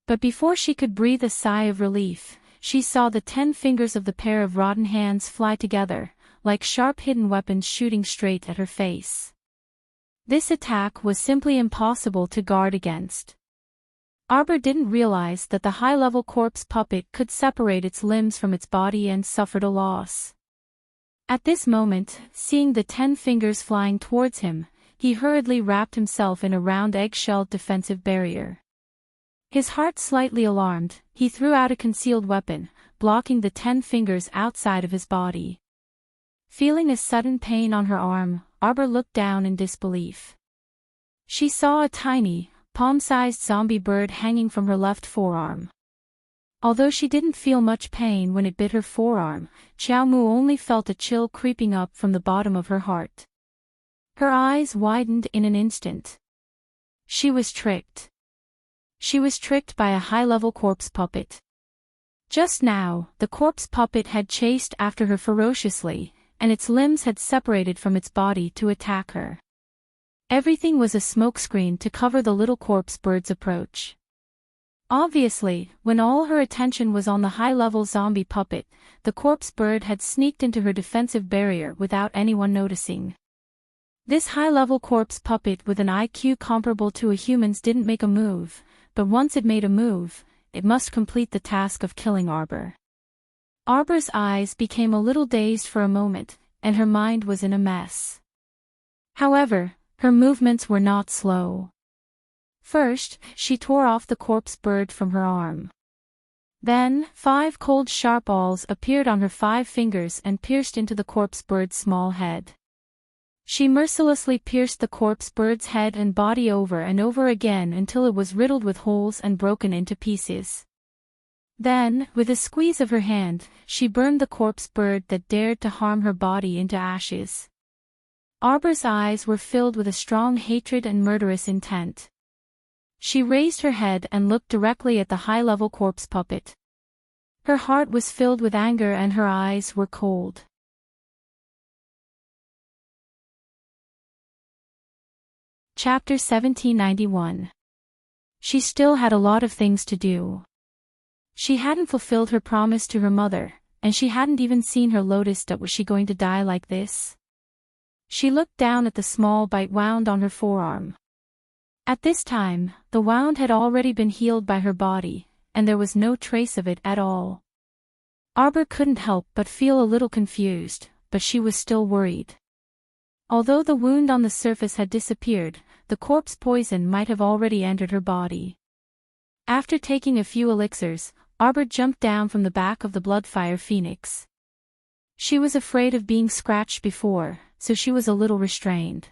But before she could breathe a sigh of relief, she saw the 10 fingers of the pair of rotten hands fly together, like sharp hidden weapons shooting straight at her face. This attack was simply impossible to guard against. Arbor didn't realize that the high-level corpse puppet could separate its limbs from its body and suffered a loss. At this moment, seeing the 10 fingers flying towards him, he hurriedly wrapped himself in a round egg-shelled defensive barrier. His heart slightly alarmed, he threw out a concealed weapon, blocking the 10 fingers outside of his body. Feeling a sudden pain on her arm, Arbor looked down in disbelief. She saw a tiny, palm-sized zombie bird hanging from her left forearm. Although she didn't feel much pain when it bit her forearm, Xiao Mu only felt a chill creeping up from the bottom of her heart. Her eyes widened in an instant. She was tricked. She was tricked by a high-level corpse puppet. Just now, the corpse puppet had chased after her ferociously, and its limbs had separated from its body to attack her. Everything was a smokescreen to cover the little corpse bird's approach. Obviously, when all her attention was on the high-level zombie puppet, the corpse bird had sneaked into her defensive barrier without anyone noticing. This high-level corpse puppet with an IQ comparable to a human's didn't make a move, but once it made a move, it must complete the task of killing Arbor. Arbor's eyes became a little dazed for a moment, and her mind was in a mess. However, her movements were not slow. First, she tore off the corpse bird from her arm. Then, 5 cold sharp awls appeared on her 5 fingers and pierced into the corpse bird's small head. She mercilessly pierced the corpse bird's head and body over and over again until it was riddled with holes and broken into pieces. Then, with a squeeze of her hand, she burned the corpse bird that dared to harm her body into ashes. Arbor's eyes were filled with a strong hatred and murderous intent. She raised her head and looked directly at the high-level corpse puppet. Her heart was filled with anger and her eyes were cold. Chapter 1791. She still had a lot of things to do. She hadn't fulfilled her promise to her mother, and she hadn't even seen her lotus. Was she going to die like this? She looked down at the small bite wound on her forearm. At this time, the wound had already been healed by her body, and there was no trace of it at all. Arbor couldn't help but feel a little confused, but she was still worried. Although the wound on the surface had disappeared, the corpse poison might have already entered her body. After taking a few elixirs, Arbor jumped down from the back of the Bloodfire Phoenix. She was afraid of being scratched before, so she was a little restrained.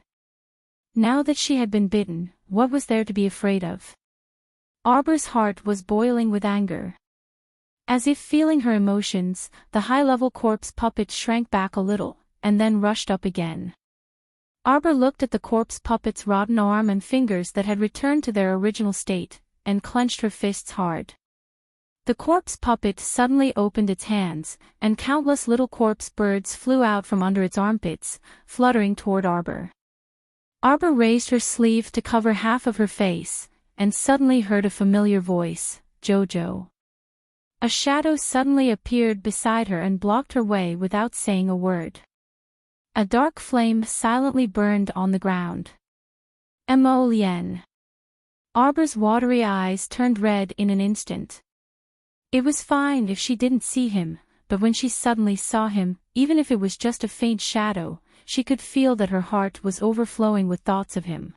Now that she had been bitten, what was there to be afraid of? Arbor's heart was boiling with anger. As if feeling her emotions, the high-level corpse puppet shrank back a little, and then rushed up again. Arbor looked at the corpse puppet's rotten arm and fingers that had returned to their original state, and clenched her fists hard. The corpse puppet suddenly opened its hands, and countless little corpse birds flew out from under its armpits, fluttering toward Arbor. Arbor raised her sleeve to cover half of her face, and suddenly heard a familiar voice, "Jojo." A shadow suddenly appeared beside her and blocked her way without saying a word. A dark flame silently burned on the ground. Mo Lien. Arbor's watery eyes turned red in an instant. It was fine if she didn't see him, but when she suddenly saw him, even if it was just a faint shadow, she could feel that her heart was overflowing with thoughts of him.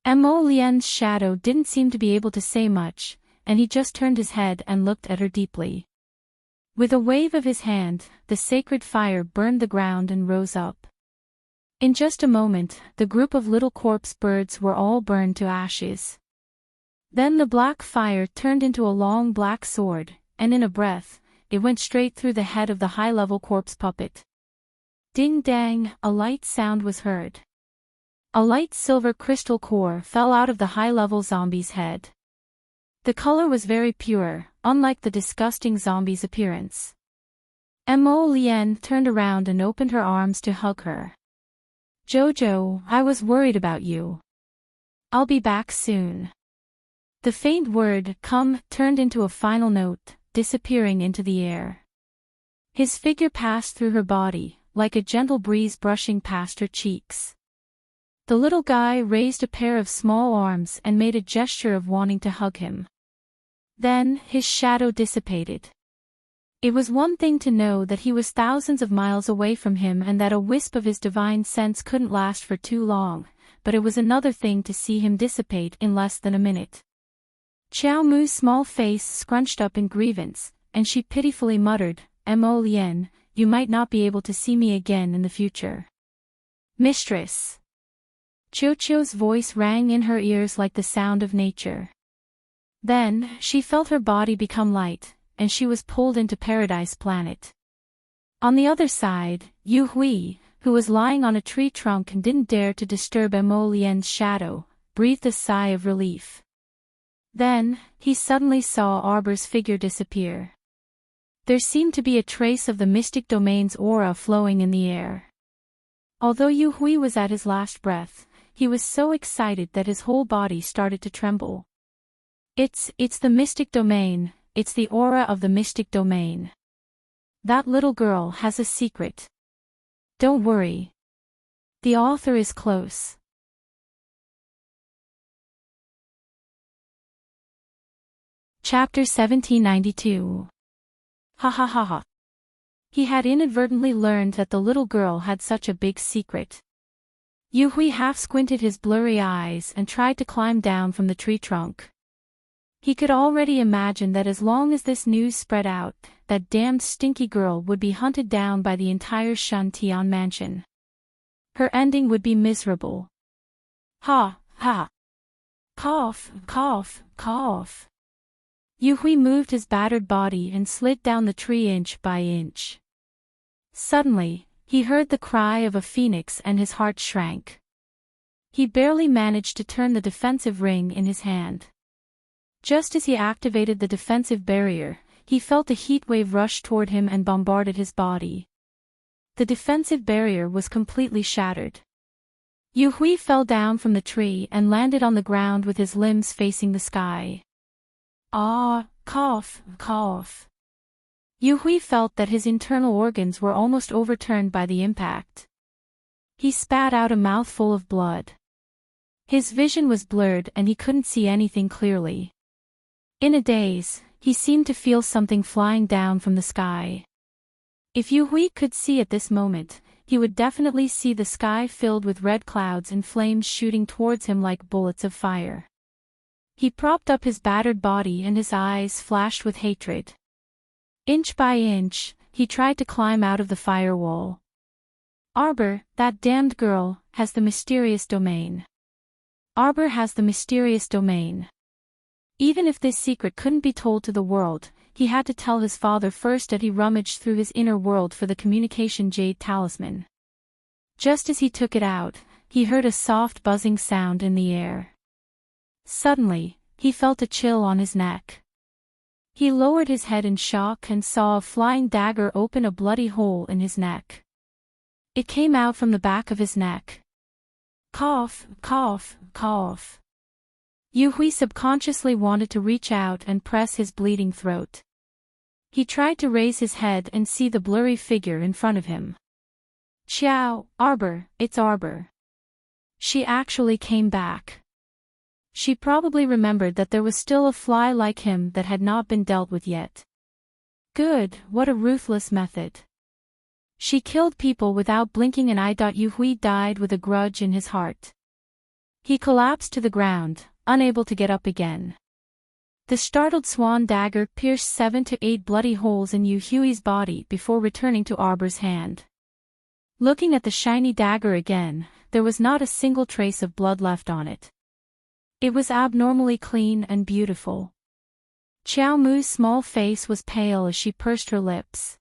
Mo Lien's shadow didn't seem to be able to say much, and he just turned his head and looked at her deeply. With a wave of his hand, the sacred fire burned the ground and rose up. In just a moment, the group of little corpse birds were all burned to ashes. Then the black fire turned into a long black sword, and in a breath, it went straight through the head of the high-level corpse puppet. Ding-dang, a light sound was heard. A light silver crystal core fell out of the high-level zombie's head. The color was very pure, unlike the disgusting zombie's appearance. Mo Lien turned around and opened her arms to hug her. Jojo, I was worried about you. I'll be back soon. The faint word, come, turned into a final note, disappearing into the air. His figure passed through her body, like a gentle breeze brushing past her cheeks. The little guy raised a pair of small arms and made a gesture of wanting to hug him. Then, his shadow dissipated. It was one thing to know that he was thousands of miles away from him and that a wisp of his divine sense couldn't last for too long, but it was another thing to see him dissipate in less than a minute. Xiao Mu's small face scrunched up in grievance, and she pitifully muttered, Mo Lien, you might not be able to see me again in the future. Mistress. Qiuqiu's voice rang in her ears like the sound of nature. Then, she felt her body become light, and she was pulled into Paradise Planet. On the other side, Yu Hui, who was lying on a tree trunk and didn't dare to disturb Mo Lien's shadow, breathed a sigh of relief. Then, he suddenly saw Arbor's figure disappear. There seemed to be a trace of the mystic domain's aura flowing in the air. Although Yu Hui was at his last breath, he was so excited that his whole body started to tremble. It's the mystic domain, it's the aura of the mystic domain. That little girl has a secret. Don't worry. The author is close. Chapter 1792. Ha ha ha ha. He had inadvertently learned that the little girl had such a big secret. Yu Hui half squinted his blurry eyes and tried to climb down from the tree trunk. He could already imagine that as long as this news spread out, that damned stinky girl would be hunted down by the entire Shun Tian mansion. Her ending would be miserable. Ha, ha. Cough, cough, cough. Yu Hui moved his battered body and slid down the tree inch by inch. Suddenly, he heard the cry of a phoenix and his heart shrank. He barely managed to turn the defensive ring in his hand. Just as he activated the defensive barrier, he felt a heat wave rush toward him and bombarded his body. The defensive barrier was completely shattered. Yu Hui fell down from the tree and landed on the ground with his limbs facing the sky. Ah, cough, cough. Yu Hui felt that his internal organs were almost overturned by the impact. He spat out a mouthful of blood. His vision was blurred and he couldn't see anything clearly. In a daze, he seemed to feel something flying down from the sky. If Yu Hui could see at this moment, he would definitely see the sky filled with red clouds and flames shooting towards him like bullets of fire. He propped up his battered body and his eyes flashed with hatred. Inch by inch, he tried to climb out of the firewall. Arbor, that damned girl, has the mysterious domain. Arbor has the mysterious domain. Even if this secret couldn't be told to the world, he had to tell his father first as he rummaged through his inner world for the communication jade talisman. Just as he took it out, he heard a soft buzzing sound in the air. Suddenly, he felt a chill on his neck. He lowered his head in shock and saw a flying dagger open a bloody hole in his neck. It came out from the back of his neck. Cough, cough, cough. Yu Hui subconsciously wanted to reach out and press his bleeding throat. He tried to raise his head and see the blurry figure in front of him. Xiao, Arbor, it's Arbor. She actually came back. She probably remembered that there was still a fly like him that had not been dealt with yet. Good, what a ruthless method. She killed people without blinking an eye. Yu Hui died with a grudge in his heart. He collapsed to the ground, unable to get up again. The startled swan dagger pierced 7 to 8 bloody holes in Yu Hui's body before returning to Arbor's hand. Looking at the shiny dagger again, there was not a single trace of blood left on it. It was abnormally clean and beautiful. Xiao Mu's small face was pale as she pursed her lips.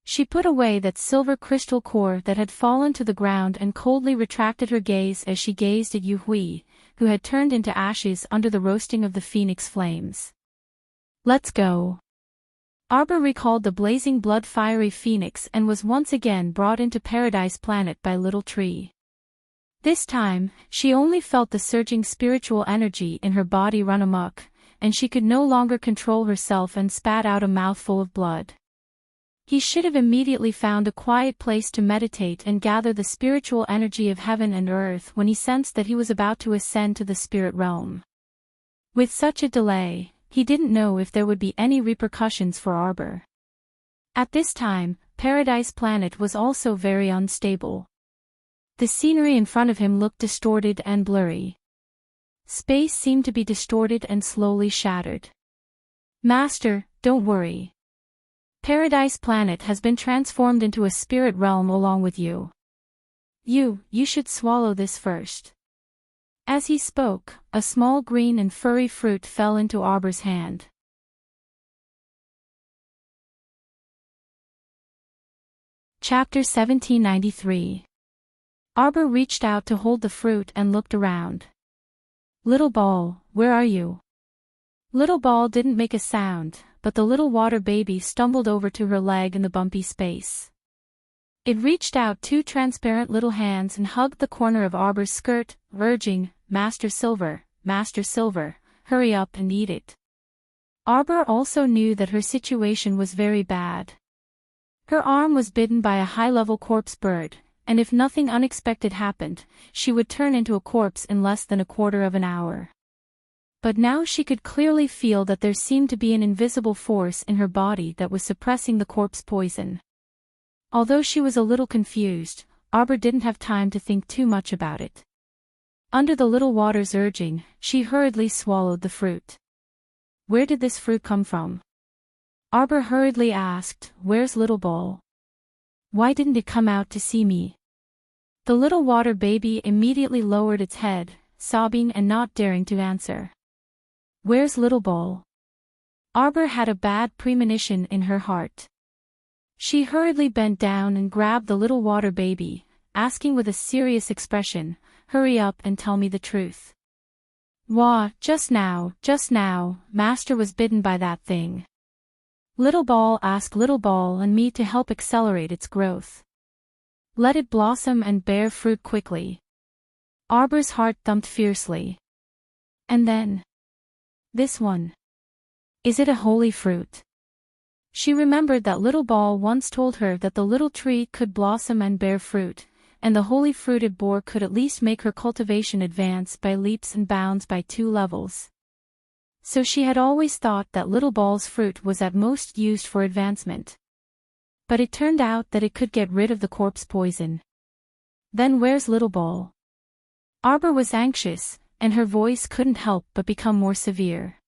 She put away that silver crystal core that had fallen to the ground and coldly retracted her gaze as she gazed at Yu Hui, who had turned into ashes under the roasting of the phoenix flames. Let's go. Arbor recalled the blazing blood fiery phoenix and was once again brought into Paradise Planet by Little Tree. This time, she only felt the surging spiritual energy in her body run amok, and she could no longer control herself and spat out a mouthful of blood. He should have immediately found a quiet place to meditate and gather the spiritual energy of heaven and earth when he sensed that he was about to ascend to the spirit realm. With such a delay, he didn't know if there would be any repercussions for Arbor. At this time, Paradise Planet was also very unstable. The scenery in front of him looked distorted and blurry. Space seemed to be distorted and slowly shattered. Master, don't worry. Paradise Planet has been transformed into a spirit realm along with you. You should swallow this first. As he spoke, a small green and furry fruit fell into Arbor's hand. Chapter 1793. Arbor reached out to hold the fruit and looked around. Little Ball, where are you? Little Ball didn't make a sound, but the little water baby stumbled over to her leg in the bumpy space. It reached out two transparent little hands and hugged the corner of Arbor's skirt, urging, Master Silver, hurry up and eat it. Arbor also knew that her situation was very bad. Her arm was bitten by a high-level corpse bird, and if nothing unexpected happened, she would turn into a corpse in less than a quarter of an hour. But now she could clearly feel that there seemed to be an invisible force in her body that was suppressing the corpse poison. Although she was a little confused, Arbor didn't have time to think too much about it. Under the little water's urging, she hurriedly swallowed the fruit. Where did this fruit come from? Arbor hurriedly asked, Where's Little Ball? Why didn't it come out to see me? The little water baby immediately lowered its head, sobbing and not daring to answer. Where's Little Ball? Arbor had a bad premonition in her heart. She hurriedly bent down and grabbed the little water baby, asking with a serious expression, Hurry up and tell me the truth. Wah, just now, Master was bitten by that thing. Little Ball asked Little Ball and me to help accelerate its growth. Let it blossom and bear fruit quickly. Arbor's heart thumped fiercely. And then? This one. Is it a holy fruit? She remembered that Little Ball once told her that the little tree could blossom and bear fruit, and the holy fruit it bore could at least make her cultivation advance by leaps and bounds by 2 levels. So she had always thought that Little Ball's fruit was at most used for advancement. But it turned out that it could get rid of the corpse poison. Then where's Little Ball? Arbor was anxious, and her voice couldn't help but become more severe.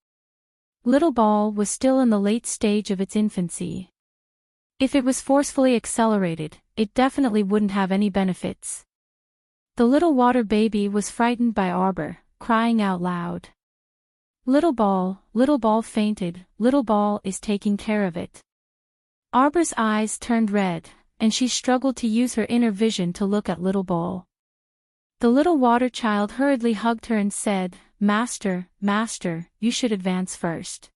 Little Ball was still in the late stage of its infancy. If it was forcefully accelerated, it definitely wouldn't have any benefits. The little water baby was frightened by Arbor, crying out loud. Little Ball fainted, Little Ball is taking care of it. Arbor's eyes turned red, and she struggled to use her inner vision to look at Little Ball. The little water child hurriedly hugged her and said, Master, you should advance first.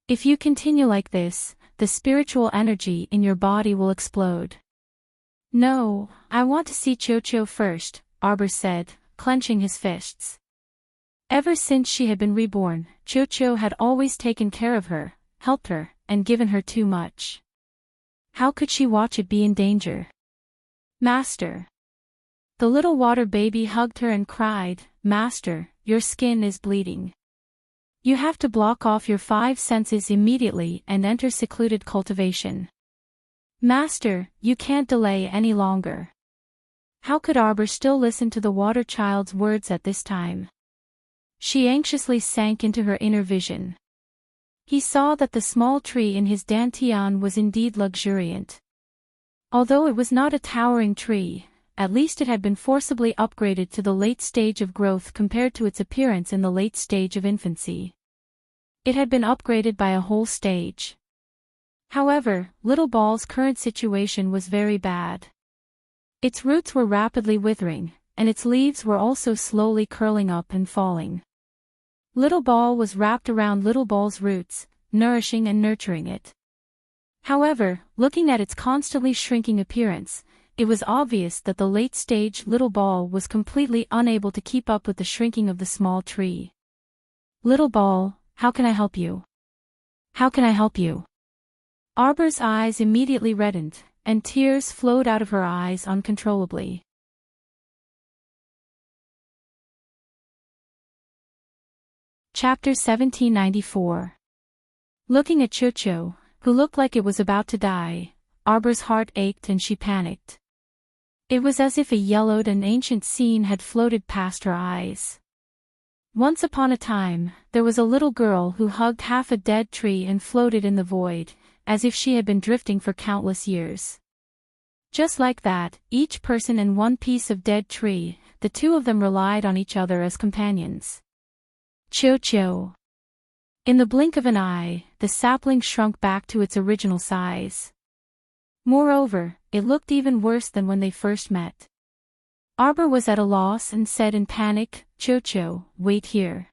If you continue like this, the spiritual energy in your body will explode. No, I want to see Cho-Cho first, Arbor said, clenching his fists. Ever since she had been reborn, Cho-Cho had always taken care of her, helped her, and given her too much. How could she watch it be in danger? Master. The little water baby hugged her and cried, Master, your skin is bleeding. You have to block off your 5 senses immediately and enter secluded cultivation. Master, you can't delay any longer. How could Arbor still listen to the water child's words at this time? She anxiously sank into her inner vision. He saw that the small tree in his dantian was indeed luxuriant. Although it was not a towering tree, at least it had been forcibly upgraded to the late stage of growth compared to its appearance in the late stage of infancy. It had been upgraded by a whole stage. However, Little Ball's current situation was very bad. Its roots were rapidly withering, and its leaves were also slowly curling up and falling. Little Ball was wrapped around Little Ball's roots, nourishing and nurturing it. However, looking at its constantly shrinking appearance, it was obvious that the late-stage little ball was completely unable to keep up with the shrinking of the small tree. "Little ball, how can I help you? How can I help you?" Arbor's eyes immediately reddened, and tears flowed out of her eyes uncontrollably. Chapter 1794. Looking at Cho-Cho, who looked like it was about to die, Arbor's heart ached and she panicked. It was as if a yellowed and ancient scene had floated past her eyes. Once upon a time, there was a little girl who hugged half a dead tree and floated in the void, as if she had been drifting for countless years. Just like that, each person in one piece of dead tree, the two of them relied on each other as companions. Cho-Cho. In the blink of an eye, the sapling shrunk back to its original size. Moreover, it looked even worse than when they first met. Arbor was at a loss and said in panic, "Cho-Cho, wait here.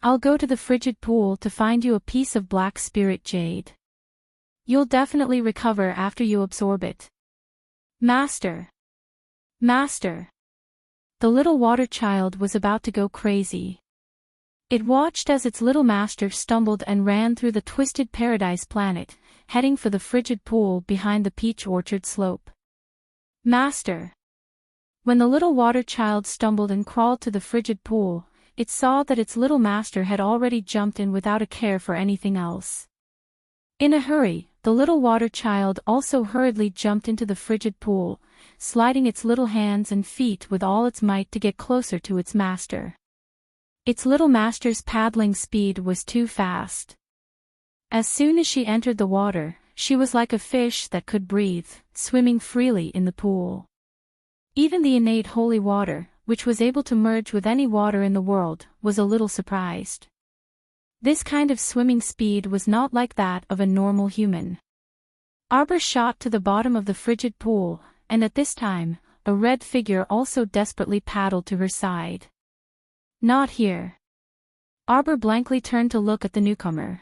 I'll go to the frigid pool to find you a piece of black spirit jade. You'll definitely recover after you absorb it." "Master! Master!" The little water child was about to go crazy. It watched as its little master stumbled and ran through the twisted paradise planet, heading for the frigid pool behind the peach orchard slope. "Master!" When the little water child stumbled and crawled to the frigid pool, it saw that its little master had already jumped in without a care for anything else. In a hurry, the little water child also hurriedly jumped into the frigid pool, sliding its little hands and feet with all its might to get closer to its master. Its little master's paddling speed was too fast. As soon as she entered the water, she was like a fish that could breathe, swimming freely in the pool. Even the innate holy water, which was able to merge with any water in the world, was a little surprised. This kind of swimming speed was not like that of a normal human. Arbor shot to the bottom of the frigid pool, and at this time, a red figure also desperately paddled to her side. "Not here." Arbor blankly turned to look at the newcomer.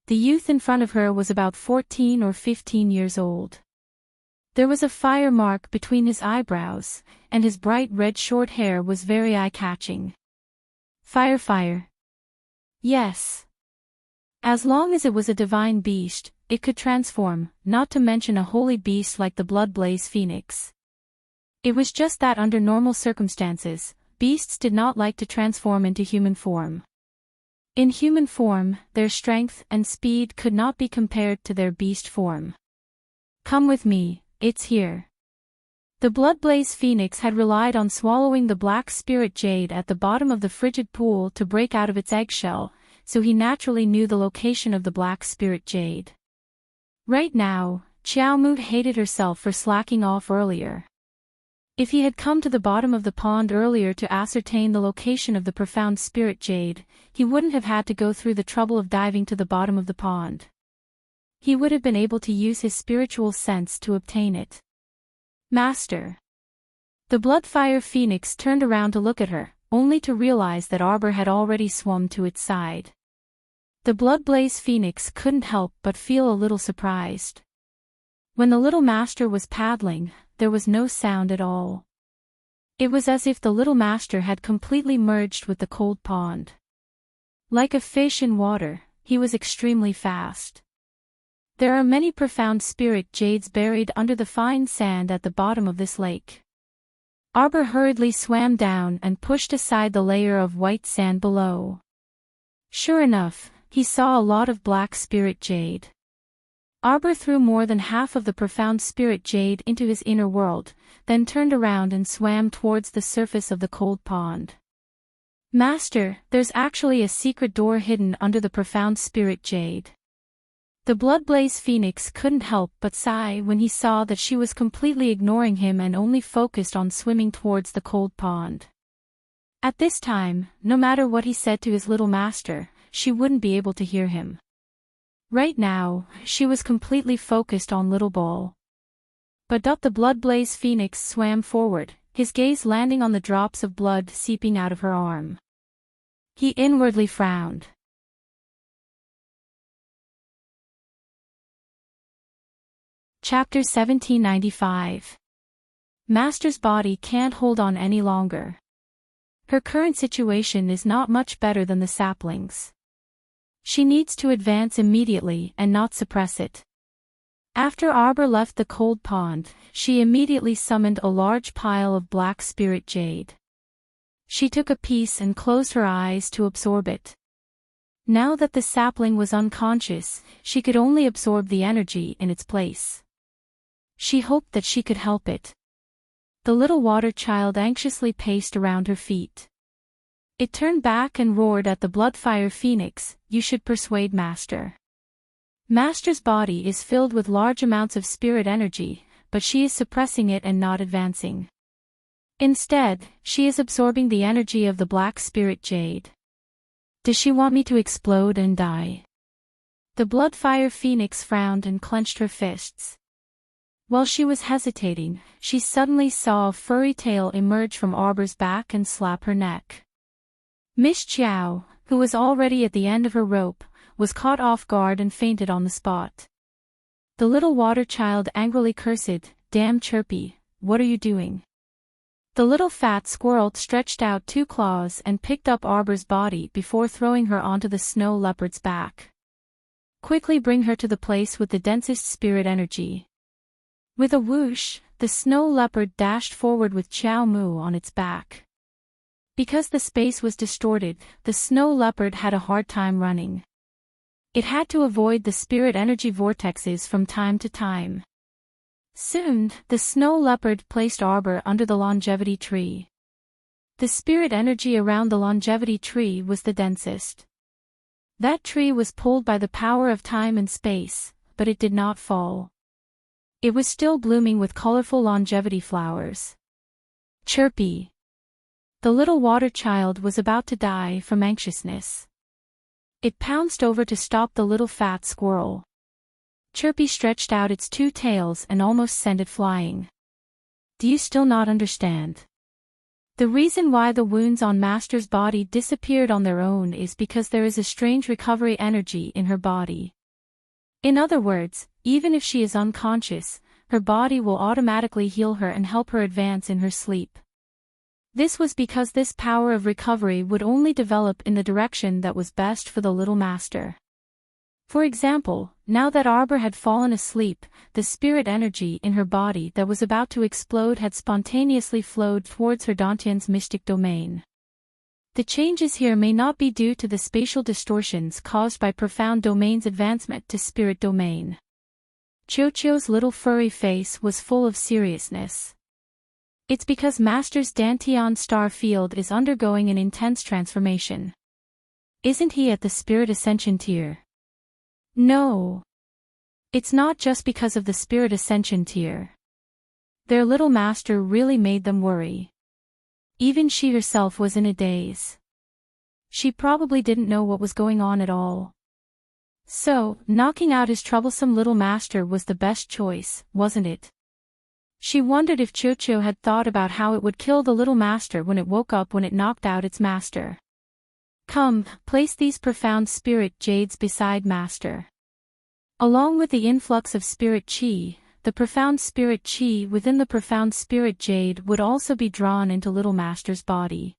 The youth in front of her was about 14 or 15 years old. There was a fire mark between his eyebrows, and his bright red short hair was very eye-catching. Fire. Yes. As long as it was a divine beast, it could transform, not to mention a holy beast like the Bloodblaze Phoenix. It was just that under normal circumstances, beasts did not like to transform into human form. In human form, their strength and speed could not be compared to their beast form. "Come with me, it's here." The Bloodblaze Phoenix had relied on swallowing the black spirit jade at the bottom of the frigid pool to break out of its eggshell, so he naturally knew the location of the black spirit jade. Right now, Xiaomu hated herself for slacking off earlier. If he had come to the bottom of the pond earlier to ascertain the location of the profound spirit jade, he wouldn't have had to go through the trouble of diving to the bottom of the pond. He would have been able to use his spiritual sense to obtain it. "Master." The Bloodfire Phoenix turned around to look at her, only to realize that Arbor had already swum to its side. The Bloodblaze Phoenix couldn't help but feel a little surprised. When the little master was paddling, there was no sound at all. It was as if the little master had completely merged with the cold pond. Like a fish in water, he was extremely fast. There are many profound spirit jades buried under the fine sand at the bottom of this lake. Arbor hurriedly swam down and pushed aside the layer of white sand below. Sure enough, he saw a lot of black spirit jade. Arbor threw more than half of the profound spirit jade into his inner world, then turned around and swam towards the surface of the cold pond. "Master, there's actually a secret door hidden under the profound spirit jade." The Bloodblaze Phoenix couldn't help but sigh when he saw that she was completely ignoring him and only focused on swimming towards the cold pond. At this time, no matter what he said to his little master, she wouldn't be able to hear him. Right now, she was completely focused on Little Ball. But the Bloodblaze Phoenix swam forward, his gaze landing on the drops of blood seeping out of her arm. He inwardly frowned. Chapter 1795. Master's body can't hold on any longer. Her current situation is not much better than the saplings. She needs to advance immediately and not suppress it. After Arbor left the cold pond, she immediately summoned a large pile of black spirit jade. She took a piece and closed her eyes to absorb it. Now that the sapling was unconscious, she could only absorb the energy in its place. She hoped that she could help it. The little water child anxiously paced around her feet. It turned back and roared at the Bloodfire Phoenix, "You should persuade Master." Master's body is filled with large amounts of spirit energy, but she is suppressing it and not advancing. Instead, she is absorbing the energy of the black spirit jade. Does she want me to explode and die? The Bloodfire Phoenix frowned and clenched her fists. While she was hesitating, she suddenly saw a furry tail emerge from Arbor's back and slap her neck. Miss Chiao, who was already at the end of her rope, was caught off guard and fainted on the spot. The little water child angrily cursed, "Damn Chirpy, what are you doing?" The little fat squirrel stretched out two claws and picked up Arbor's body before throwing her onto the snow leopard's back. "Quickly bring her to the place with the densest spirit energy." With a whoosh, the snow leopard dashed forward with Chow Mu on its back. Because the space was distorted, the snow leopard had a hard time running. It had to avoid the spirit energy vortexes from time to time. Soon, the snow leopard placed Arbor under the longevity tree. The spirit energy around the longevity tree was the densest. That tree was pulled by the power of time and space, but it did not fall. It was still blooming with colorful longevity flowers. Chirpy. The little water child was about to die from anxiousness. It pounced over to stop the little fat squirrel. Chirpy stretched out its two tails and almost sent it flying. "Do you still not understand? The reason why the wounds on Master's body disappeared on their own is because there is a strange recovery energy in her body. In other words, even if she is unconscious, her body will automatically heal her and help her advance in her sleep. This was because this power of recovery would only develop in the direction that was best for the little master. For example, now that Arbor had fallen asleep, the spirit energy in her body that was about to explode had spontaneously flowed towards her Dantian's mystic domain. The changes here may not be due to the spatial distortions caused by profound domain's advancement to spirit domain. Chocho's little furry face was full of seriousness. It's because Master's Dantian star field is undergoing an intense transformation. Isn't he at the spirit ascension tier? No. It's not just because of the spirit ascension tier. Their little master really made them worry. Even she herself was in a daze. She probably didn't know what was going on at all. So, knocking out his troublesome little master was the best choice, wasn't it? She wondered if Chocho had thought about how it would kill the little master when it woke up when it knocked out its master. Come, place these profound spirit jades beside Master. Along with the influx of spirit chi, the profound spirit chi within the profound spirit jade would also be drawn into little Master's body.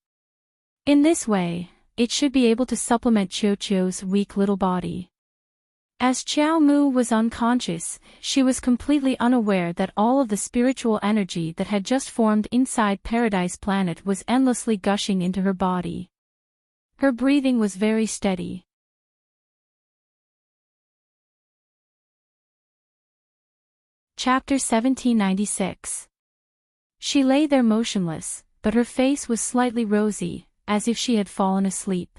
In this way, it should be able to supplement Chocho's weak little body. As Chow Mu was unconscious, she was completely unaware that all of the spiritual energy that had just formed inside Paradise Planet was endlessly gushing into her body. Her breathing was very steady. Chapter 1796. She lay there motionless, but her face was slightly rosy, as if she had fallen asleep.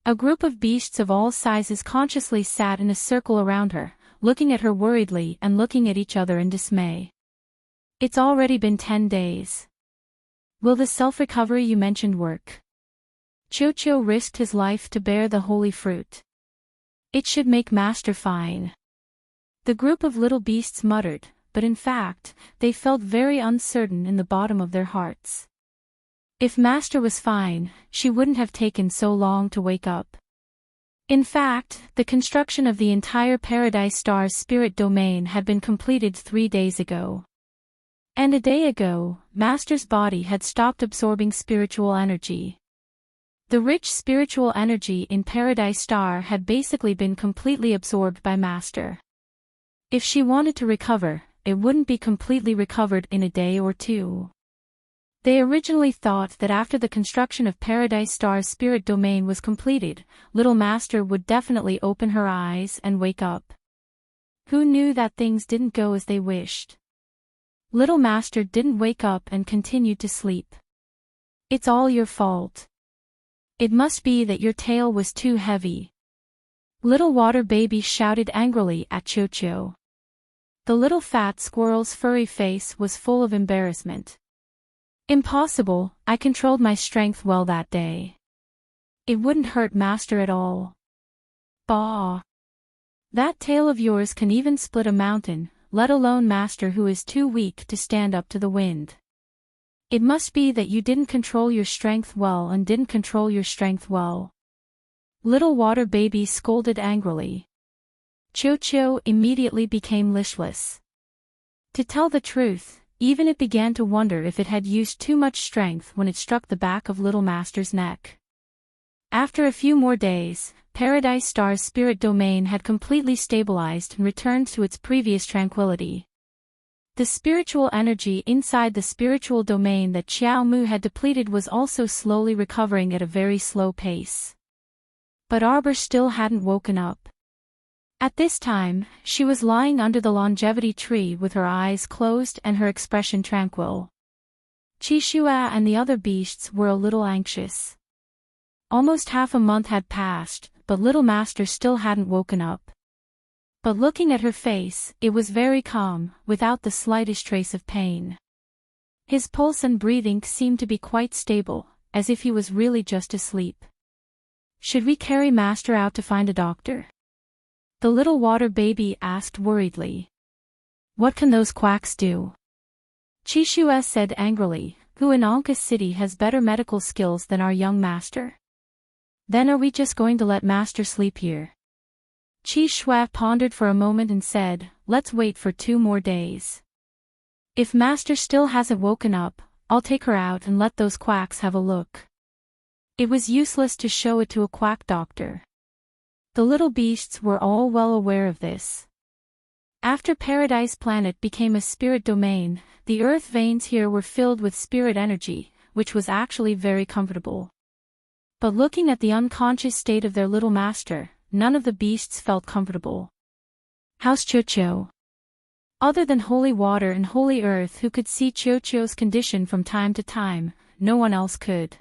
A group of beasts of all sizes consciously sat in a circle around her, looking at her worriedly and looking at each other in dismay. It's already been 10 days. Will the self-recovery you mentioned work? Chocho risked his life to bear the holy fruit. It should make Master fine. The group of little beasts muttered, but in fact, they felt very uncertain in the bottom of their hearts. If Master was fine, she wouldn't have taken so long to wake up. In fact, the construction of the entire Paradise Star's spirit domain had been completed 3 days ago. And a day ago, Master's body had stopped absorbing spiritual energy. The rich spiritual energy in Paradise Star had basically been completely absorbed by Master. If she wanted to recover, it wouldn't be completely recovered in a day or two. They originally thought that after the construction of Paradise Star's spirit domain was completed, Little Master would definitely open her eyes and wake up. Who knew that things didn't go as they wished? Little Master didn't wake up and continued to sleep. It's all your fault. It must be that your tail was too heavy. Little Water Baby shouted angrily at Cho-Cho. The little fat squirrel's furry face was full of embarrassment. Impossible, I controlled my strength well that day. It wouldn't hurt Master at all. Bah! That tail of yours can even split a mountain, let alone Master who is too weak to stand up to the wind. It must be that you didn't control your strength well and didn't control your strength well. Little Water Baby scolded angrily. Cho-Cho immediately became listless. To tell the truth, even it began to wonder if it had used too much strength when it struck the back of Little Master's neck. After a few more days, Paradise Star's spirit domain had completely stabilized and returned to its previous tranquility. The spiritual energy inside the spiritual domain that Xiao Mu had depleted was also slowly recovering at a very slow pace. But Arbor still hadn't woken up. At this time, she was lying under the longevity tree with her eyes closed and her expression tranquil. Qishua and the other beasts were a little anxious. Almost half a month had passed, but Little Master still hadn't woken up. But looking at her face, it was very calm, without the slightest trace of pain. His pulse and breathing seemed to be quite stable, as if he was really just asleep. Should we carry Master out to find a doctor? The Little Water Baby asked worriedly. What can those quacks do? Qishua said angrily, who in Anka City has better medical skills than our young Master? Then are we just going to let Master sleep here? Qishua pondered for a moment and said, let's wait for 2 more days. If Master still hasn't woken up, I'll take her out and let those quacks have a look. It was useless to show it to a quack doctor. The little beasts were all well aware of this. After Paradise Planet became a spirit domain, the earth veins here were filled with spirit energy, which was actually very comfortable. But looking at the unconscious state of their Little Master, none of the beasts felt comfortable. How's Cho-Cho? Other than Holy Water and Holy Earth who could see Cho-Cho's condition from time to time, no one else could.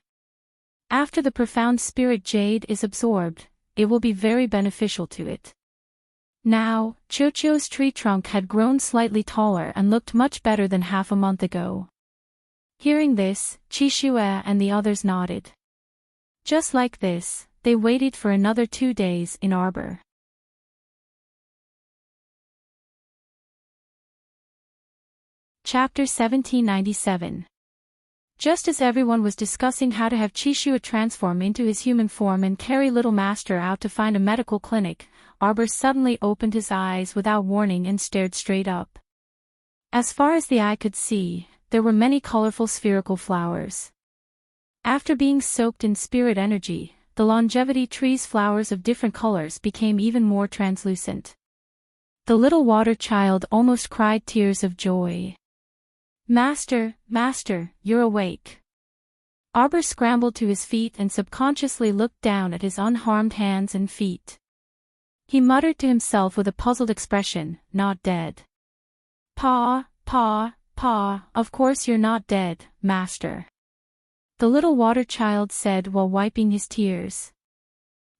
After the profound spirit jade is absorbed, it will be very beneficial to it. Now, Cho-Cho's tree trunk had grown slightly taller and looked much better than half a month ago. Hearing this, Qishua and the others nodded. Just like this, they waited for another 2 days in Arbor. Chapter 1797. Just as everyone was discussing how to have Qishua transform into his human form and carry Little Master out to find a medical clinic, Arbor suddenly opened his eyes without warning and stared straight up. As far as the eye could see, there were many colorful spherical flowers. After being soaked in spirit energy, the longevity tree's flowers of different colors became even more translucent. The little water child almost cried tears of joy. Master, Master, you're awake. Arbor scrambled to his feet and subconsciously looked down at his unharmed hands and feet. He muttered to himself with a puzzled expression, not dead. Pa, of course you're not dead, Master. The little water child said while wiping his tears.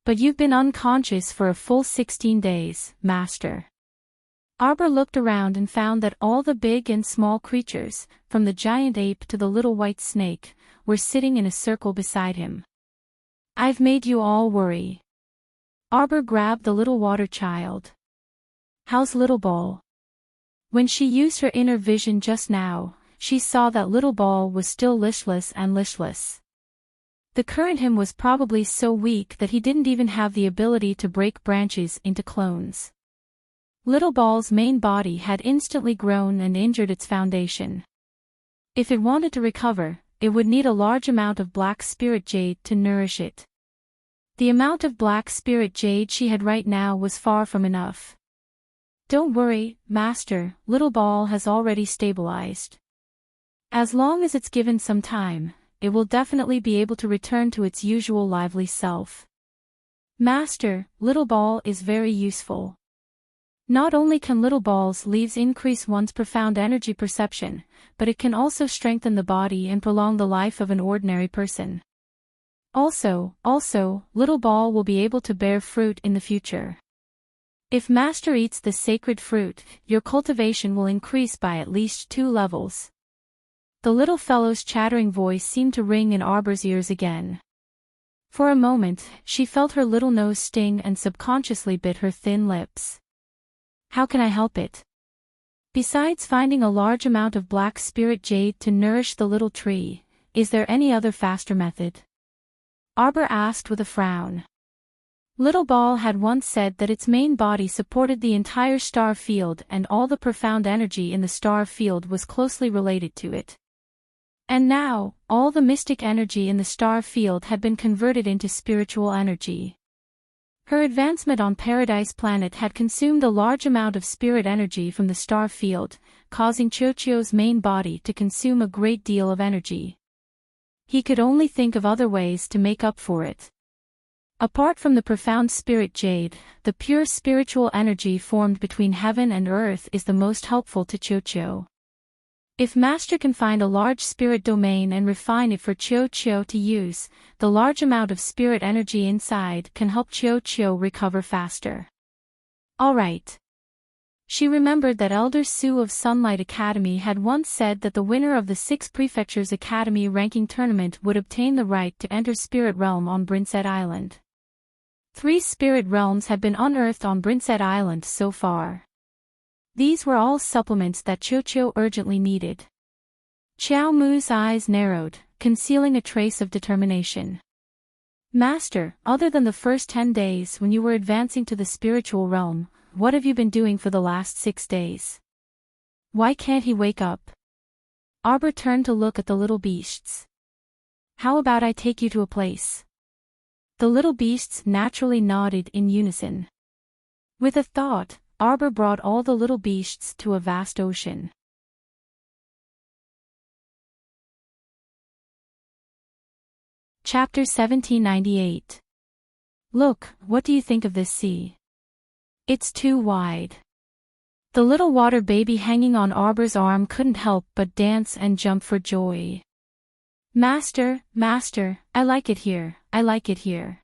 But you've been unconscious for a full 16 days, Master. Arbor looked around and found that all the big and small creatures, from the giant ape to the little white snake, were sitting in a circle beside him. I've made you all worry. Arbor grabbed the little water child. How's Little Ball? When she used her inner vision just now, she saw that Little Ball was still listless. The current him was probably so weak that he didn't even have the ability to break branches into clones. Little Ball's main body had instantly grown and injured its foundation. If it wanted to recover, it would need a large amount of black spirit jade to nourish it. The amount of black spirit jade she had right now was far from enough. Don't worry, Master, Little Ball has already stabilized. As long as it's given some time, it will definitely be able to return to its usual lively self. Master, Little Ball is very useful. Not only can Little Ball's leaves increase one's profound energy perception, but it can also strengthen the body and prolong the life of an ordinary person. Also, Little Ball will be able to bear fruit in the future. If Master eats this sacred fruit, your cultivation will increase by at least 2 levels. The little fellow's chattering voice seemed to ring in Arbor's ears again. For a moment, she felt her little nose sting and subconsciously bit her thin lips. How can I help it? Besides finding a large amount of black spirit jade to nourish the little tree, is there any other faster method? Arbor asked with a frown. Little Ball had once said that its main body supported the entire star field and all the profound energy in the star field was closely related to it. And now, all the mystic energy in the star field had been converted into spiritual energy. Her advancement on Paradise Planet had consumed a large amount of spirit energy from the star field, causing Chochio's main body to consume a great deal of energy. He could only think of other ways to make up for it. Apart from the profound spirit jade, the pure spiritual energy formed between heaven and earth is the most helpful to Chochio. If Master can find a large spirit domain and refine it for Chochio to use, the large amount of spirit energy inside can help Chochio recover faster. Alright. She remembered that Elder Sue of Sunlight Academy had once said that the winner of the 6 Prefectures Academy ranking tournament would obtain the right to enter Spirit Realm on Brinset Island. 3 spirit realms had been unearthed on Brinset Island so far. These were all supplements that Chochio urgently needed. Xiao Mu's eyes narrowed, concealing a trace of determination. Master, other than the first 10 days when you were advancing to the spiritual realm, what have you been doing for the last 6 days? Why can't he wake up? Arbor turned to look at the little beasts. How about I take you to a place? The little beasts naturally nodded in unison. With a thought, Arbor brought all the little beasts to a vast ocean. Chapter 1798. Look, what do you think of this sea? It's too wide. The little water baby hanging on Arbor's arm couldn't help but dance and jump for joy. Master, I like it here, I like it here.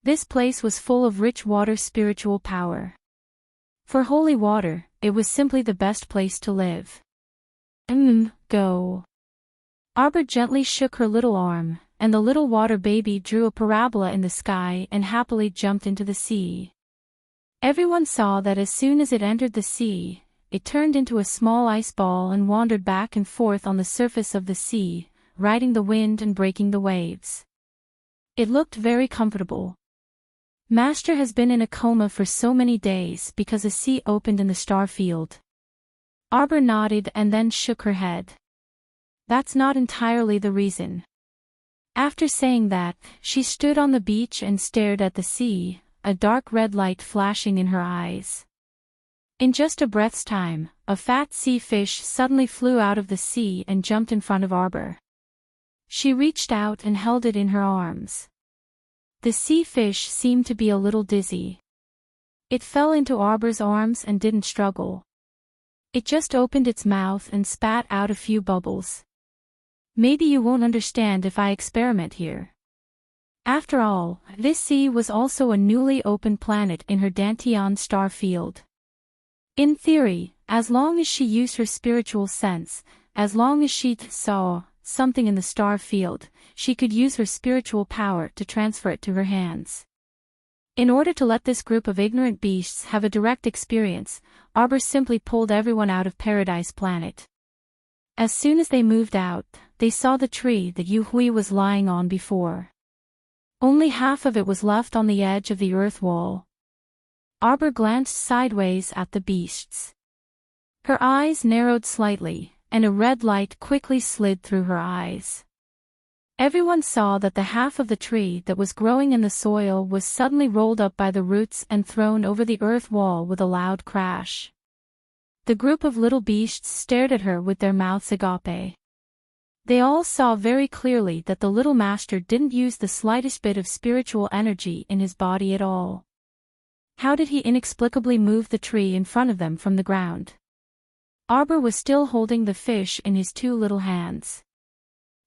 This place was full of rich water spiritual power. For holy water, it was simply the best place to live. Go. Arbor gently shook her little arm, and the little water baby drew a parabola in the sky and happily jumped into the sea. Everyone saw that as soon as it entered the sea, it turned into a small ice ball and wandered back and forth on the surface of the sea, riding the wind and breaking the waves. It looked very comfortable. Master has been in a coma for so many days because a sea opened in the star field. Arbor nodded and then shook her head. That's not entirely the reason. After saying that, she stood on the beach and stared at the sea, a dark red light flashing in her eyes. In just a breath's time, a fat sea fish suddenly flew out of the sea and jumped in front of Arbor. She reached out and held it in her arms. The sea fish seemed to be a little dizzy. It fell into Arbor's arms and didn't struggle. It just opened its mouth and spat out a few bubbles. Maybe you won't understand if I experiment here. After all, this sea was also a newly opened planet in her Dantian star field. In theory, as long as she used her spiritual sense, as long as she saw something in the star field, she could use her spiritual power to transfer it to her hands. In order to let this group of ignorant beasts have a direct experience, Arbor simply pulled everyone out of Paradise Planet. As soon as they moved out, they saw the tree that Yu Hui was lying on before. Only half of it was left on the edge of the earth wall. Arbor glanced sideways at the beasts. Her eyes narrowed slightly, and a red light quickly slid through her eyes. Everyone saw that the half of the tree that was growing in the soil was suddenly rolled up by the roots and thrown over the earth wall with a loud crash. The group of little beasts stared at her with their mouths agape. They all saw very clearly that the little master didn't use the slightest bit of spiritual energy in his body at all. How did he inexplicably move the tree in front of them from the ground? Arbor was still holding the fish in his two little hands.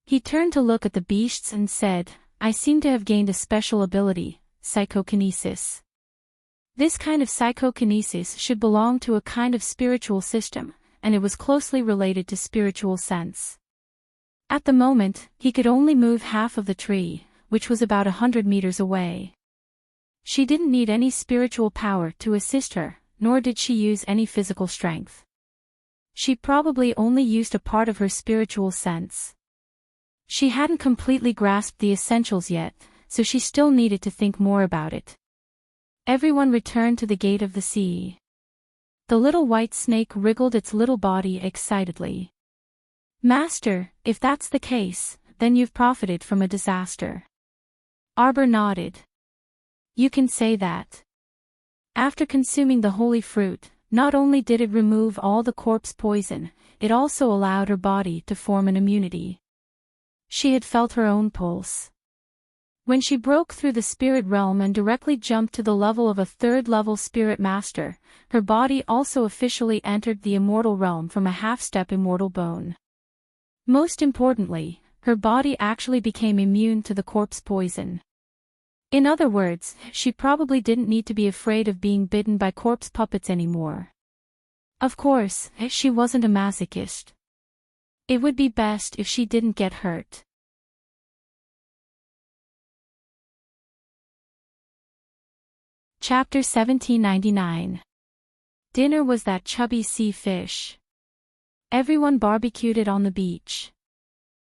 He turned to look at the beasts and said, "I seem to have gained a special ability, psychokinesis. This kind of psychokinesis should belong to a kind of spiritual system, and it was closely related to spiritual sense." At the moment, he could only move half of the tree, which was about 100 meters away. She didn't need any spiritual power to assist her, nor did she use any physical strength. She probably only used a part of her spiritual sense. She hadn't completely grasped the essentials yet, so she still needed to think more about it. Everyone returned to the gate of the sea. The little white snake wriggled its little body excitedly. "Master, if that's the case, then you've profited from a disaster." Arbor nodded. "You can say that." After consuming the holy fruit, not only did it remove all the corpse poison, it also allowed her body to form an immunity. She had felt her own pulse. When she broke through the spirit realm and directly jumped to the level of a third-level spirit master, her body also officially entered the immortal realm from a half-step immortal bone. Most importantly, her body actually became immune to the corpse poison. In other words, she probably didn't need to be afraid of being bitten by corpse puppets anymore. Of course, she wasn't a masochist. It would be best if she didn't get hurt. Chapter 1799. Dinner was that chubby sea fish. Everyone barbecued it on the beach.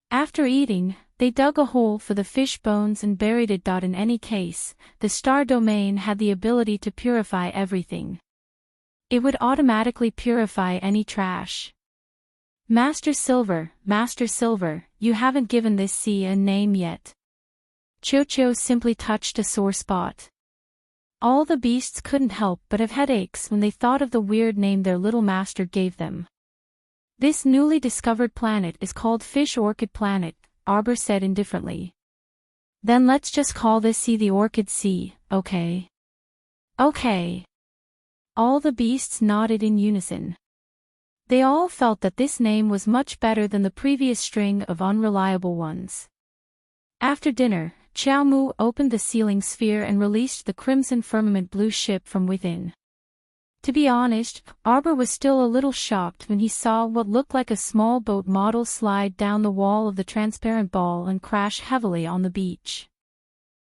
After eating, they dug a hole for the fish bones and buried it. In any case, the star domain had the ability to purify everything. It would automatically purify any trash. Master Silver, you haven't given this sea a name yet." Chocho simply touched a sore spot. All the beasts couldn't help but have headaches when they thought of the weird name their little master gave them. "This newly discovered planet is called Fish Orchid Planet," Arbor said indifferently. "Then let's just call this sea the Orchid Sea, okay?" "Okay." All the beasts nodded in unison. They all felt that this name was much better than the previous string of unreliable ones. After dinner, Chiao Mu opened the sealing sphere and released the crimson firmament blue ship from within. To be honest, Arbor was still a little shocked when he saw what looked like a small boat model slide down the wall of the transparent ball and crash heavily on the beach.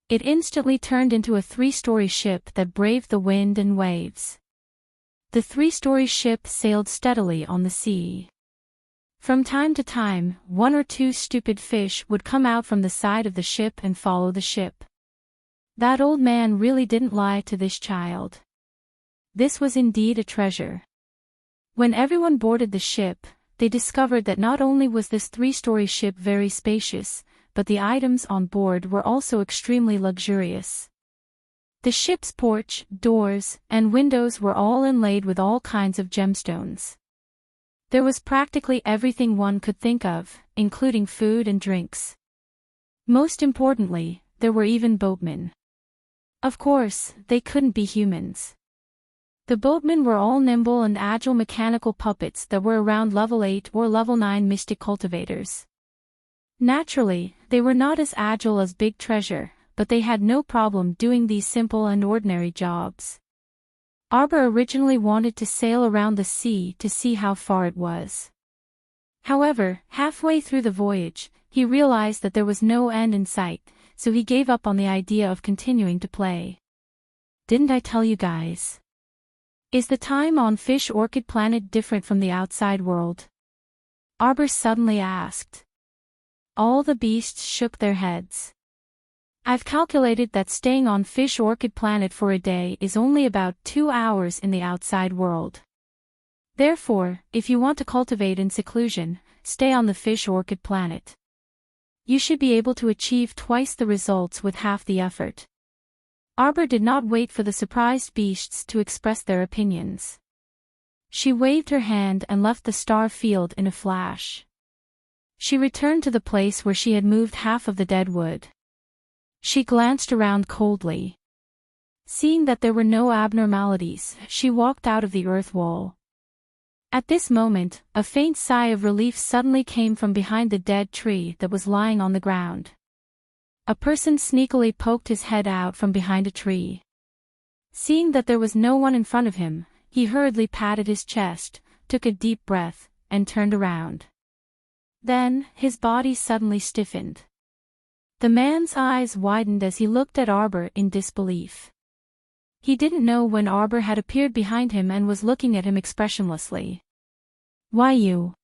It instantly turned into a 3-story ship that braved the wind and waves. The 3-story ship sailed steadily on the sea. From time to time, 1 or 2 stupid fish would come out from the side of the ship and follow the ship. That old man really didn't lie to this child. This was indeed a treasure. When everyone boarded the ship, they discovered that not only was this 3-story ship very spacious, but the items on board were also extremely luxurious. The ship's porch, doors, and windows were all inlaid with all kinds of gemstones. There was practically everything one could think of, including food and drinks. Most importantly, there were even boatmen. Of course, they couldn't be humans. The boatmen were all nimble and agile mechanical puppets that were around level 8 or level 9 mystic cultivators. Naturally, they were not as agile as Big Treasure, but they had no problem doing these simple and ordinary jobs. Arbor originally wanted to sail around the sea to see how far it was. However, halfway through the voyage, he realized that there was no end in sight, so he gave up on the idea of continuing to play. "Didn't I tell you guys? Is the time on Fish Orchid Planet different from the outside world?" Arbor suddenly asked. All the beasts shook their heads. I've calculated that staying on Fish Orchid Planet for a day is only about 2 hours in the outside world. Therefore, if you want to cultivate in seclusion, stay on the Fish Orchid Planet. You should be able to achieve twice the results with half the effort. Arbor did not wait for the surprised beasts to express their opinions. She waved her hand and left the star field in a flash. She returned to the place where she had moved half of the dead wood. She glanced around coldly. Seeing that there were no abnormalities, she walked out of the earth wall. At this moment, a faint sigh of relief suddenly came from behind the dead tree that was lying on the ground. A person sneakily poked his head out from behind a tree. Seeing that there was no one in front of him, he hurriedly patted his chest, took a deep breath, and turned around. Then, his body suddenly stiffened. The man's eyes widened as he looked at Arbor in disbelief. He didn't know when Arbor had appeared behind him and was looking at him expressionlessly. Why you?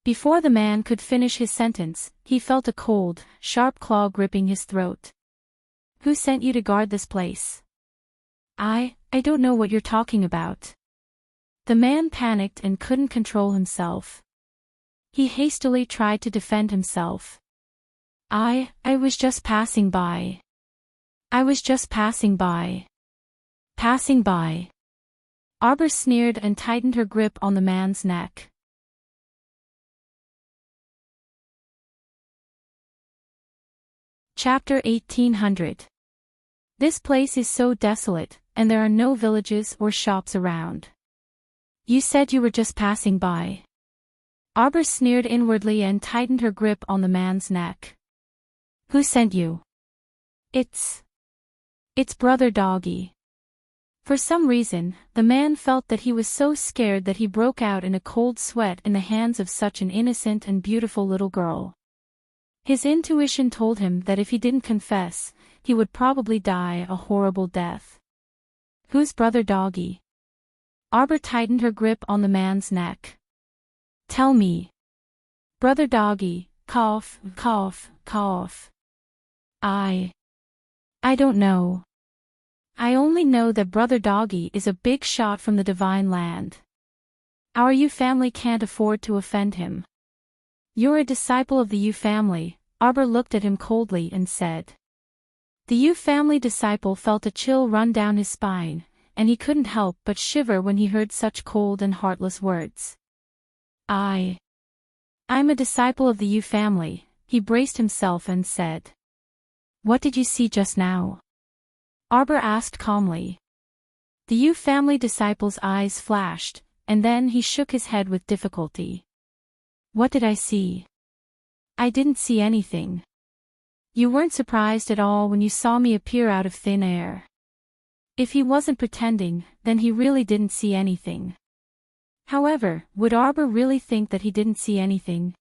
Before the man could finish his sentence, he felt a cold, sharp claw gripping his throat. Who sent you to guard this place? I don't know what you're talking about. The man panicked and couldn't control himself. He hastily tried to defend himself. I was just passing by. I was just passing by. Passing by. Arbor sneered and tightened her grip on the man's neck. Chapter 1800. This place is so desolate, and there are no villages or shops around. You said you were just passing by. Arbor sneered inwardly and tightened her grip on the man's neck. Who sent you? It's Brother Doggy. For some reason, the man felt that he was so scared that he broke out in a cold sweat in the hands of such an innocent and beautiful little girl. His intuition told him that if he didn't confess, he would probably die a horrible death. Who's Brother Doggy? Arbor tightened her grip on the man's neck. Tell me. Brother Doggy, cough, cough, cough. I don't know. I only know that Brother Doggy is a big shot from the divine land. Our Yu family can't afford to offend him. You're a disciple of the Yu family, Arbor looked at him coldly and said. The Yu family disciple felt a chill run down his spine, and he couldn't help but shiver when he heard such cold and heartless words. I'm a disciple of the Yu family, he braced himself and said. What did you see just now? Arbor asked calmly. The Yu family disciple's eyes flashed, and then he shook his head with difficulty. What did I see? I didn't see anything. You weren't surprised at all when you saw me appear out of thin air. If he wasn't pretending, then he really didn't see anything. However, would Arbor really think that he didn't see anything?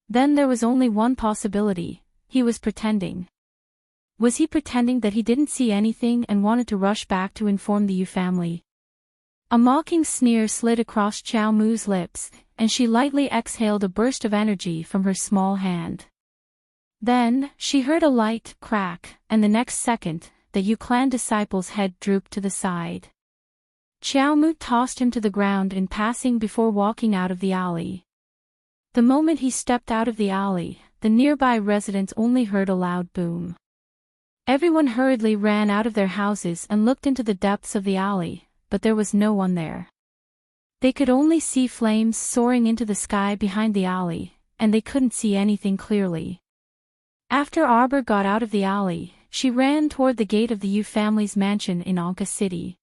Then there was only one possibility, he was pretending. Was he pretending that he didn't see anything and wanted to rush back to inform the Yu family? A mocking sneer slid across Xiao Mu's lips, and she lightly exhaled a burst of energy from her small hand. Then, she heard a light crack, and the next second, the Yu clan disciple's head drooped to the side. Xiao Mu tossed him to the ground in passing before walking out of the alley. The moment he stepped out of the alley, the nearby residents only heard a loud boom. Everyone hurriedly ran out of their houses and looked into the depths of the alley, but there was no one there. They could only see flames soaring into the sky behind the alley, and they couldn't see anything clearly. After Arbor got out of the alley, she ran toward the gate of the Yu family's mansion in Anka City.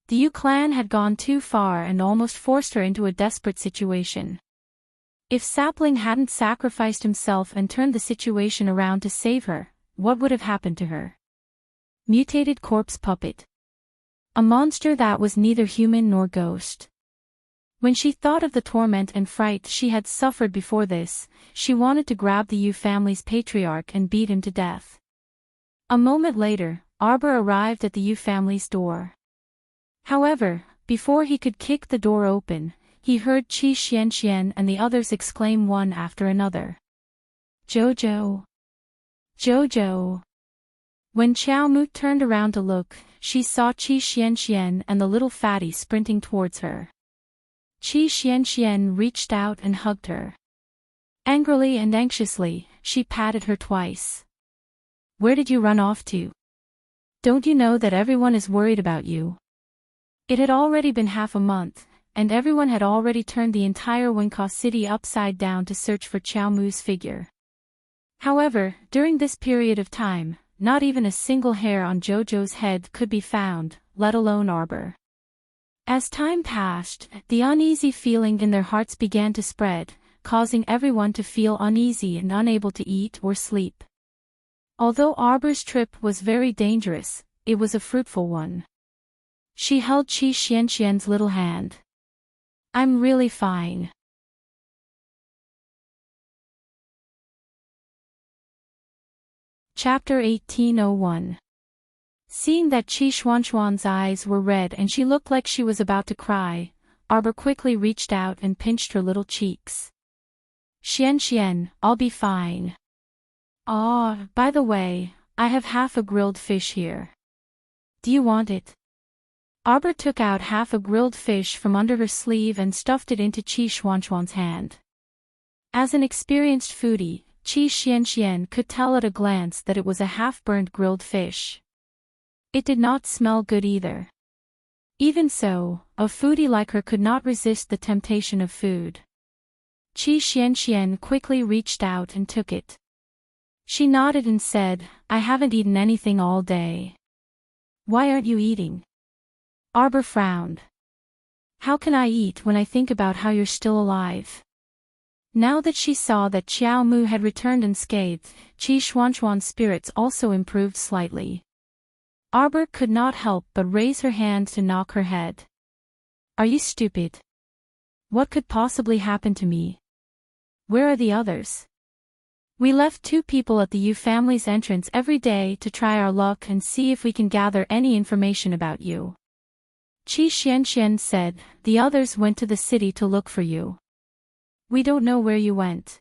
The Yu clan had gone too far and almost forced her into a desperate situation. If Sapling hadn't sacrificed himself and turned the situation around to save her, what would have happened to her? Mutated corpse puppet. A monster that was neither human nor ghost. When she thought of the torment and fright she had suffered before this, she wanted to grab the Yu family's patriarch and beat him to death. A moment later, Arbor arrived at the Yu family's door. However, before he could kick the door open, he heard Qi Xianxian and the others exclaim one after another. Jojo! Jojo! When Qiao Mu turned around to look, she saw Qi Xianxian and the little fatty sprinting towards her. Qi Xianxian reached out and hugged her. Angrily and anxiously, she patted her twice. Where did you run off to? Don't you know that everyone is worried about you? It had already been half a month, and everyone had already turned the entire Wenka city upside down to search for Qiao Mu's figure. However, during this period of time, not even a single hair on Jojo's head could be found, let alone Arbor. As time passed, the uneasy feeling in their hearts began to spread, causing everyone to feel uneasy and unable to eat or sleep. Although Arbor's trip was very dangerous, it was a fruitful one. She held Qi Xianxian's little hand. I'm really fine. Chapter 1801. Seeing that Qi Xuanxuan's eyes were red and she looked like she was about to cry, Arbor quickly reached out and pinched her little cheeks. Xianxian, I'll be fine. Ah, by the way, I have half a grilled fish here. Do you want it? Arbor took out half a grilled fish from under her sleeve and stuffed it into Qi Xuanxuan's hand. As an experienced foodie, Qi Xianxian could tell at a glance that it was a half-burned grilled fish. It did not smell good either. Even so, a foodie like her could not resist the temptation of food. Qi Xianxian quickly reached out and took it. She nodded and said, I haven't eaten anything all day. Why aren't you eating? Arbor frowned. How can I eat when I think about how you're still alive? Now that she saw that Qiao Mu had returned unscathed, Qi Xuanxuan's spirits also improved slightly. Arbor could not help but raise her hand to knock her head. Are you stupid? What could possibly happen to me? Where are the others? We left 2 people at the Yu family's entrance every day to try our luck and see if we can gather any information about you. Qi Xianxian said, the others went to the city to look for you. We don't know where you went.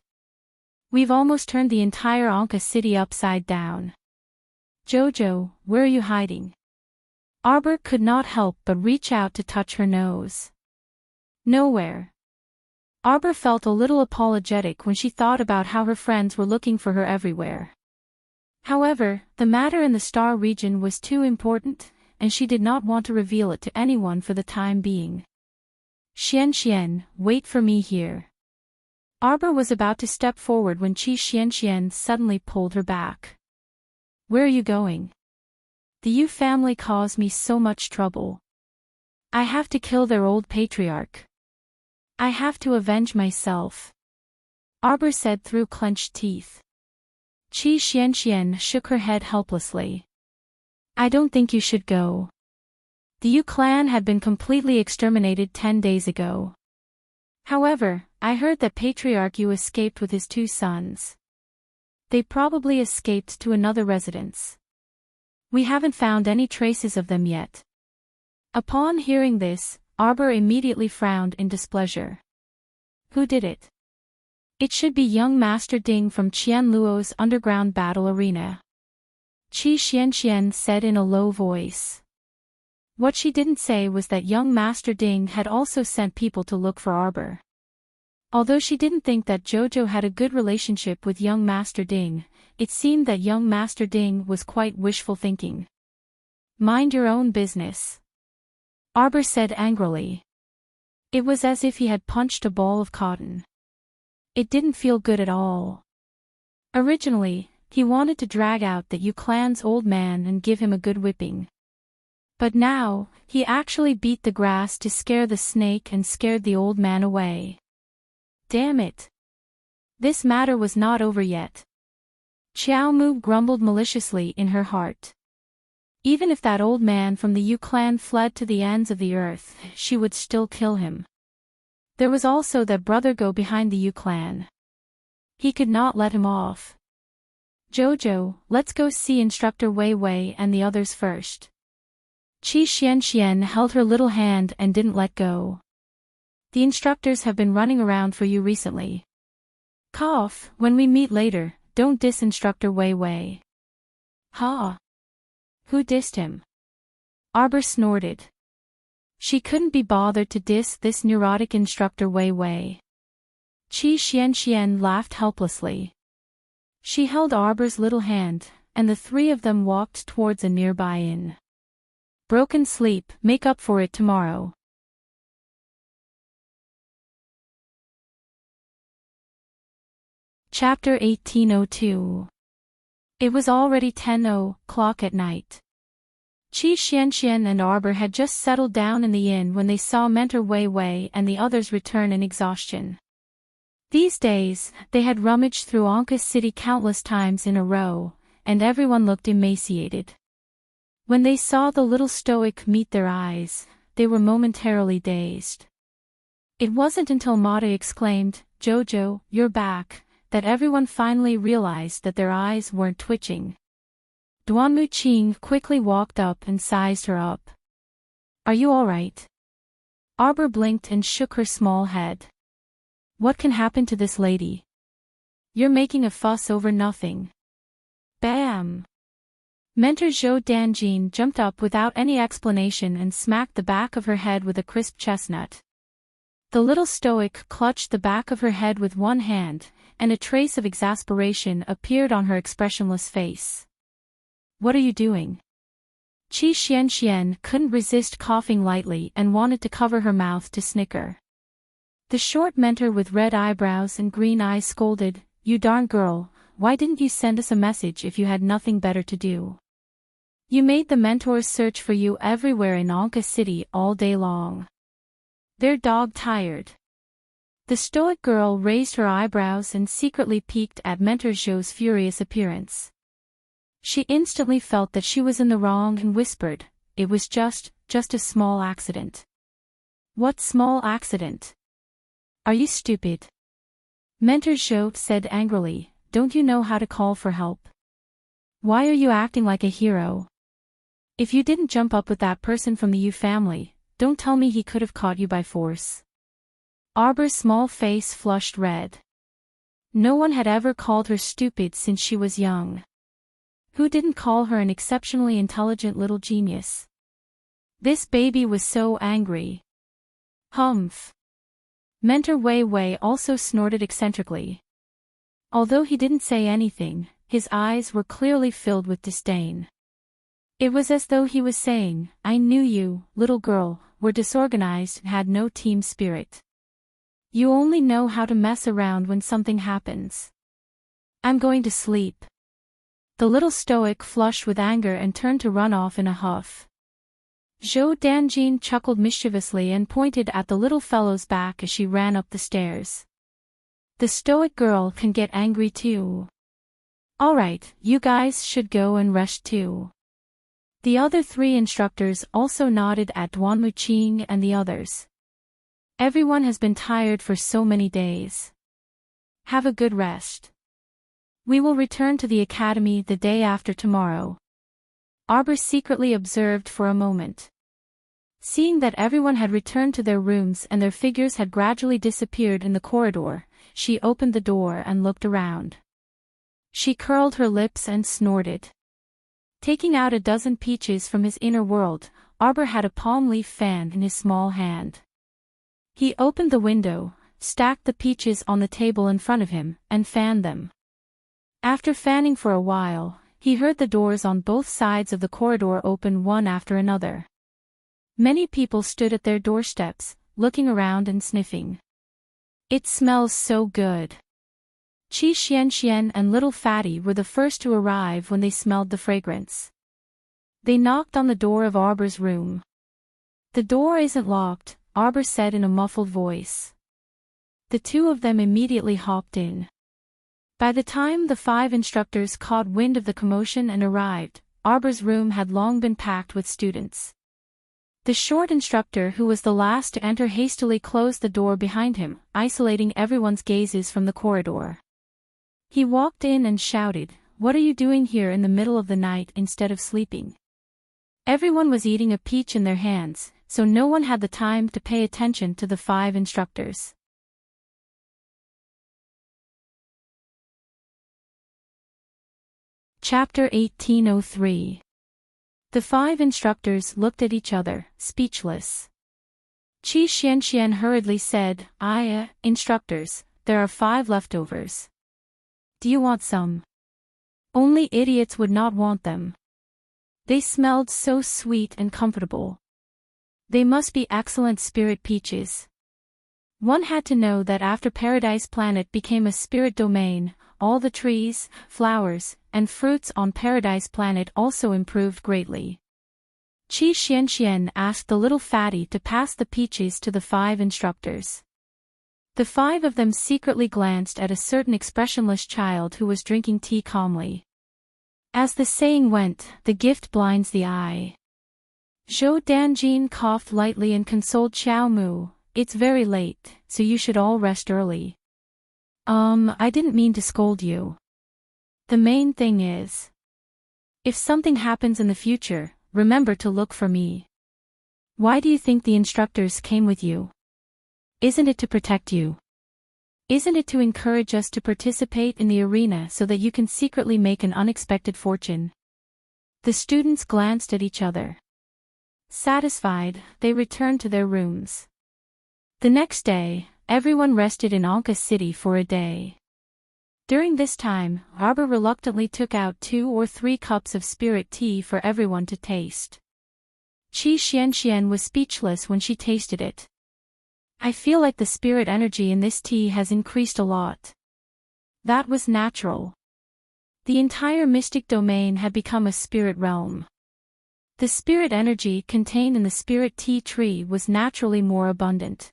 We've almost turned the entire Anka city upside down. Jojo, where are you hiding? Arbor could not help but reach out to touch her nose. Nowhere. Arbor felt a little apologetic when she thought about how her friends were looking for her everywhere. However, the matter in the Star region was too important, and she did not want to reveal it to anyone for the time being. Xianxian, wait for me here. Arbor was about to step forward when Qi Xianxian suddenly pulled her back. Where are you going? The Yu family caused me so much trouble. I have to kill their old patriarch. I have to avenge myself. Arbor said through clenched teeth. Qi Xianxian shook her head helplessly. I don't think you should go. The Yu clan had been completely exterminated 10 days ago. However, I heard that Patriarch Yu escaped with his 2 sons. They probably escaped to another residence. We haven't found any traces of them yet. Upon hearing this, Arbor immediately frowned in displeasure. Who did it? It should be young Master Ding from Qianluo's underground battle arena. Qi Xianxian said in a low voice. What she didn't say was that young Master Ding had also sent people to look for Arbor. Although she didn't think that Jojo had a good relationship with young Master Ding, it seemed that young Master Ding was quite wishful thinking. Mind your own business. Arbor said angrily. It was as if he had punched a ball of cotton. It didn't feel good at all. Originally, he wanted to drag out that Yu clan's old man and give him a good whipping. But now, he actually beat the grass to scare the snake and scared the old man away. Damn it. This matter was not over yet. Qiao Mu grumbled maliciously in her heart. Even if that old man from the Yu clan fled to the ends of the earth, she would still kill him. There was also that brother Go behind the Yu clan. He could not let him off. Jojo, let's go see Instructor Wei Wei and the others first. Qi Xianxian held her little hand and didn't let go. The instructors have been running around for you recently. Cough, when we meet later, don't diss Instructor Wei Wei. Ha! Who dissed him? Arbor snorted. She couldn't be bothered to diss this neurotic Instructor Wei Wei. Qi Xian laughed helplessly. She held Arbor's little hand, and the three of them walked towards a nearby inn. Broken sleep, make up for it tomorrow. Chapter 1802. It was already 10:00 at night. Qi Xian and Arbor had just settled down in the inn when they saw Mentor Wei Wei and the others return in exhaustion. These days, they had rummaged through Anka City countless times in a row, and everyone looked emaciated. When they saw the little stoic meet their eyes, they were momentarily dazed. It wasn't until Mata exclaimed, "Jojo, you're back," that everyone finally realized that their eyes weren't twitching. Duanmu Qing quickly walked up and sized her up. "Are you all right?" Arbor blinked and shook her small head. "What can happen to this lady? You're making a fuss over nothing." Bam! Mentor Zhou Danjin jumped up without any explanation and smacked the back of her head with a crisp chestnut. The little stoic clutched the back of her head with one hand, and a trace of exasperation appeared on her expressionless face. "What are you doing?" Qi Xian couldn't resist coughing lightly and wanted to cover her mouth to snicker. The short mentor with red eyebrows and green eyes scolded, "You darn girl, why didn't you send us a message if you had nothing better to do? You made the mentors search for you everywhere in Anka City all day long. They're dog-tired." The stoic girl raised her eyebrows and secretly peeked at Mentor Zhou's furious appearance. She instantly felt that she was in the wrong and whispered, "It was just a small accident." "What small accident? Are you stupid?" Mentor Zhou said angrily, "Don't you know how to call for help? Why are you acting like a hero? If you didn't jump up with that person from the Yu family, don't tell me he could have caught you by force." Arbor's small face flushed red. No one had ever called her stupid since she was young. Who didn't call her an exceptionally intelligent little genius? This baby was so angry. Humph. Mentor Wei Wei also snorted eccentrically. Although he didn't say anything, his eyes were clearly filled with disdain. It was as though he was saying, "I knew you, little girl, were disorganized and had no team spirit. You only know how to mess around when something happens. I'm going to sleep." The little stoic flushed with anger and turned to run off in a huff. Zhou Danjin chuckled mischievously and pointed at the little fellow's back as she ran up the stairs. The stoic girl can get angry too. "All right, you guys should go and rest too." The other three instructors also nodded at Duanmu Qing and the others. "Everyone has been tired for so many days. Have a good rest. We will return to the academy the day after tomorrow." Arbor secretly observed for a moment. Seeing that everyone had returned to their rooms and their figures had gradually disappeared in the corridor, she opened the door and looked around. She curled her lips and snorted. Taking out a dozen peaches from his inner world, Arbor had a palm leaf fan in his small hand. He opened the window, stacked the peaches on the table in front of him, and fanned them. After fanning for a while, he heard the doors on both sides of the corridor open one after another. Many people stood at their doorsteps, looking around and sniffing. "It smells so good." Qi Xian and Little Fatty were the first to arrive when they smelled the fragrance. They knocked on the door of Arbor's room. "The door isn't locked," Arbor said in a muffled voice. The two of them immediately hopped in. By the time the 5 instructors caught wind of the commotion and arrived, Arbor's room had long been packed with students. The short instructor who was the last to enter hastily closed the door behind him, isolating everyone's gazes from the corridor. He walked in and shouted, "What are you doing here in the middle of the night instead of sleeping? Everyone was eating a peach in their hands, so no one had the time to pay attention to the 5 instructors. Chapter 1803. The 5 instructors looked at each other, speechless. Qi Xianxian hurriedly said, Instructors, there are 5 leftovers. Do you want some? Only idiots would not want them. They smelled so sweet and comfortable. They must be excellent spirit peaches. One had to know that after Paradise Planet became a spirit domain, all the trees, flowers, and fruits on Paradise Planet also improved greatly. Qi Xianxian asked the little fatty to pass the peaches to the 5 instructors. The 5 of them secretly glanced at a certain expressionless child who was drinking tea calmly. As the saying went, the gift blinds the eye. Zhou Danjin coughed lightly and consoled Xiao Mu, it's very late, so you should all rest early. I didn't mean to scold you. The main thing is, if something happens in the future, remember to look for me. Why do you think the instructors came with you? Isn't it to protect you? Isn't it to encourage us to participate in the arena so that you can secretly make an unexpected fortune? The students glanced at each other. Satisfied, they returned to their rooms. The next day, everyone rested in Anka City for a day. During this time, Arbor reluctantly took out 2 or 3 cups of spirit tea for everyone to taste. Qi Xianxian was speechless when she tasted it. I feel like the spirit energy in this tea has increased a lot. That was natural. The entire mystic domain had become a spirit realm. The spirit energy contained in the spirit tea tree was naturally more abundant.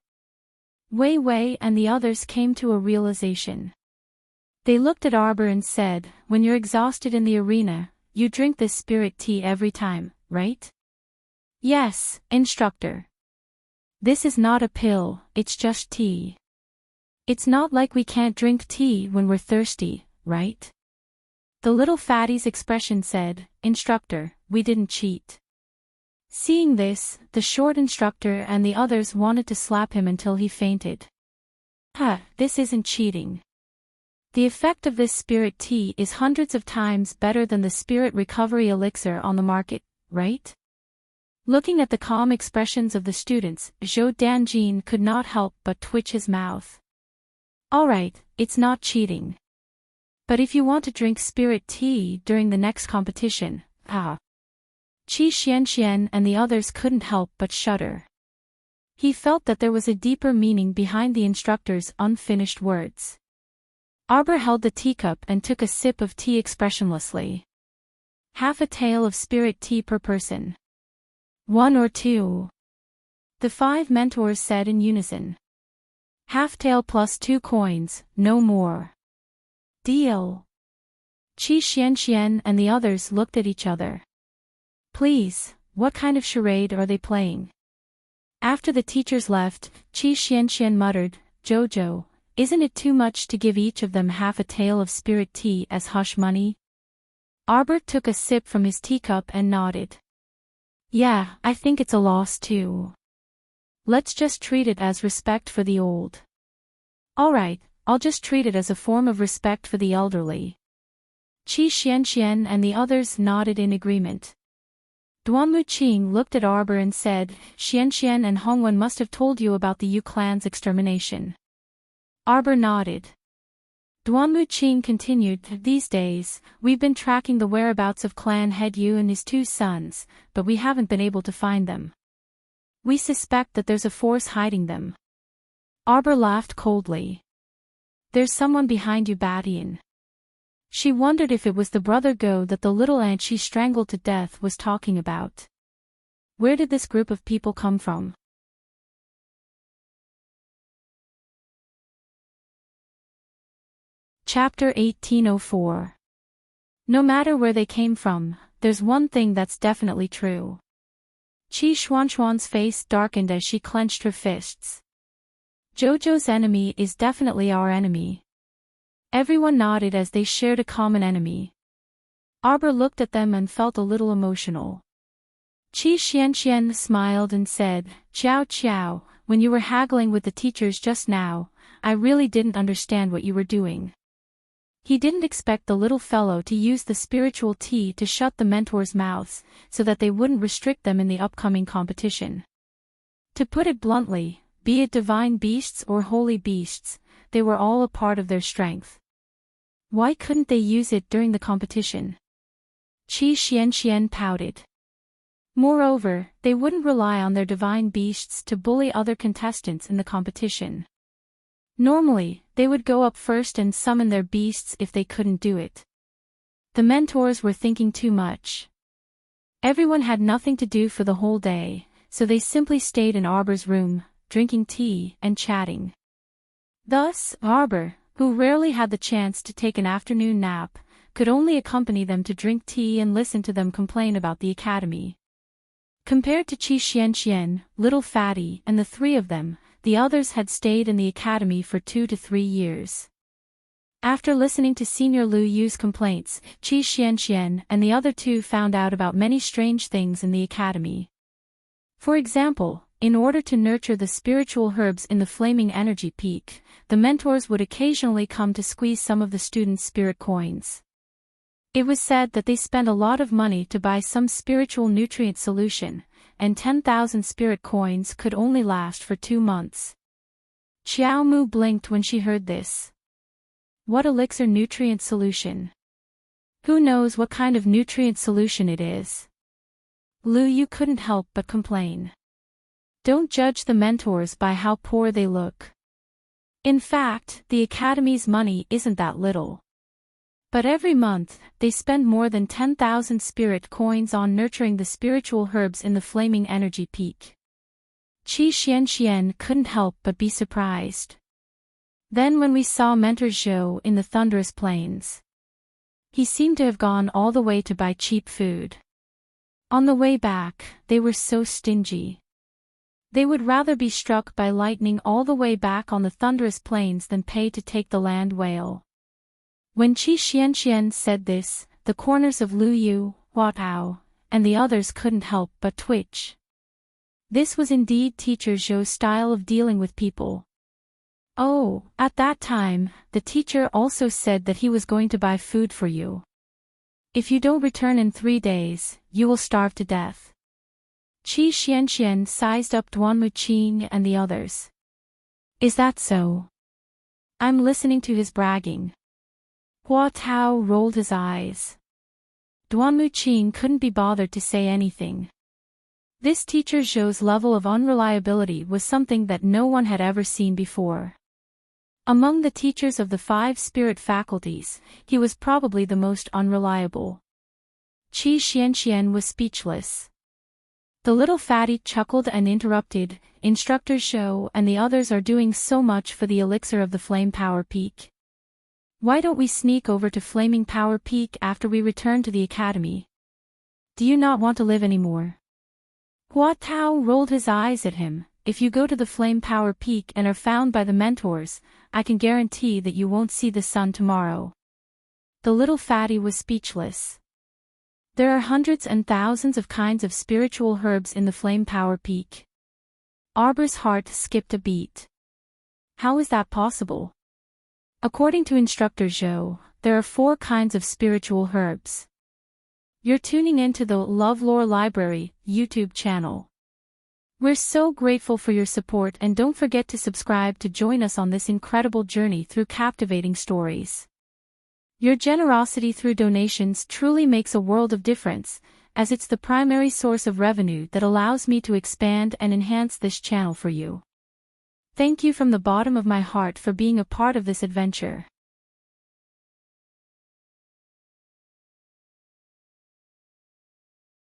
Wei Wei and the others came to a realization. They looked at Arbor and said, when you're exhausted in the arena, you drink this spirit tea every time, right? Yes, instructor. This is not a pill, it's just tea. It's not like we can't drink tea when we're thirsty, right? The little fatty's expression said, Instructor, we didn't cheat. Seeing this, the short instructor and the others wanted to slap him until he fainted. This isn't cheating. The effect of this spirit tea is hundreds of times better than the spirit recovery elixir on the market, right? Looking at the calm expressions of the students, Zhou Danjin could not help but twitch his mouth. Alright, it's not cheating. But if you want to drink spirit tea during the next competition, Qi Xianxian and the others couldn't help but shudder. He felt that there was a deeper meaning behind the instructor's unfinished words. Arbor held the teacup and took a sip of tea expressionlessly. Half a tael of spirit tea per person. 1 or 2. The 5 mentors said in unison. Half tael plus 2 coins, no more. Deal. Qi Xianxian and the others looked at each other. Please, what kind of charade are they playing? After the teachers left, Qi Xianxian muttered, Jojo, isn't it too much to give each of them half a tael of spirit tea as hush money? Arbor took a sip from his teacup and nodded. Yeah, I think it's a loss too. Let's just treat it as respect for the old. Alright, I'll just treat it as a form of respect for the elderly. Qi Xianxian and the others nodded in agreement. Duanmu Qing looked at Arbor and said, Xianxian and Hongwen must have told you about the Yu clan's extermination. Arbor nodded. Duanmu Qing continued, these days, we've been tracking the whereabouts of clan head Yu and his 2 sons, but we haven't been able to find them. We suspect that there's a force hiding them. Arbor laughed coldly. There's someone behind you, Badian. She wondered if it was the brother Go that the little ant she strangled to death was talking about. Where did this group of people come from? Chapter 1804. No matter where they came from, there's one thing that's definitely true. Qi Xuanxuan's face darkened as she clenched her fists. Jojo's enemy is definitely our enemy. Everyone nodded as they shared a common enemy. Arbor looked at them and felt a little emotional. Qi Xianxian smiled and said, "Ciao ciao, when you were haggling with the teachers just now, I really didn't understand what you were doing." He didn't expect the little fellow to use the spiritual tea to shut the mentors' mouths, so that they wouldn't restrict them in the upcoming competition. To put it bluntly, be it divine beasts or holy beasts, they were all a part of their strength. Why couldn't they use it during the competition? Qi Xianxian pouted. Moreover, they wouldn't rely on their divine beasts to bully other contestants in the competition. Normally, they would go up first and summon their beasts if they couldn't do it. The mentors were thinking too much. Everyone had nothing to do for the whole day, so they simply stayed in Arbor's room, drinking tea and chatting. Thus, Arbor, who rarely had the chance to take an afternoon nap, could only accompany them to drink tea and listen to them complain about the academy. Compared to Qi Xianxian, Little Fatty, and the three of them, the others had stayed in the academy for 2 to 3 years. After listening to Senior Lu Yu's complaints, Qi Xianxian and the other two found out about many strange things in the academy. For example, in order to nurture the spiritual herbs in the flaming energy peak, the mentors would occasionally come to squeeze some of the students' spirit coins. It was said that they spent a lot of money to buy some spiritual nutrient solution, and 10,000 spirit coins could only last for 2 months. Xiao Mu blinked when she heard this. What elixir nutrient solution? Who knows what kind of nutrient solution it is? Lu Yu couldn't help but complain. Don't judge the mentors by how poor they look. In fact, the academy's money isn't that little. But every month, they spend more than 10,000 spirit coins on nurturing the spiritual herbs in the flaming energy peak. Qi Xianxian couldn't help but be surprised. Then when we saw Mentor Zhou in the thunderous plains, he seemed to have gone all the way to buy cheap food. On the way back, they were so stingy. They would rather be struck by lightning all the way back on the thunderous plains than pay to take the land whale. When Qi Xianxian said this, the corners of Lu Yu, Hua Tao, and the others couldn't help but twitch. This was indeed Teacher Zhou's style of dealing with people. Oh, at that time, the teacher also said that he was going to buy food for you. If you don't return in 3 days, you will starve to death. Qi Xianxian sized up Duanmu Qing and the others. Is that so? I'm listening to his bragging. Hua Tao rolled his eyes. Duanmu Qing couldn't be bothered to say anything. This teacher Zhou's level of unreliability was something that no one had ever seen before. Among the teachers of the 5 spirit faculties, he was probably the most unreliable. Qi Xianxian was speechless. The little fatty chuckled and interrupted, Instructor Zhou and the others are doing so much for the elixir of the Flame Power Peak. Why don't we sneak over to Flaming Power Peak after we return to the academy? Do you not want to live anymore? Hua Tao rolled his eyes at him. If you go to the Flame Power Peak and are found by the mentors, I can guarantee that you won't see the sun tomorrow. The little fatty was speechless. There are hundreds and thousands of kinds of spiritual herbs in the Flame Power Peak. Arbor's heart skipped a beat. How is that possible? According to Instructor Zhou, there are 4 kinds of spiritual herbs. You're tuning into the LoveLore Library YouTube channel. We're so grateful for your support, and don't forget to subscribe to join us on this incredible journey through captivating stories. Your generosity through donations truly makes a world of difference, as it's the primary source of revenue that allows me to expand and enhance this channel for you. Thank you from the bottom of my heart for being a part of this adventure.